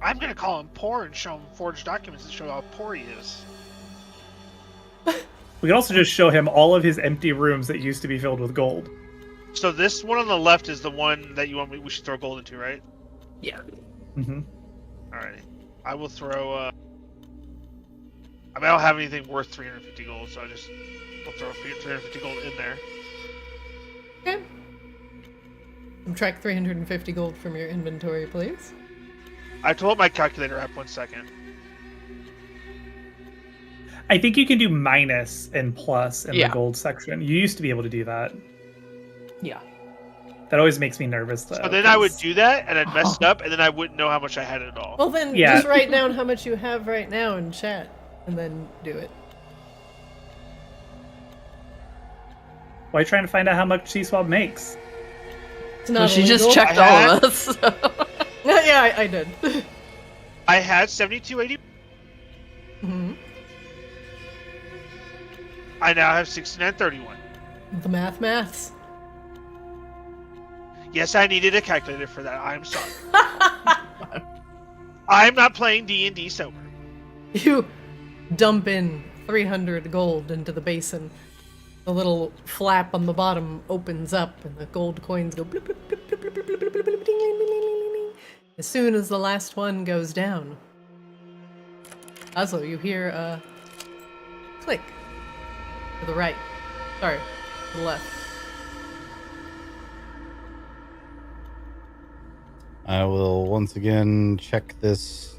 I'm gonna call him poor and show him forged documents and show how poor he is. We can also just show him all of his empty rooms that used to be filled with gold. So this one on the left is the one that you want we should throw gold into, right? Yeah. Mm-hmm. Alrighty. I will throw, I mean, I don't have anything worth 350 gold, so I'll throw 350 gold in there. Okay. Subtract 350 gold from your inventory, please. I have to pull up my calculator app 1 second. I think you can do minus and plus in Yeah. the gold section. You used to be able to do that. Yeah. That always makes me nervous, though. So then I would 'cause- do that, and I'd mess it up, and then I wouldn't know how much I had at all. Well, then Yeah. just write down how much you have right now in chat, and then do it. Why are you trying to find out how much C-Swab makes? It's Well, not she just illegal. checked I all of us. So. Yeah, I did. I had 7280. hmm I now have 6931. The maths. Yes, I needed a calculator for that. I'm sorry. I'm not playing D&D sober. You dump in 300 gold into the basin. The little flap on the bottom opens up, and the gold coins go blip, blip, blip, blip, blip, blip, blip, blip, blip, blip, ding, ding, ding, ding, ding, ding. As soon as the last one goes down, also you hear a click to the right. Sorry, to the left. I will once again check this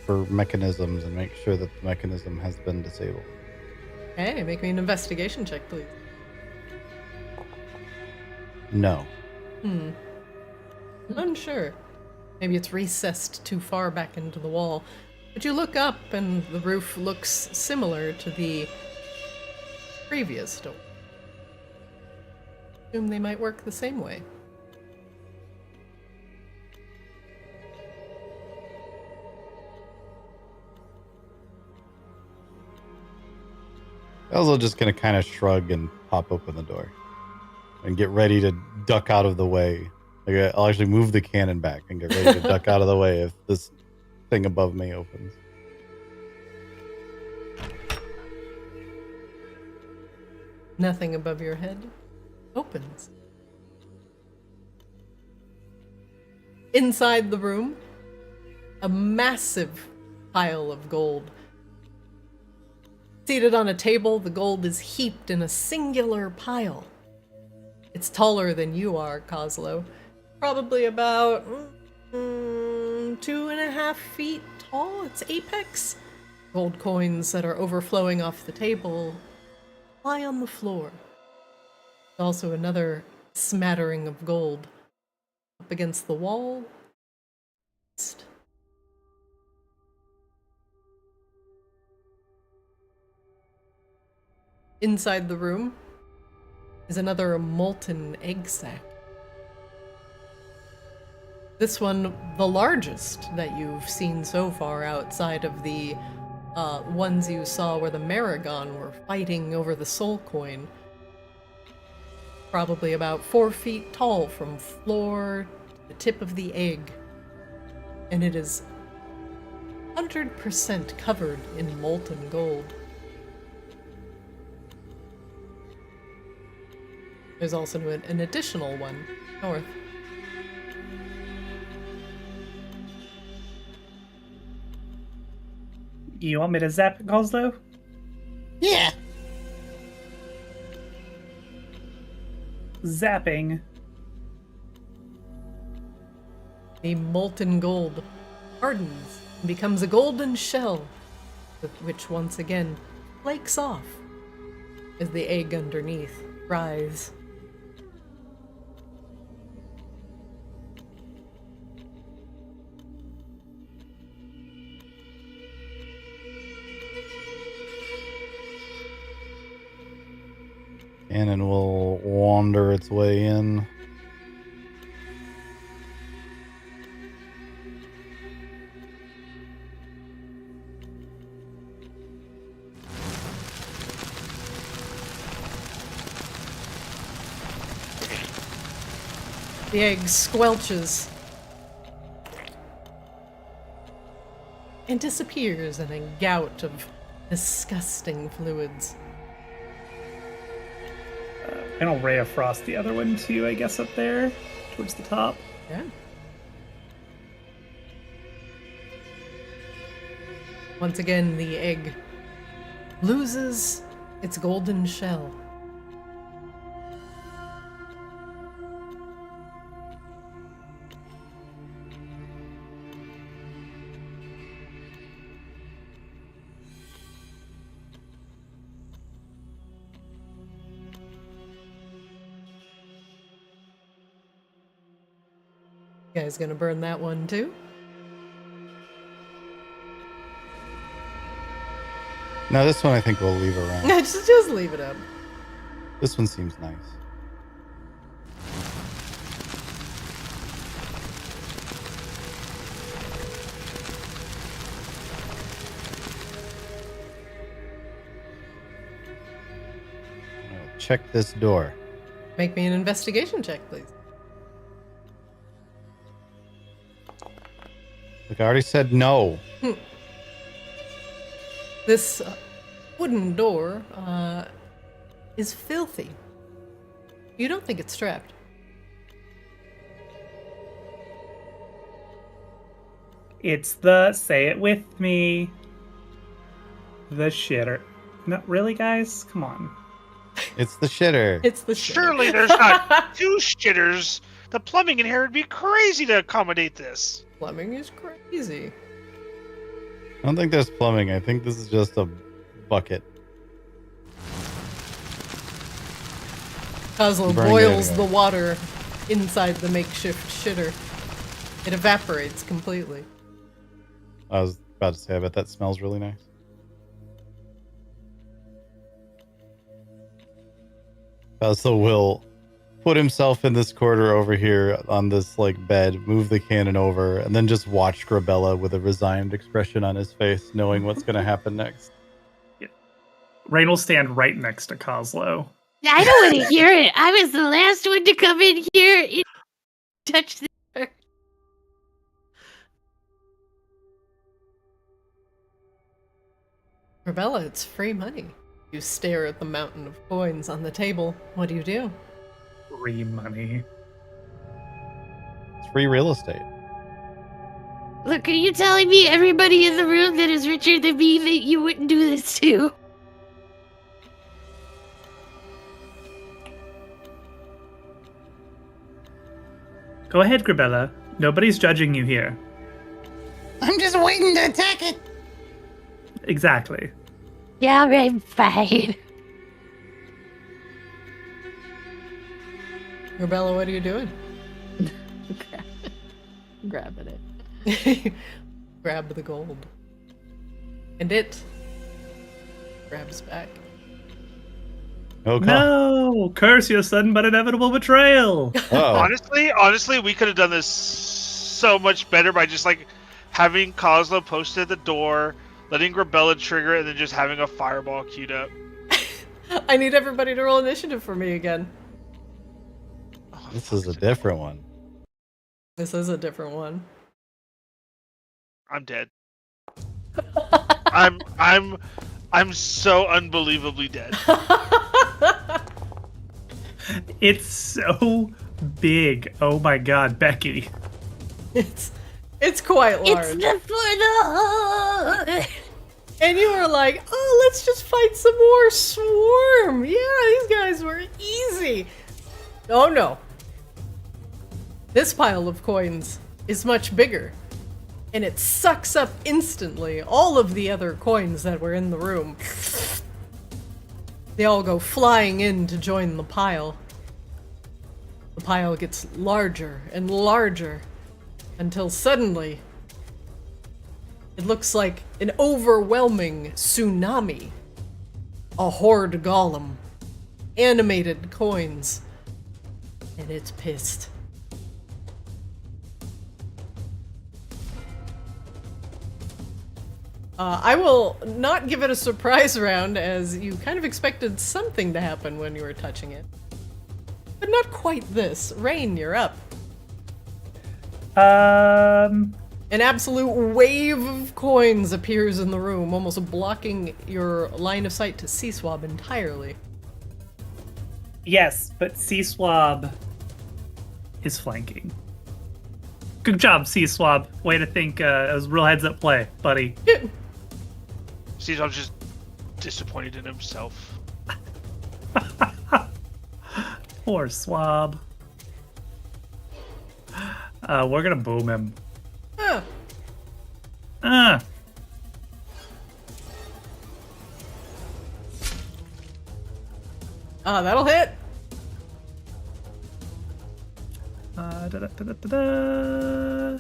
for mechanisms and make sure that the mechanism has been disabled. Hey, make me an investigation check, please. No. Unsure. Maybe it's recessed too far back into the wall. But you look up, and the roof looks similar to the previous door. Assume they might work the same way. I was also just gonna kind of shrug and pop open the door and get ready to duck out of the way. Like I'll actually move the cannon back and get ready to duck out of the way if this thing above me opens. Nothing above your head opens. Inside the room, a massive pile of gold. Seated on a table, the gold is heaped in a singular pile. It's taller than you are, Coslow. Probably about 2.5 feet tall, its apex. Gold coins that are overflowing off the table lie on the floor. Also another smattering of gold up against the wall. Inside the room is another molten egg sack. This one, the largest that you've seen so far outside of the ones you saw where the Maragon were fighting over the soul coin. Probably about 4 feet tall from floor to the tip of the egg. And it is 100% covered in molten gold. There's also an additional one north. You want me to zap it, Coslow? Yeah. Zapping. The molten gold hardens and becomes a golden shell. which once again flakes off as the egg underneath writhes. Cannon will wander its way in. The egg squelches and disappears in a gout of disgusting fluids. And I'll ray of frost the other one too, I guess, up there towards the top. Yeah. Once again, the egg loses its golden shell. You guys gonna burn that one too? No, this one I think we'll leave around. just leave it up. This one seems nice. I'll check this door. Make me an investigation check, please. Look, I already said no. This wooden door is filthy. You don't think it's trapped? It's the, say it with me, the shitter. No, really, guys? Come on. It's the shitter. It's the shit. Surely there's not two shitters. The plumbing in here would be crazy to accommodate this. Plumbing is crazy. I don't think there's plumbing. I think this is just a bucket. Kozlo Burn it boils anyway. the water inside the makeshift shitter. It evaporates completely. I was about to say, I bet that smells really nice. So will put himself in this corner over here on this like bed, move the cannon over, and then just watch Grabella with a resigned expression on his face, knowing what's going to happen next. Rain will stand right next to Kozlo. I don't want to hear it. I was the last one to come in here and touch the door. Rebella, it's free money. You stare at the mountain of coins on the table. What do you do? Free money. It's free real estate. Look, are you telling me everybody in the room that is richer than me that you wouldn't do this too? Go ahead, Grabella. Nobody's judging you here. I'm just waiting to attack it. Exactly. Yeah, I'm fine. Rebella, what are you doing? Grabbing it. Grab the gold. And it grabs back. Okay. No! Curse your sudden but inevitable betrayal! Oh, Honestly, we could have done this so much better by just like having Kozlo posted at the door, letting Grabella trigger it, and then just having a fireball queued up. I need everybody to roll initiative for me again. this is a different one. This is a different one. I'm dead. I'm so unbelievably dead. It's so big. Oh my god, Becky. It's quite large. It's the portal! And you were like, oh, let's just fight some more swarm. Yeah, these guys were easy. Oh no. This pile of coins is much bigger. and it sucks up instantly all of the other coins that were in the room. They all go flying in to join the pile. The pile gets larger and larger until suddenly it looks like an overwhelming tsunami. A Hoard Golem. Animated coins. And it's pissed. I will not give it a surprise round, as you kind of expected something to happen when you were touching it. But not quite this. Rain, you're up. An absolute wave of coins appears in the room, almost blocking your line of sight to C-Swab entirely. Yes, but C-Swab is flanking. Good job, C-Swab. Way to think. It was real heads up play, buddy. Caesar's just disappointed in himself. Poor Swab. We're gonna boom him. Huh. That'll hit. Da-da-da-da-da-da.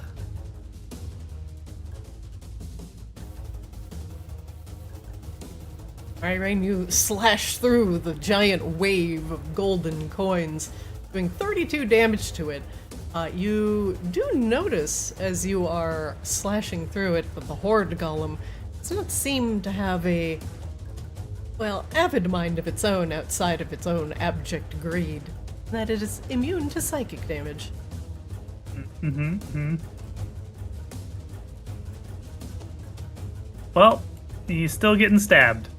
Alright, Rain, you slash through the giant wave of golden coins, doing 32 damage to it. You do notice, as you are slashing through it, that the Hoard Golem does not seem to have a, well, avid mind of its own outside of its own abject greed. That it is immune to psychic damage. Well, he's still getting stabbed.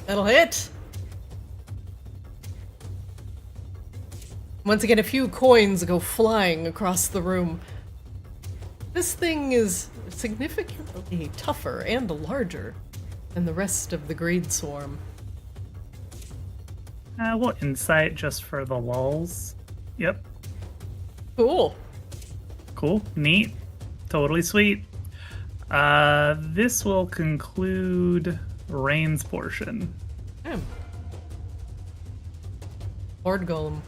That'll hit! Once again, a few coins go flying across the room. This thing is significantly tougher and larger than the rest of the Greed Swarm. We'll insight just for the lulz. Yep. Cool. Cool. Neat. Totally sweet. This will conclude Rain's portion. Damn. Hoard Golem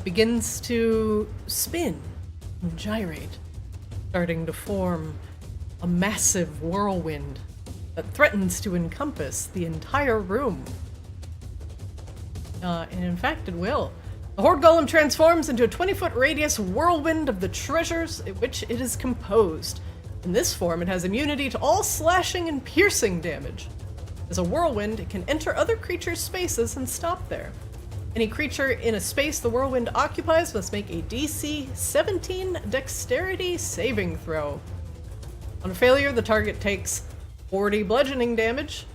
begins to spin and gyrate, starting to form a massive whirlwind that threatens to encompass the entire room. And in fact, it will. The Hoard Golem transforms into a 20-foot radius whirlwind of the treasures in which it is composed. In this form, it has immunity to all slashing and piercing damage. As a whirlwind, it can enter other creatures' spaces and stop there. Any creature in a space the whirlwind occupies must make a DC 17 dexterity saving throw. On a failure, the target takes 40 bludgeoning damage,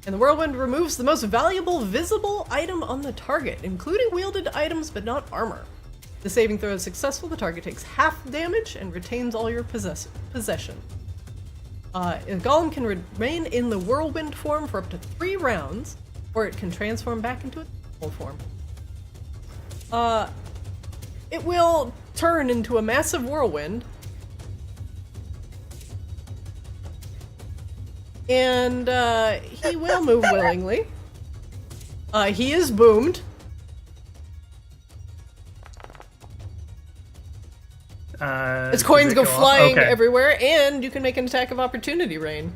and the whirlwind removes the most valuable visible item on the target, including wielded items but not armor. If the saving throw is successful, the target takes half damage and retains all your possession. A golem can remain in the whirlwind form for up to 3 rounds, or it can transform back into its normal form. It will turn into a massive whirlwind, and he will move willingly. He is boomed. Its coins go flying everywhere, and you can make an attack of opportunity, Rain.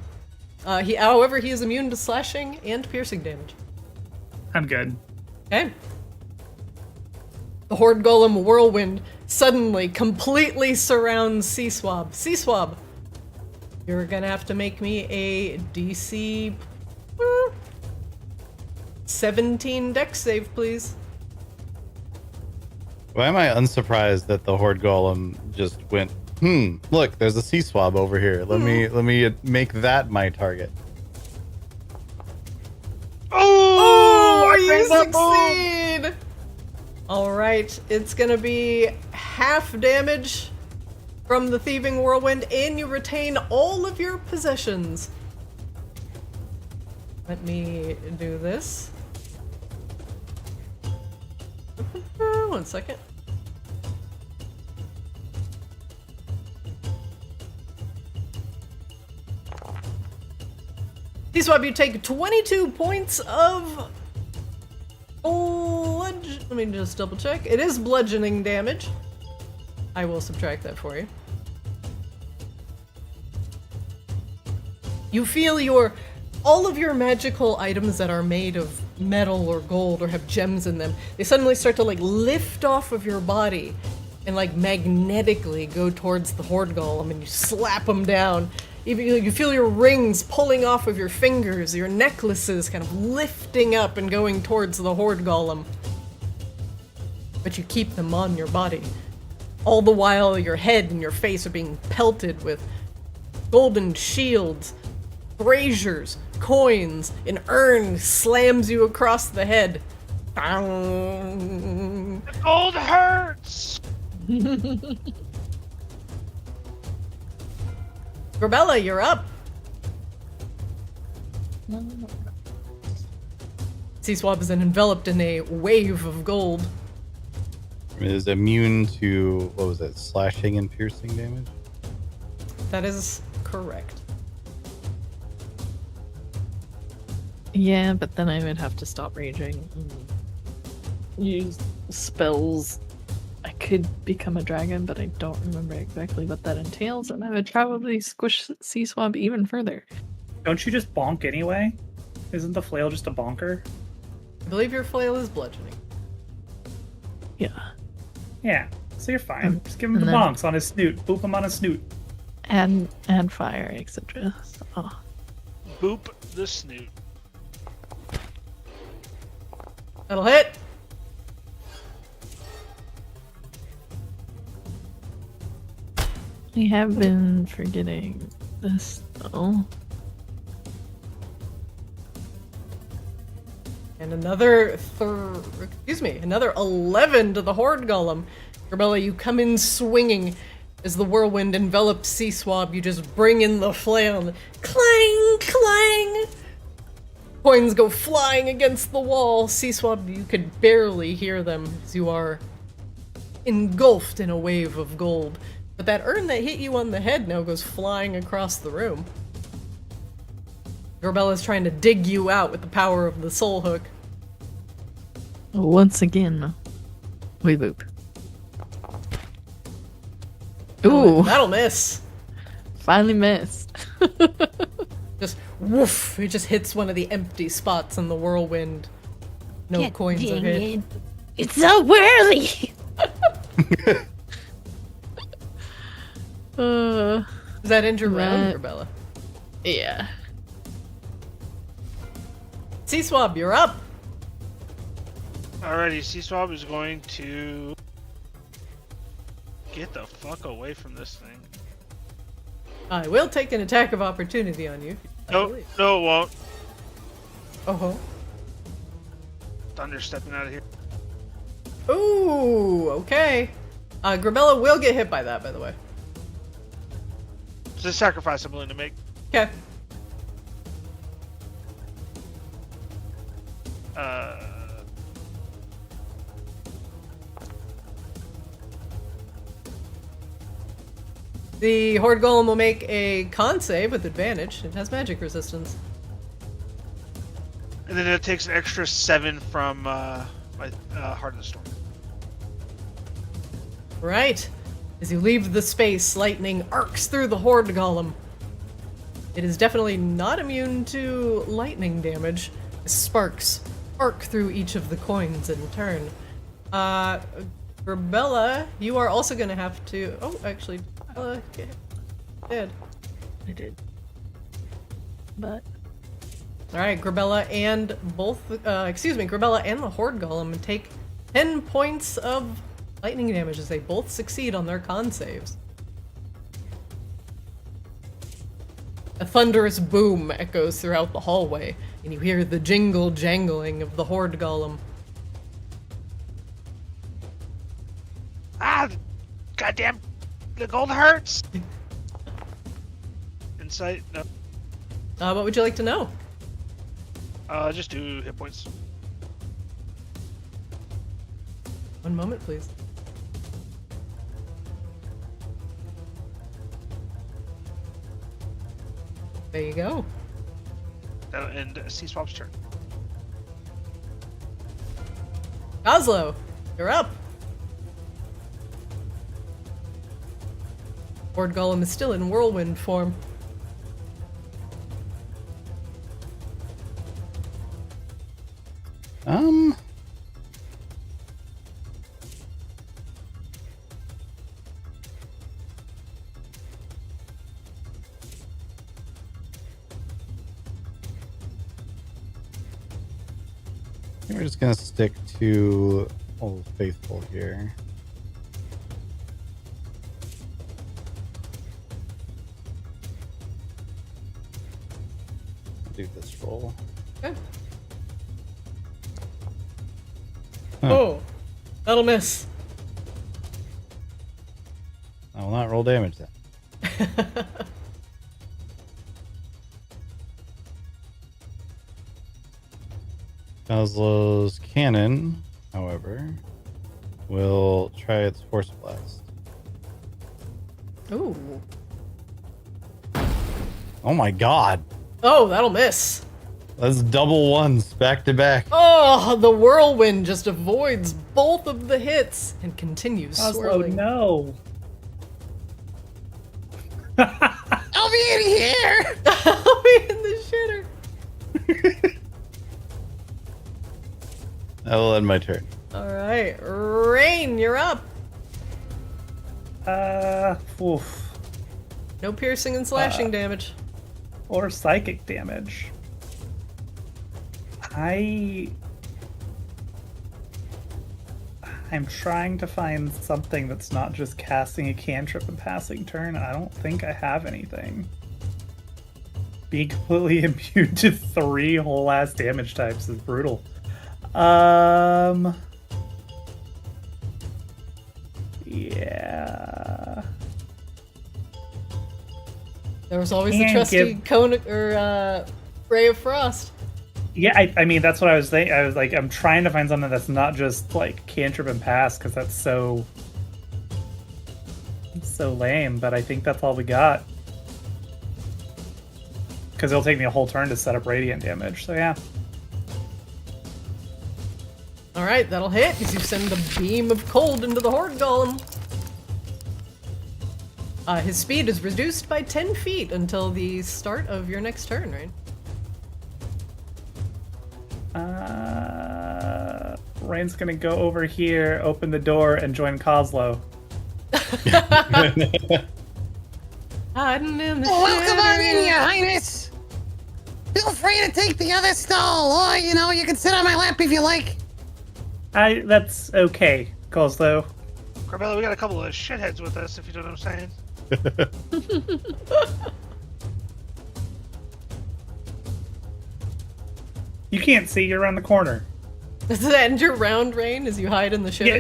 However, he is immune to slashing and piercing damage. I'm good. Okay. The Hoard Golem whirlwind suddenly completely surrounds C-Swab. C-Swab, you're gonna have to make me a DC 17 dex save, please. Why am I unsurprised that the Hoard Golem just went, look, there's a C-Swab over here. Let me make that my target. Oh, you succeed! Alright, it's gonna be half damage from the thieving whirlwind, and you retain all of your possessions. Let me do this. 1 second. T-Swab, you take 22 points of let me just double check. It is bludgeoning damage. I will subtract that for you. You feel all of your magical items that are made of metal or gold or have gems in them, they suddenly start to like lift off of your body and like magnetically go towards the Hoard Golem, and you slap them down. You feel your rings pulling off of your fingers, your necklaces kind of lifting up and going towards the Hoard Golem. But you keep them on your body. All the while your head and your face are being pelted with golden shields, braziers, coins. An urn slams you across the head. The gold hurts! Grabella, you're up. T-Swab is enveloped in a wave of gold. It is immune to, what was it, slashing and piercing damage? That is correct. Yeah, but then I would have to stop raging and use spells. I could become a dragon, but I don't remember exactly what that entails, and I would probably squish T-Swab even further. Don't you just bonk anyway? Isn't the flail just a bonker? I believe your flail is bludgeoning. Yeah. Yeah, so you're fine. Just give him the and then- bonks on his snoot. Boop him on his snoot. And fire, etc. So. Boop the snoot. That'll hit. I have been forgetting this though. And another 11 to the Hoard Golem. Grabella, you come in swinging. As the whirlwind envelops T-Swab, you just bring in the flail. Clang, clang! Coins go flying against the wall. T-Swab, you could barely hear them as you are engulfed in a wave of gold. But that urn that hit you on the head now goes flying across the room. Grabella's trying to dig you out with the power of the soul hook. Once again, we boop. Ooh. Ooh, That'll miss. finally missed. Just woof! It just hits one of the empty spots in the whirlwind. No God coins are dang hit. it. It's so whirly! Is Does that end your round, That- Grabella? yeah. T-Swab, you're up! Alrighty, C-Swab is going to get the fuck away from this thing. I will take an attack of opportunity on you. I No, believe. no, it won't. Oh. Thunder stepping out of here. Ooh, okay. Grabella will get hit by that, by the way. It's a sacrifice I'm willing to make. Okay. The Hoard Golem will make a con save with advantage. It has magic resistance. And then it takes an extra 7 from my Heart of the Storm. Right. As you leave the space, lightning arcs through the Hoard Golem. It is definitely not immune to lightning damage. Sparks arc through each of the coins in turn. Grabella, you are also going to have to... Oh, actually, get dead. I did. But Alright, Grabella and Grabella and the Hoard Golem take 10 points of lightning damage as they both succeed on their con saves. A thunderous boom echoes throughout the hallway, and you hear the jangling of the Hoard Golem. Ah! Goddamn! The gold hurts! Insight? No. What would you like to know? Just do hit points. One moment, please. There you go. That'll end C-Swap's turn. Oslo, you're up. Hoard Golem is still in whirlwind form. I think we're just gonna stick to Old Faithful here. Do this roll. Okay. Huh. Oh, that'll miss. I will not roll damage then. Oslo's cannon, however, will try its Force Blast. Ooh. Oh my god! Oh, that'll miss. That's double ones back to back. Oh, the whirlwind just avoids both of the hits and continues Oslo, swirling. no. I'll be in here. I'll be in the shitter. That will end my turn. All right, Rain, you're up. Oof. No piercing and slashing damage. Or psychic damage. I'm trying to find something that's not just casting a cantrip and passing turn, and I don't think I have anything. Being completely immune to 3 whole ass damage types is brutal. Yeah. There was always the Can't trusty give- cone or ray of frost. Yeah, I mean, that's what I was thinking. I was like, I'm trying to find something that's not just like cantrip and pass, because that's so lame, but I think that's all we got. Because it'll take me a whole turn to set up radiant damage, so yeah. All right, that'll hit as you send a beam of cold into the Hoard Golem. His speed is reduced by 10 feet until the start of your next turn, right? Rain's gonna go over here, open the door, and join Kozlo. Hiding in the Welcome on in, shitter. Your Highness. Feel free to take the other stall, or you can sit on my lap if you like. That's okay, Kozlo. Corbella, we got a couple of shitheads with us, if you know what I'm saying. You can't see, you're around the corner. Does it end your round, Rain, as you hide in the shitter?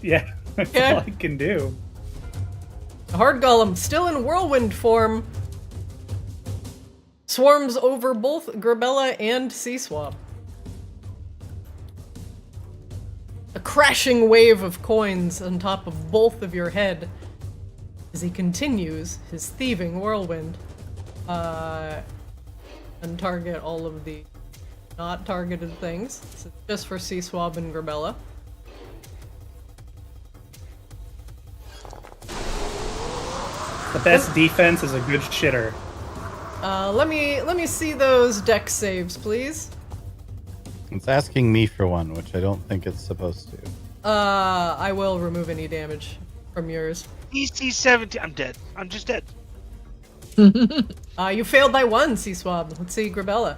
That's Okay. all I can do. The Hoard Golem, still in whirlwind form, swarms over both Grabella and C-Swap. A crashing wave of coins on top of both of your head as he continues his thieving whirlwind. And target all of the not targeted things. So just for C-Swab and Grabella. The best defense is a good shitter. Let me see those dex saves, please. It's asking me for one, which I don't think it's supposed to. I will remove any damage from yours. DC 17. I'm dead. I'm just dead. You failed by 1, C-Swab. Let's see, Grabella.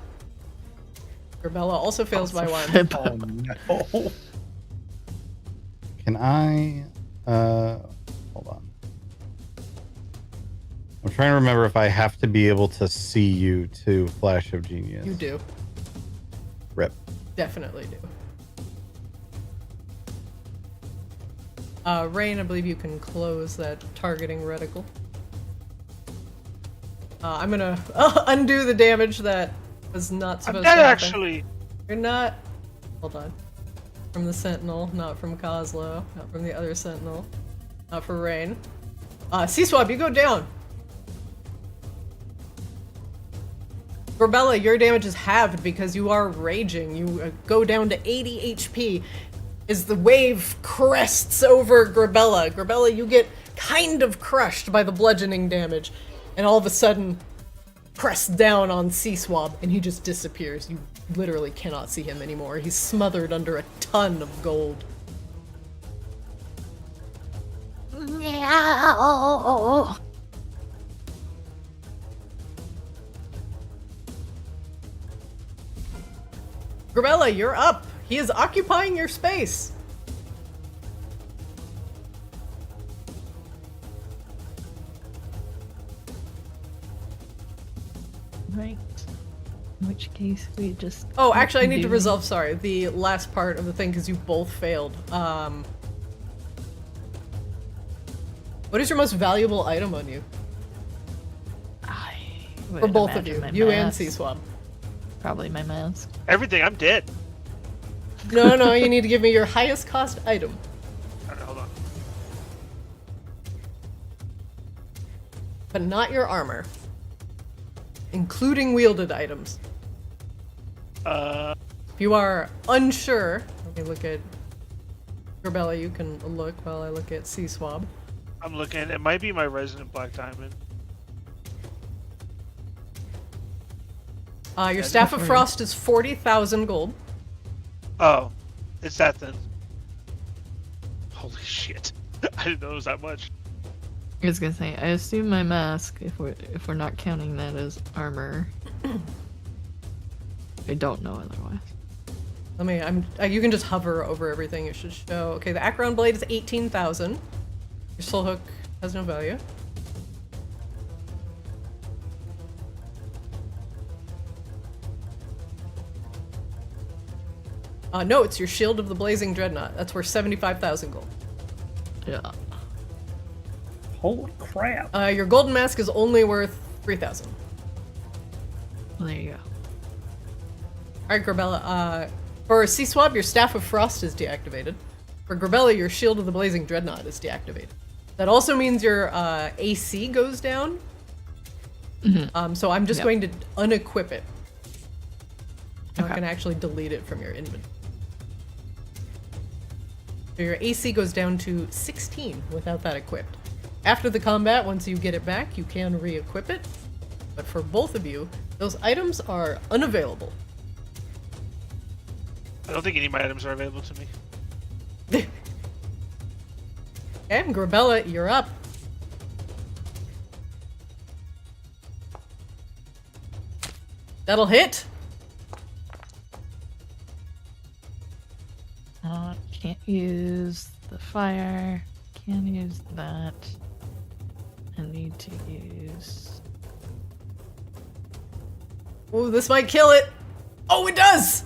Grabella also fails by 1. Oh no. Can I... hold on. I'm trying to remember if I have to be able to see you to Flash of Genius. You do. Rip. Definitely do. Rain, I believe you can close that targeting reticle. I'm gonna undo the damage that was not I'm supposed dead, to happen. actually. You're not... Hold on. From the Sentinel, not from Kozlo, not from the other Sentinel, not for Rain. C-Swab, you go down. Gorbella, your damage is halved because you are raging. You go down to 80 HP as the wave crests over Gorbella. Gorbella, you get kind of crushed by the bludgeoning damage, and all of a sudden press down on Sea-Swab, and he just disappears. You literally cannot see him anymore. He's smothered under a ton of gold. No. Gorbella, you're up. He is occupying your space. Right. In which case we just... Oh, actually, I need to do- resolve, sorry, the last part of the thing, because you both failed. What is your most valuable item on you? would For both of imagine you, my you and mask. Sea-Swab. Probably my mask. Everything. I'm dead. No, you need to give me your highest cost item. Alright, hold on. But not your armor. Including wielded items. If you are unsure, let me look at Gorbella, you can look while I look at Sea-Swab. I'm looking. It might be my Resonant Black Diamond. Your Staff of Frost is 40,000 gold. Oh, it's that then. Holy shit! I didn't know it was that much. I was gonna say, I assume my mask, if we're not counting that as armor. I don't know otherwise. Let me, you can just hover over everything, it should show. Okay, the Acheron Blade is 18,000. Your Soul Hook has no value. No, it's your Shield of the Blazing Dreadnought. That's worth 75,000 gold. Yeah. Holy crap. Your Golden Mask is only worth 3,000. Well, there you go. Alright, Gorbella, for Sea-Swab, your Staff of Frost is deactivated. For Gorbella, your Shield of the Blazing Dreadnought is deactivated. That also means your AC goes down. So I'm just going to unequip it. I'm not going to actually delete it from your inventory. So your AC goes down to 16 without that equipped. After the combat, once you get it back, you can re-equip it. But for both of you, those items are unavailable. I don't think any of my items are available to me. And Gorbella, you're up. That'll hit. Can't use the fire. Can't use that. I need to use... Oh, this might kill it. Oh, it does!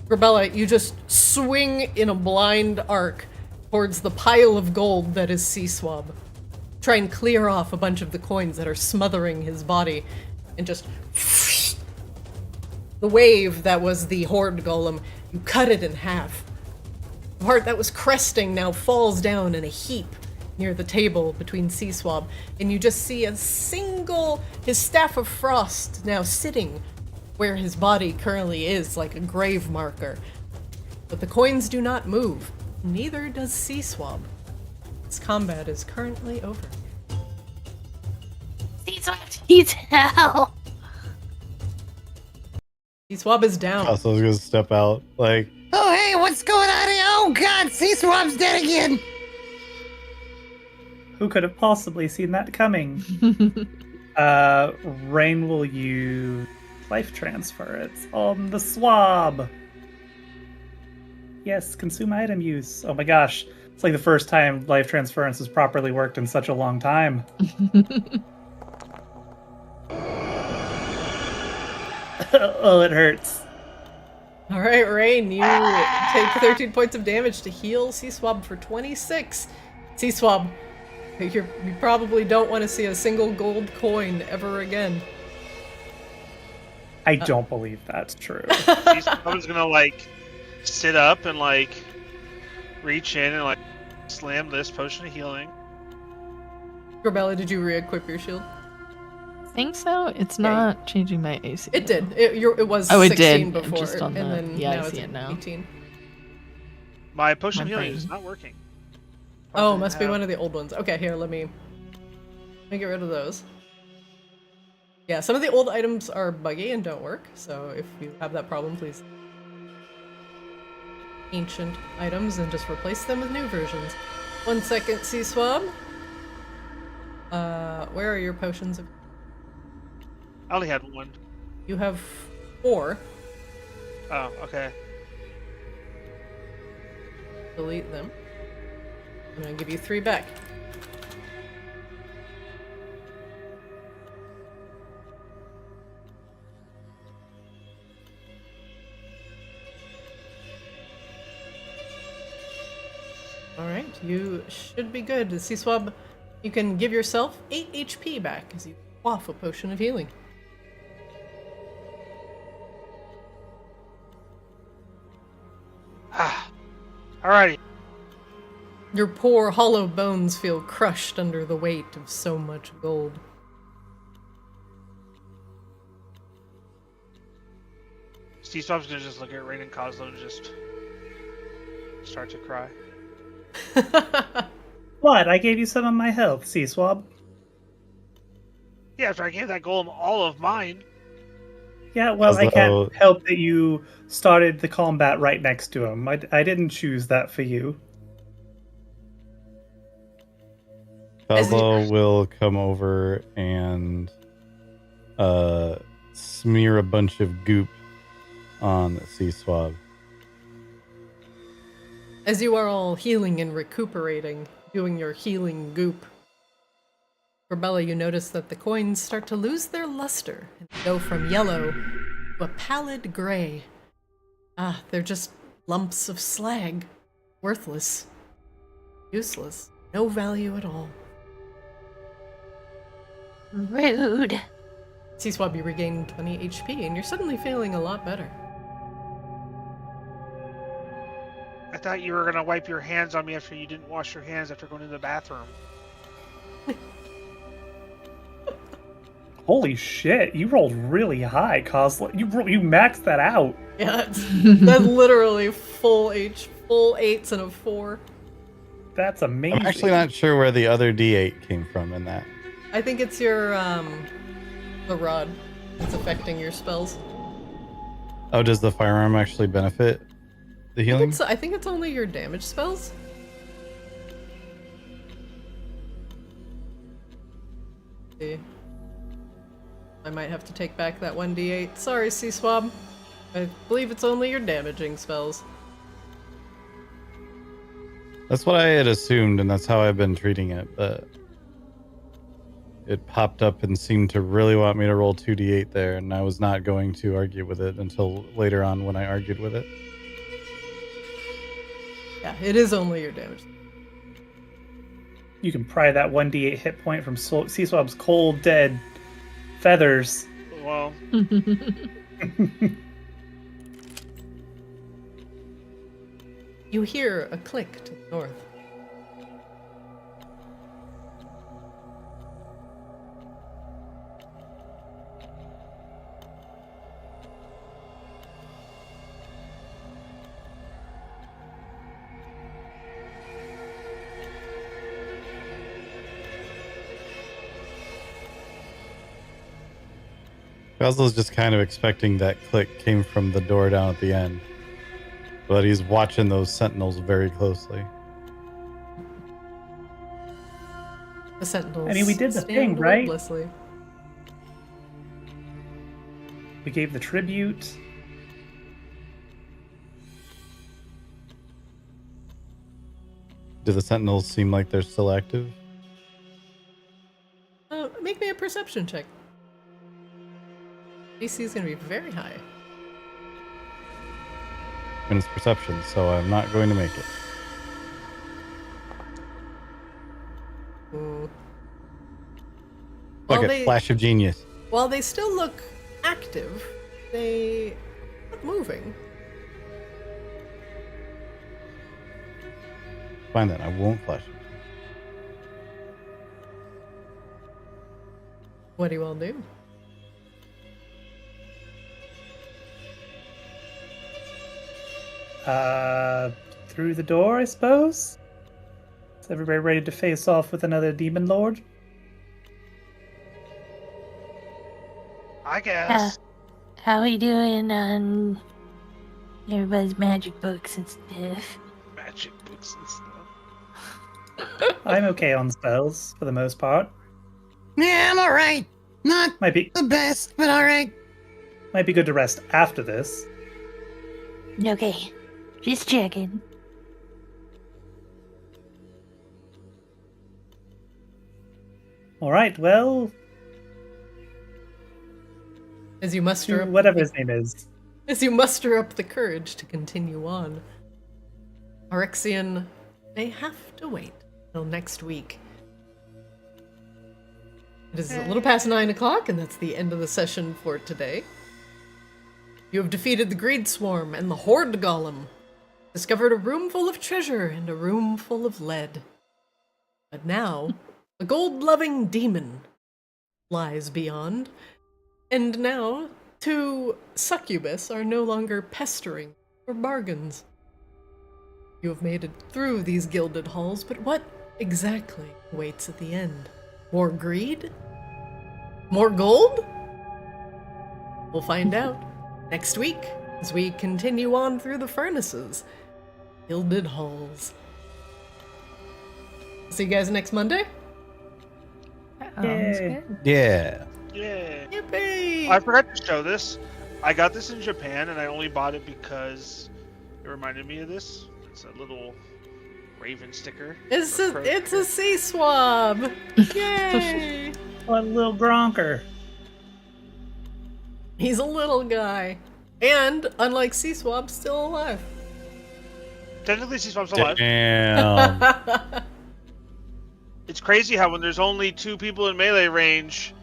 Gorbella, you just swing in a blind arc towards the pile of gold that is Sea-Swab. Try and clear off a bunch of the coins that are smothering his body, and just... The wave that was the Hoard Golem, you cut it in half. The part that was cresting now falls down in a heap near the table between Sea-Swab, and you just see his Staff of Frost now sitting where his body currently is, like a grave marker. But the coins do not move, neither does Sea-Swab. This combat is currently over. He's hell. Sea-Swab is down. Also, I was gonna step out. Like, Oh, hey, what's going on here? Oh, God, Sea-Swab's dead again. Who could have possibly seen that coming? Rain will use life transfer. It's on the swab. Yes, consume item use. Oh my gosh. It's like the first time life transference has properly worked in such a long time. Oh, it hurts. Alright, Rain, you take 13 points of damage to heal Sea-Swab for 26. Sea-Swab, you probably don't want to see a single gold coin ever again. I don't believe that's true. Someone's gonna like sit up and like reach in and like slam this potion of healing. Gorbella, did you re-equip your shield? think so. It's not changing my AC. It did. It was Oh, it 16 did. before, Just on and the- then yeah, I now see it's it now. 18. My potion My of healing brain. is not working. Oh, must be one of the old ones. Okay, here, let me get rid of those. Yeah, some of the old items are buggy and don't work, so if you have that problem, please ancient items and just replace them with new versions. 1 second, C-Swab. Where are your potions? I only had one. You have 4. Oh, okay. Delete them. I'm gonna give you 3 back. Alright, you should be good. C-Swab, you can give yourself 8 HP back as you quaff a potion of healing. Ah. Alrighty. Your poor hollow bones feel crushed under the weight of so much gold. Steve Swab's gonna just look at Rain and Coslow and just start to cry. What? I gave you some of my health, C-Swab. Yeah, after I gave that golem all of mine. Yeah, well, I Although- can't help that you started the combat right next to him. I didn't choose that for you. Fellow will come over and smear a bunch of goop on C-Swab. As you are all healing and recuperating, doing your healing goop, for Bella, you notice that the coins start to lose their luster and go from yellow to a pallid gray. Ah, they're just lumps of slag. Worthless. Useless. No value at all. Rude. C-Swab, you regain 20 HP, and you're suddenly feeling a lot better. I thought you were gonna wipe your hands on me after you didn't wash your hands after going to the bathroom. Holy shit, you rolled really high, Coslo. You maxed that out. Yeah, that's literally full 8s and a 4. That's amazing. I'm actually not sure where the other D8 came from in that. I think it's your, the rod that's affecting your spells. Oh, does the firearm actually benefit the healing? I think it's only your damage spells. See. I might have to take back that 1d8. Sorry, C-Swab. I believe it's only your damaging spells. That's what I had assumed, and that's how I've been treating it, but it popped up and seemed to really want me to roll 2d8 there, and I was not going to argue with it until later on when I argued with it. Yeah, it is only your damage. You can pry that 1d8 hit point from C-Swab's cold, dead feathers. Well, You hear a click to the north. Goslo's just kind of expecting that click came from the door down at the end. But he's watching those sentinels very closely. The Sentinels. I mean, we did the stand thing, right? wordlessly. We gave the tribute. Do the sentinels seem like they're still active? Make me a perception check. AC is going to be very high. And it's perception, so I'm not going to make it. Mm. Look Well, at flash of genius. While they still look active, they aren't moving. Fine then, I won't flash it. What do you all do? Through the door, I suppose? Is everybody ready to face off with another demon lord? I guess. How we doing on everybody's magic books and stuff? Magic books and stuff. I'm okay on spells, for the most part. Yeah, I'm alright. Not Might be the best, but alright. good to rest after this. Okay, just checking. Alright, well, As you muster up whatever his name is. As you muster up the courage to continue on, Arexian may have to wait till next week. It is a little past 9 o'clock, and that's the end of the session for today. You have defeated the Greed Swarm and the Hoard Golem, discovered a room full of treasure and a room full of lead. But now, a gold-loving demon lies beyond, and now 2 succubus are no longer pestering for bargains. You have made it through these gilded halls, but what exactly waits at the end? More greed? More gold? We'll find out next week as we continue on through the furnaces. Gilded halls. See you guys next Monday. Sounds Yay. good. Yeah. Yeah. Yippee! I forgot to show this. I got this in Japan, and I only bought it because it reminded me of this. It's a little raven sticker. It's or a crow sea swab. Yay! What a little gronker. He's a little guy. And, unlike Sea Swab, still alive. sticker. Technically, Sea Swap's alive. Damn. It's crazy how when there's only 2 people in melee range,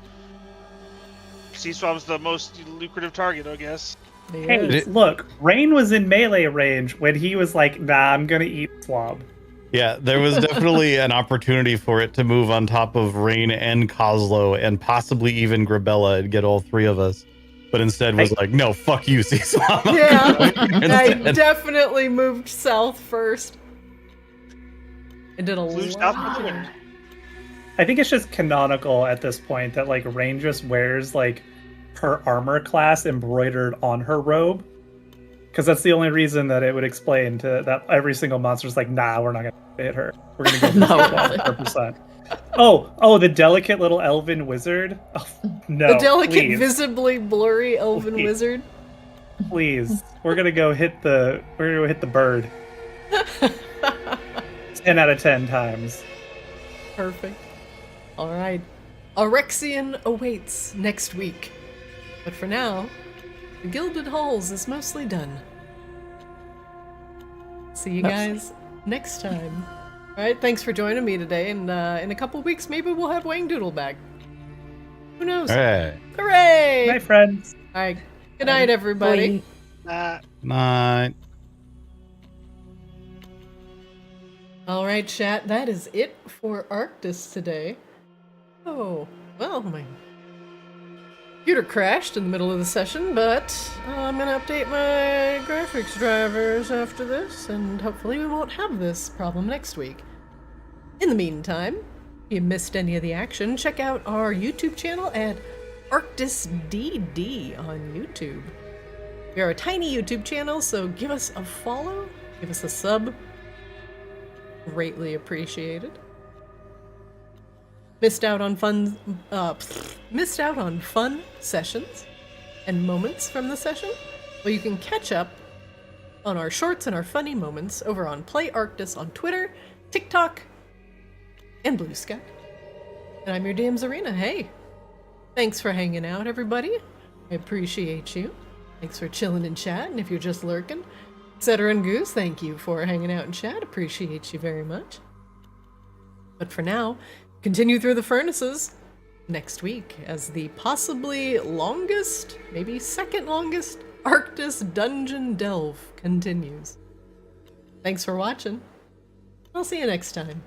Sea Swap's the most lucrative target, I guess. Hey, look, Rain was in melee range when he was like, nah, I'm gonna eat Swab. Yeah, there was definitely an opportunity for it to move on top of Rain and Coslow and possibly even Grabella and get all 3 of us. But instead was like, no, fuck you, Seesaw. Yeah, I definitely moved south first. I did a Flew lot. south for the winter. I think it's just canonical at this point that like Rain just wears like her armor class embroidered on her robe. Because that's the only reason that it would explain to that every single monster's like, nah, we're not gonna hit her. We're gonna go for No. 100%. Oh, the delicate little elven wizard. Oh, no, The delicate, please, visibly blurry elven Please. wizard. please. We're gonna go hit the bird. 10 out of 10 times. Perfect. All right. Arexian awaits next week. But for now, the Gilded Halls is mostly done. See you guys next time. All right, thanks for joining me today, and in a couple weeks, maybe we'll have Wang Doodle back. Who knows? All right. Hooray! Hi, friends. All right. Good night, everybody. Night. All right, chat, that is it for Arctis today. Oh, well, my computer crashed in the middle of the session, but I'm gonna update my graphics drivers after this, and hopefully we won't have this problem next week. In the meantime, if you missed any of the action, check out our YouTube channel at ArctisDD on YouTube. We are a tiny YouTube channel, so give us a follow, give us a sub. Greatly appreciated. Missed out on fun sessions and moments from the session? Well, you can catch up on our shorts and our funny moments over on Play Arctis on Twitter, TikTok, and Blue Sky. And I'm your DM's Arena. Hey, thanks for hanging out, everybody. I appreciate you. Thanks for chilling in chat, and if you're just lurking, Etc. and Goose, thank you for hanging out in chat. Appreciate you very much. But for now, continue through the furnaces next week as the possibly longest, maybe second longest, Arctis dungeon delve continues. Thanks for watching. I'll see you next time.